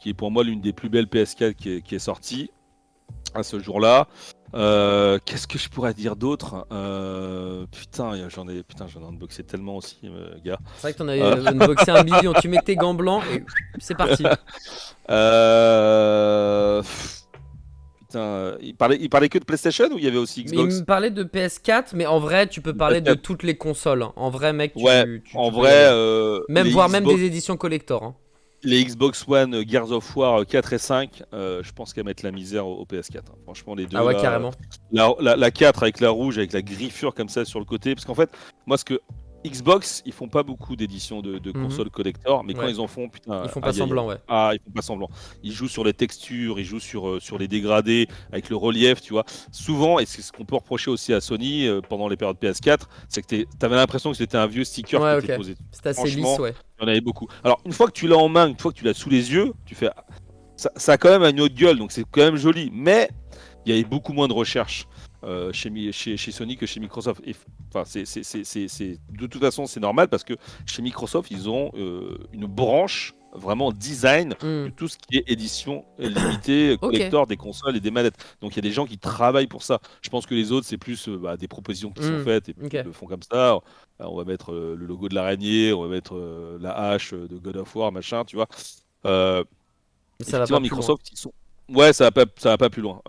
est pour moi l'une des plus belles PS4 qui est sortie à ce jour-là. Qu'est-ce que je pourrais dire d'autre? Putain, j'en ai unboxé tellement aussi, gars. C'est vrai que t'en avais Euh, unboxé un million. Tu mets tes gants blancs et c'est parti. euh, Putain, il parlait que de PlayStation ou il y avait aussi Mais il Xbox? me parlait de PS4, mais en vrai, tu peux parler de PS4. toutes les consoles, hein. En vrai, mec, Ouais, en tu peux y aller, vrai, hein. Même, les voire même Xbox, des éditions collector, hein. les Xbox One, Gears of War 4 et 5, je pense qu'elles mettent la misère au PS4, hein. Franchement, les Ah deux ouais, là, carrément. la 4 avec la rouge, avec la griffure comme ça sur le côté, parce qu'en fait, moi, ce que Xbox, ils font pas beaucoup d'éditions de Mhm. consoles collector, mais quand Ouais. ils en font, Ils putain, font pas aïe aïe aïe. semblant, ouais. Ah, ils font pas semblant. Ils jouent sur les textures, ils jouent sur les dégradés, avec le relief, tu vois. Souvent, et c'est ce qu'on peut reprocher aussi à Sony pendant les périodes PS4, c'est que t'avais l'impression que c'était un vieux sticker qui Ouais, était ok. posé. C'est assez lisse, Franchement, ouais. il y en avait beaucoup. Alors, une fois que tu l'as en main, une fois que tu l'as sous les yeux, tu fais. Ça a quand même une autre gueule, donc c'est quand même joli. Mais il y avait beaucoup moins de recherche chez Sony que chez Microsoft. Enfin, de toute façon, c'est normal parce que chez Microsoft, ils ont une branche vraiment design de Hmm. tout ce qui est édition limitée, Ok. collector des consoles et des manettes. Donc il y a des gens qui travaillent pour ça. Je pense que les autres, c'est plus des propositions qui sont Hmm. faites et puis Ok. ils le font comme ça. On va mettre le logo de l'araignée, on va mettre la hache de God of War, machin, tu vois. Euh, Mais ça va pas Effectivement, plus loin. Microsoft, ils sont. Ouais, ça va pas plus loin.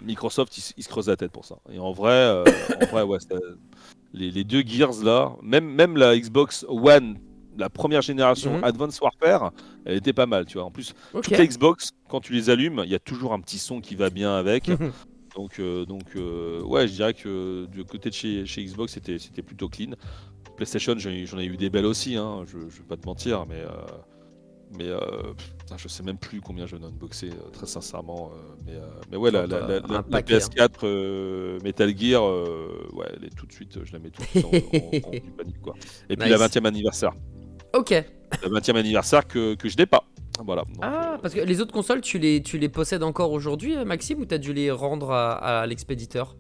Microsoft, ils se creusent la tête pour ça. Et en vrai, ouais, les deux Gears là, même la Xbox One, la première génération Mhm. Advanced Warfare, elle était pas mal, tu vois. En plus, Ok. toutes les Xbox, quand tu les allumes, il y a toujours un petit son qui va bien avec. Donc, ouais, je dirais que du côté de chez Xbox, c'était plutôt clean. PlayStation, j'en ai eu des belles aussi, hein, je vais pas te mentir, mais putain, je sais même plus combien j'en ai unboxé, très sincèrement. Mais ouais, Genre, un la paquet, hein. PS4 Metal Gear, ouais, elle est tout de suite, je la mets tout de suite en du panique, quoi. Et puis la Nice. 20e anniversaire. Ok. La 20e anniversaire que je n'ai pas. Voilà. Donc, Ah, parce que les autres consoles, tu les possèdes encore aujourd'hui, Maxime, ou t'as dû les rendre à l'expéditeur?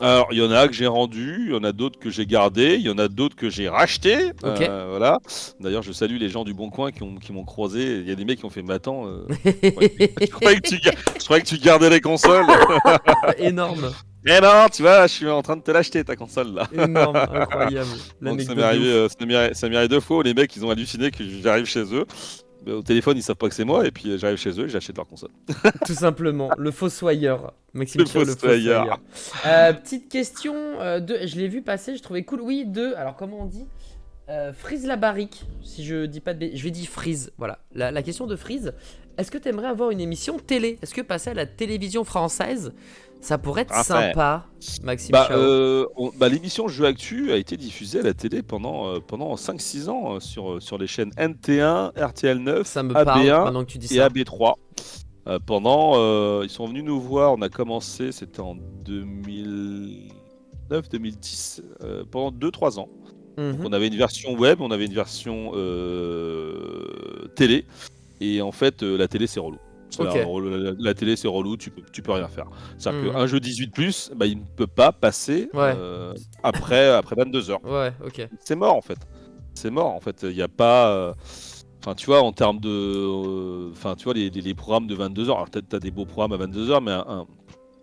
alors, il y en a que j'ai rendu, il y en a d'autres que j'ai gardé, il y en a d'autres que j'ai racheté. Ok. Voilà. D'ailleurs, je salue les gens du Bon Coin qui m'ont croisé. Il y a des mecs qui ont fait, mais attends, je croyais que tu gardais les consoles. Énorme. Mais non, tu vois, je suis en train de te l'acheter ta console là. Énorme. Incroyable. Donc ça m'est L'anecdote de arrivé, ouf. ça m'est arrivé 2 fois. Les mecs, ils ont halluciné que j'arrive chez eux. Mais au téléphone, ils savent pas que c'est moi. Et puis j'arrive chez eux et j'achète leur console. Tout simplement. Le fossoyeur. Maxime Le Thio, le fossoyeur. fossoyeur. Petite question. Je l'ai vu passer, je trouvais cool. Oui, alors comment on dit Freeze la barrique. Si je dis pas de je vais dire Freeze. Voilà. La question de Freeze. Est-ce que tu aimerais avoir une émission télé? Est-ce que passer à la télévision française, ça pourrait être Enfin, sympa, Maxime Chao? l'émission Jeux Actu a été diffusée à la télé pendant 5-6 ans sur les chaînes NT1, RTL9, Ça me parle AB1 maintenant que tu dis et ça. AB3. Ils sont venus nous voir, on a commencé, c'était en 2009-2010, pendant 2-3 ans. Donc Mhm. on avait une version web, on avait une version télé, et en fait la télé c'est relou. Ok. La télé c'est relou, tu peux rien faire. C'est-à-dire Mhm. qu'un jeu 18+, il ne peut pas passer Ouais. après 22h. Ouais, ok. C'est mort en fait. C'est mort en fait. Il n'y a pas. Enfin, tu vois, en termes de. Enfin, tu vois, les programmes de 22h. Alors, peut-être tu as des beaux programmes à 22h, mais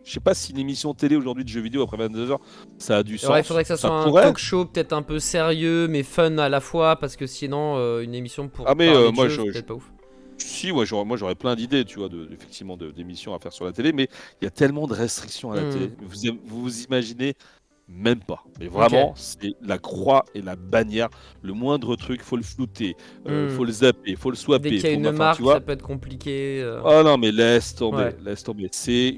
je sais pas si une émission télé aujourd'hui de jeux vidéo après 22h, ça a du Ouais, il sens. faudrait que ça Ça soit un pourrait. talk show peut-être un peu sérieux mais fun à la fois parce que sinon une émission pour Ah, mais parler de moi, jeux c'est peut-être pas ouf. si, moi j'aurais plein d'idées, tu vois, effectivement, d'émissions à faire sur la télé, mais il y a tellement de restrictions à la Hmm. télé. Vous imaginez même pas. Mais Ok. vraiment, c'est la croix et la bannière. Le moindre truc, faut le flouter, Hmm. faut le zapper, faut le Dès swapper, qu'il y a une enfin, tu marque, ça vois. peut être compliqué. Oh non, mais laisse tomber, Ouais. laisse tomber. C'est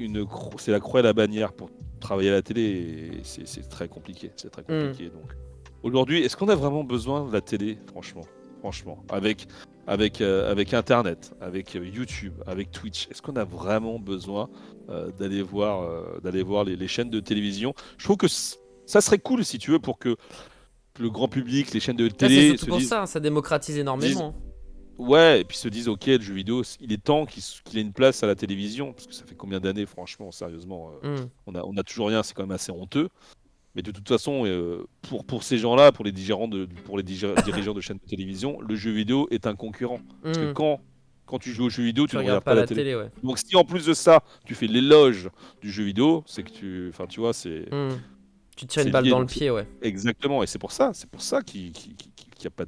la croix et la bannière pour travailler à la télé. Et c'est très compliqué, c'est très Hmm. compliqué. Donc, aujourd'hui, est-ce qu'on a vraiment besoin de la télé, franchement, avec Internet, avec YouTube, avec Twitch, est-ce qu'on a vraiment besoin d'aller voir les chaînes de télévision? Je trouve que ça serait cool, si tu veux, pour que le grand public, les chaînes de Là, c'est télé surtout se pour disent, ça, hein, ça démocratise disent énormément. ouais, et puis se disent, ok, le jeu vidéo, il est temps qu'il ait une place à la télévision, parce que ça fait combien d'années, franchement, sérieusement, Hmm. on a toujours rien, c'est quand même assez honteux. Mais de toute façon, pour ces gens-là, pour les dirigeants de chaînes de télévision, le jeu vidéo est un concurrent. Parce que Hmm. quand tu joues au jeu vidéo, Tu tu ne regardes regardes pas pas la la télé. télé, ouais. Donc si en plus de ça, tu fais l'éloge du jeu vidéo, c'est que enfin, tu vois, Hmm. Tu te tires une c'est balle lié. dans le Donc pied, ouais. exactement, et c'est pour ça qu'il n'y a pas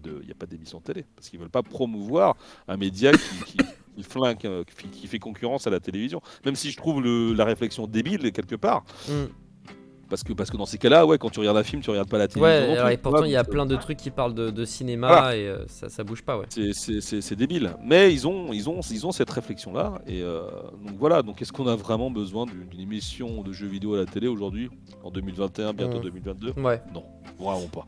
d'émission de télé, parce qu'ils veulent pas promouvoir un média qui flingue, qui fait concurrence à la télévision. Même si je trouve la réflexion débile quelque part, Mm. parce que dans ces cas-là, ouais, quand tu regardes un film, tu regardes pas la Ouais, télévision non alors, plus. et Tu vois, pourtant il y a donc, plein de trucs qui parlent de voilà, cinéma et ça bouge pas, ouais. c'est débile. Mais ils ont cette réflexion-là. Et donc voilà. Donc est-ce qu'on a vraiment besoin d'une émission de jeux vidéo à la télé aujourd'hui, en 2021, bientôt Mm. 2022? Ouais. Non, vraiment pas.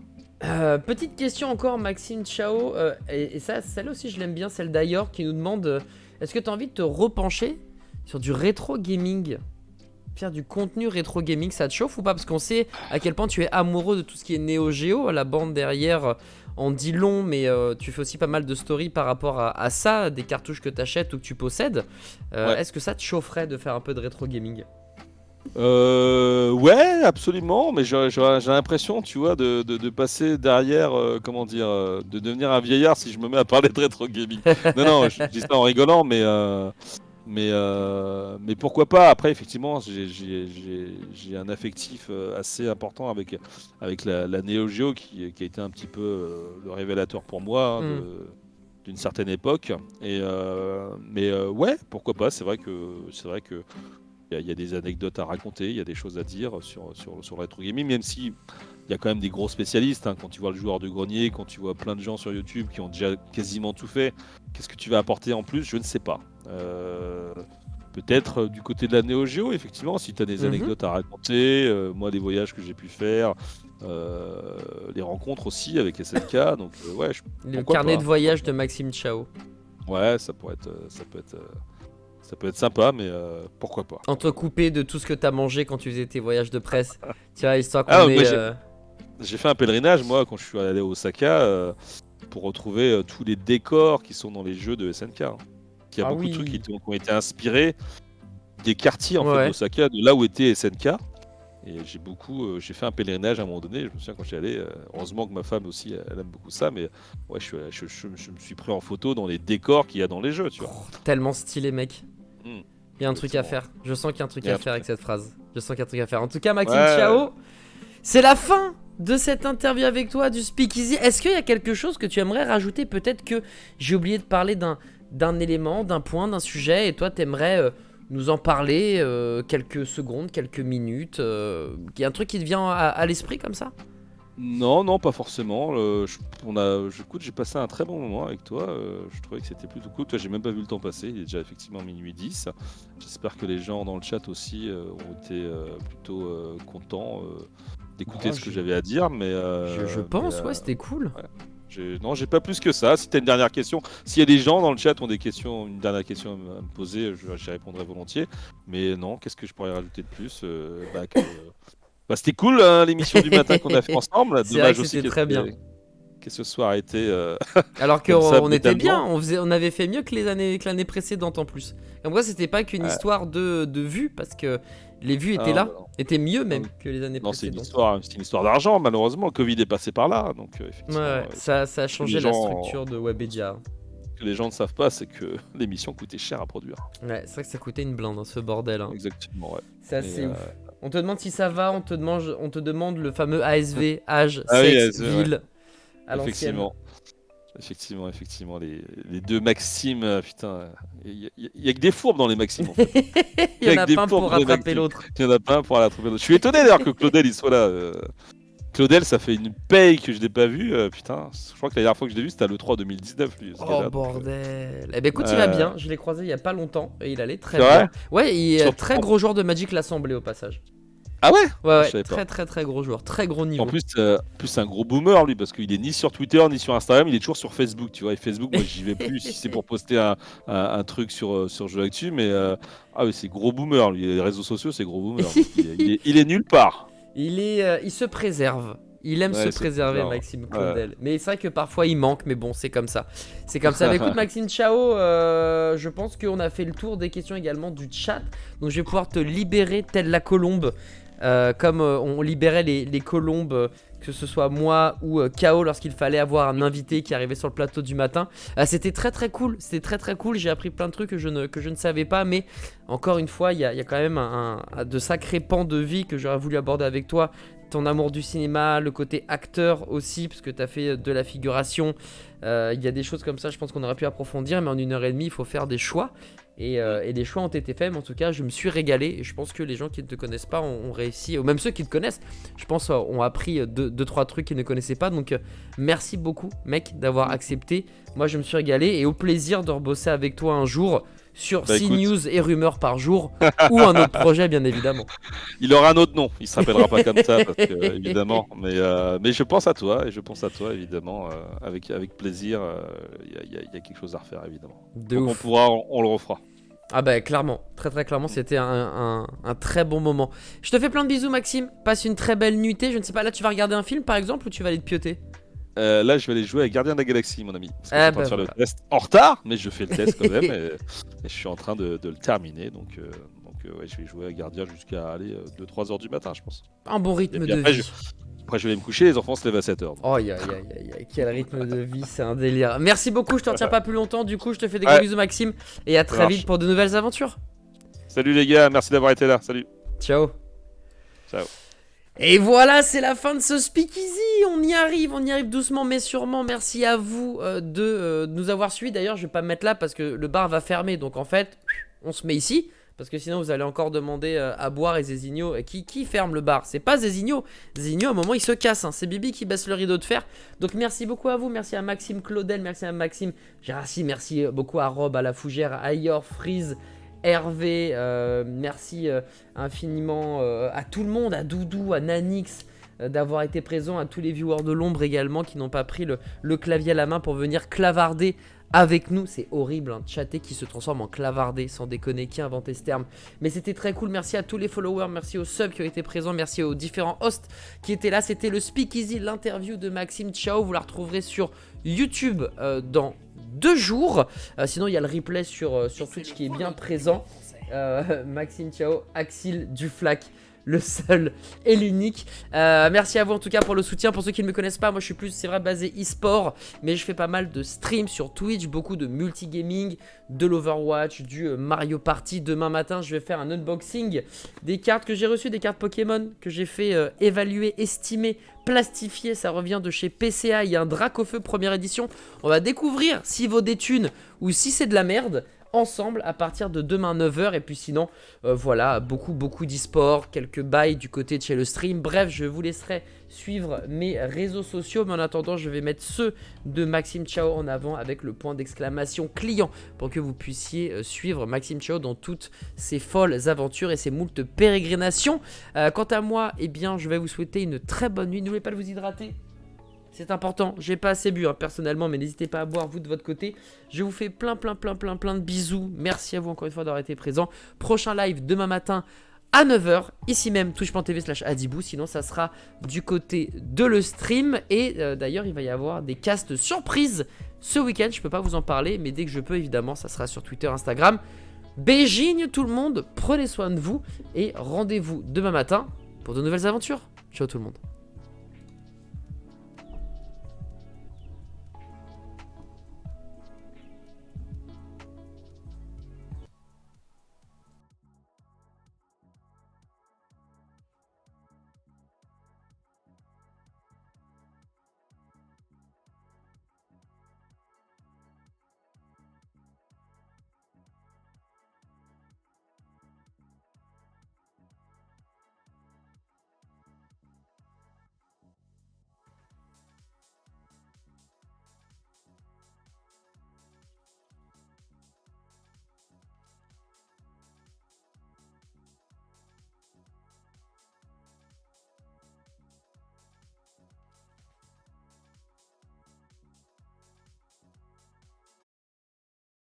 Petite question encore, Maxime Chao, et ça, celle aussi je l'aime bien, celle d'ailleurs, qui nous demande est-ce que tu as envie de te repencher sur du rétro gaming? Faire du contenu rétro gaming, ça te chauffe ou pas? Parce qu'on sait à quel point tu es amoureux de tout ce qui est Neo Geo, la bande derrière en dit long, mais tu fais aussi pas mal de stories par rapport à ça, des cartouches que tu achètes ou que tu possèdes. Ouais. Est-ce que ça te chaufferait de faire un peu de rétro gaming? Ouais, absolument, mais j'ai l'impression, tu vois, de passer derrière, comment dire, de devenir un vieillard si je me mets à parler de rétro gaming. Non, non, je dis ça en rigolant, mais pourquoi pas? Après, effectivement, j'ai un affectif assez important avec la Neo Geo qui a été un petit peu le révélateur pour moi, hein, Mm. d'une certaine époque. Mais ouais, pourquoi pas? C'est vrai que il y a des anecdotes à raconter, il y a des choses à dire sur le rétro gaming, même si il y a quand même des gros spécialistes, hein. Quand tu vois le joueur de grenier, quand tu vois plein de gens sur YouTube qui ont déjà quasiment tout fait, qu'est-ce que tu vas apporter en plus? Je ne sais pas. Peut-être du côté de la Neo Geo, effectivement, si tu as des Mhm. anecdotes à raconter, moi les voyages que j'ai pu faire, les rencontres aussi avec SNK, donc ouais, Le pourquoi carnet pas, de voyage de Maxime Chao. ouais, ça peut être sympa, mais pourquoi pas. Entrecoupé de tout ce que t'as mangé quand tu faisais tes voyages de presse. Tu vois, histoire Ah, qu'on moi ait. j'ai fait un pèlerinage, moi, quand je suis allé à Osaka, pour retrouver tous les décors qui sont dans les jeux de SNK, hein. Il y a Ah beaucoup de trucs oui. qui ont été inspirés des quartiers en fait Ouais. d'Osaka, de là où était SNK. Et j'ai fait un pèlerinage à un moment donné. Je me souviens quand j'y allais, heureusement que ma femme aussi, elle aime beaucoup ça, mais ouais, je me suis pris en photo dans les décors qu'il y a dans les jeux, tu vois. Oh, tellement stylé, mec. Mm, Il y a un truc à exactement. faire. Je sens qu'il y a un truc Il y a à un faire truc avec à cette phrase. Je sens qu'il y a un truc à faire. En tout cas, Maxime Ouais. Chao, c'est la fin de cette interview avec toi du Speakeasy. Est-ce qu'il y a quelque chose que tu aimerais rajouter? Peut-être que j'ai oublié de parler d'un élément, d'un point, d'un sujet, et toi, t'aimerais nous en parler quelques secondes, quelques minutes. Il y a un truc qui te vient à l'esprit comme ça? Non, non, pas forcément. Écoute, j'ai passé un très bon moment avec toi. Je trouvais que c'était plutôt cool. Toi, j'ai même pas vu le temps passer. Il est déjà effectivement minuit 10. J'espère que les gens dans le chat aussi ont été plutôt contents d'écouter Oh, ce que j'avais à dire. Mais, je pense, ouais, c'était cool. ouais. Non, j'ai pas plus que ça. Si tu as une dernière question, s'il y a des gens dans le chat qui ont des questions, une dernière question à me poser, j'y répondrai volontiers. Mais non, qu'est-ce que je pourrais rajouter de plus? Bah, c'était cool, hein, l'émission du matin qu'on a fait ensemble. C'est vrai Dommage que aussi c'était très bien. que ce soir a été Alors comme ça qu'on était bien, brutalement. on avait fait mieux que l'année précédente en plus. Comme quoi, c'était pas qu'une Ouais. histoire de vues, parce que les vues étaient Ah, là, bah non. étaient mieux Non, même que les années non, précédentes. c'est une histoire d'argent, malheureusement. Le Covid est passé par là. Donc, Ouais, effectivement, ouais, ça a que changé les la gens, structure de Webedia. que les gens ne savent pas, c'est que l'émission coûtait cher à produire. Ouais, c'est vrai que ça coûtait une blinde, hein, ce bordel. Hein. Exactement, ouais. C'est Mais, assez ouf. On te demande si ça va, on te demande le fameux ASV, âge, Ah oui, sexe, ouais. ville, à l'ancienne. Effectivement, les deux Maximes, putain, il y a que des fourbes dans les Maximes en fait. Il y en que a des pas un fourbes pour dans les rattraper Maximes. l'autre. Il y en a pas un pour aller rattraper l'autre. Je suis étonné d'ailleurs que Claudel il soit là. Claudel, ça fait une paye que je l'ai pas vu. Putain, je crois que la dernière fois que je l'ai vu, c'était à l'E3 2019, lui, ce Oh gars-là. bordel. Eh ben écoute, il va bien. Je l'ai croisé il y a pas longtemps et il allait très C'est bien. vrai. Ouais, il est Sur- très gros joueur de Magic l'Assemblée au passage. Ah ouais? Ouais, Je savais pas. très gros joueur, très gros niveau. En plus, c'est un gros boomer, lui, parce qu'il est ni sur Twitter, ni sur Instagram, il est toujours sur Facebook, tu vois. Et Facebook, moi, j'y vais plus si c'est pour poster un truc sur Jeux Actu, mais ah oui, c'est gros boomer, lui. Les réseaux sociaux, c'est gros boomer. Il est nulle part. Il se préserve. Il aime Ouais, se c'est préserver, bizarre. Maxime Ouais. Claudel. Mais c'est vrai que parfois il manque, mais bon, c'est comme ça. C'est comme ça. Mais écoute, Maxime Chao, je pense qu'on a fait le tour des questions également du chat. Donc je vais pouvoir te libérer, telle la colombe. Comme on libérait les colombes, que ce soit moi ou K.O. lorsqu'il fallait avoir un invité qui arrivait sur le plateau du matin. C'était très cool. C'était très cool. J'ai appris plein de trucs que je ne savais pas. Mais encore une fois, il y a quand même de sacrés pans de vie que j'aurais voulu aborder avec toi. ton amour du cinéma, le côté acteur aussi, parce que tu as fait de la figuration. Il y a des choses comme ça, je pense qu'on aurait pu approfondir, mais en 1 heure et demie, il faut faire des choix. Et les choix ont été faits, mais en tout cas, je me suis régalé. Et je pense que les gens qui ne te connaissent pas ont réussi, ou même ceux qui te connaissent, je pense, ont appris 2-3 trucs qu'ils ne connaissaient pas. Donc, merci beaucoup, mec, d'avoir accepté. Moi, je me suis régalé et au plaisir de rebosser avec toi un jour sur CNews et Rumeurs par jour ou un autre projet, bien évidemment. Il aura un autre nom, il se rappellera pas comme ça, parce que, évidemment. Mais je pense à toi, évidemment, avec plaisir. Il y a quelque chose à refaire, évidemment. De Donc ouf. on le refera. Ah bah clairement, très très clairement, c'était un très bon moment. Je te fais plein de bisous, Maxime. Passe une très belle nuitée. Je ne sais pas, là tu vas regarder un film par exemple ou tu vas aller te pioter? Là, je vais aller jouer à Gardien de la Galaxie, mon ami. Parce que Eh je suis en train de bah faire le voilà. test en retard, mais je fais le test quand même. Et je suis en train de le terminer. Donc, ouais, je vais jouer à Gardien jusqu'à 2-3 heures du matin, je pense. Un bon Et rythme puis de après, vie. après, je vais aller me coucher. Les enfants se lèvent à 7 heures. Oh, aïe, aïe, aïe, aïe, aïe, quel rythme de vie, c'est un délire. Merci beaucoup, je te retiens pas plus longtemps. Du coup, je te fais des gros Ouais, bisous, Maxime. Et à ça très vite marche. pour de nouvelles aventures. Salut les gars, merci d'avoir été là. Salut. Ciao. Ciao. Et voilà, c'est la fin de ce speakeasy. On y arrive doucement mais sûrement. Merci à vous de nous avoir suivis. D'ailleurs, je vais pas me mettre là parce que le bar va fermer. Donc en fait, on se met ici. Parce que sinon, vous allez encore demander à boire et Zézinho. Qui ferme le bar? C'est pas Zézinho. Zézinho, à un moment, il se casse. Hein. C'est Bibi qui baisse le rideau de fer. Donc merci beaucoup à vous. Merci à Maxime Claudel. Merci à Maxime Gérassi. Merci beaucoup à Rob, à La Fougère, à Ayor, Freeze, Hervé. Merci infiniment à tout le monde, à Doudou, à Nanix, d'avoir été présent, à tous les viewers de l'ombre également qui n'ont pas pris le clavier à la main pour venir clavarder avec nous. C'est horrible, hein, chatter qui se transforme en clavarder, sans déconner, qui a inventé ce terme. Mais c'était très cool, merci à tous les followers, merci aux subs qui ont été présents, merci aux différents hosts qui étaient là. C'était le Speakeasy, l'interview de Maxime Ciao, vous la retrouverez sur YouTube dans 2 jours. Sinon il y a le replay sur Twitch qui est bien présent. Maxime Ciao, Axil Duflac, le seul et l'unique. Merci à vous en tout cas pour le soutien. Pour ceux qui ne me connaissent pas, moi je suis plus, c'est vrai, basé e-sport, mais je fais pas mal de streams sur Twitch, beaucoup de multigaming, de l'Overwatch, du Mario Party. Demain matin, je vais faire un unboxing des cartes que j'ai reçues, des cartes Pokémon que j'ai fait évaluer, estimer, plastifier. Ça revient de chez PCA. Il y a un Dracofeu première édition. On va découvrir s'il vaut des thunes ou si c'est de la merde ensemble à partir de demain 9h. Et puis sinon voilà, beaucoup d'e-sport, quelques bails du côté de chez le stream. Bref, je vous laisserai suivre mes réseaux sociaux, mais en attendant je vais mettre ceux de Maxime Ciao en avant avec le point d'exclamation client pour que vous puissiez suivre Maxime Ciao dans toutes ses folles aventures et ses moultes pérégrinations. Quant à moi, eh bien je vais vous souhaiter une très bonne nuit. N'oubliez pas de vous hydrater, c'est important. J'ai pas assez bu personnellement, mais n'hésitez pas à boire vous de votre côté. Je vous fais plein de bisous. Merci à vous encore une fois d'avoir été présent. Prochain live demain matin à 9h, ici même, twitch.tv/adibou. Sinon ça sera du côté de le stream. Et d'ailleurs il va y avoir des casts surprises ce week-end. Je peux pas vous en parler, mais dès que je peux évidemment, ça sera sur Twitter, Instagram. Bégigne tout le monde, prenez soin de vous et rendez-vous demain matin pour de nouvelles aventures. Ciao tout le monde.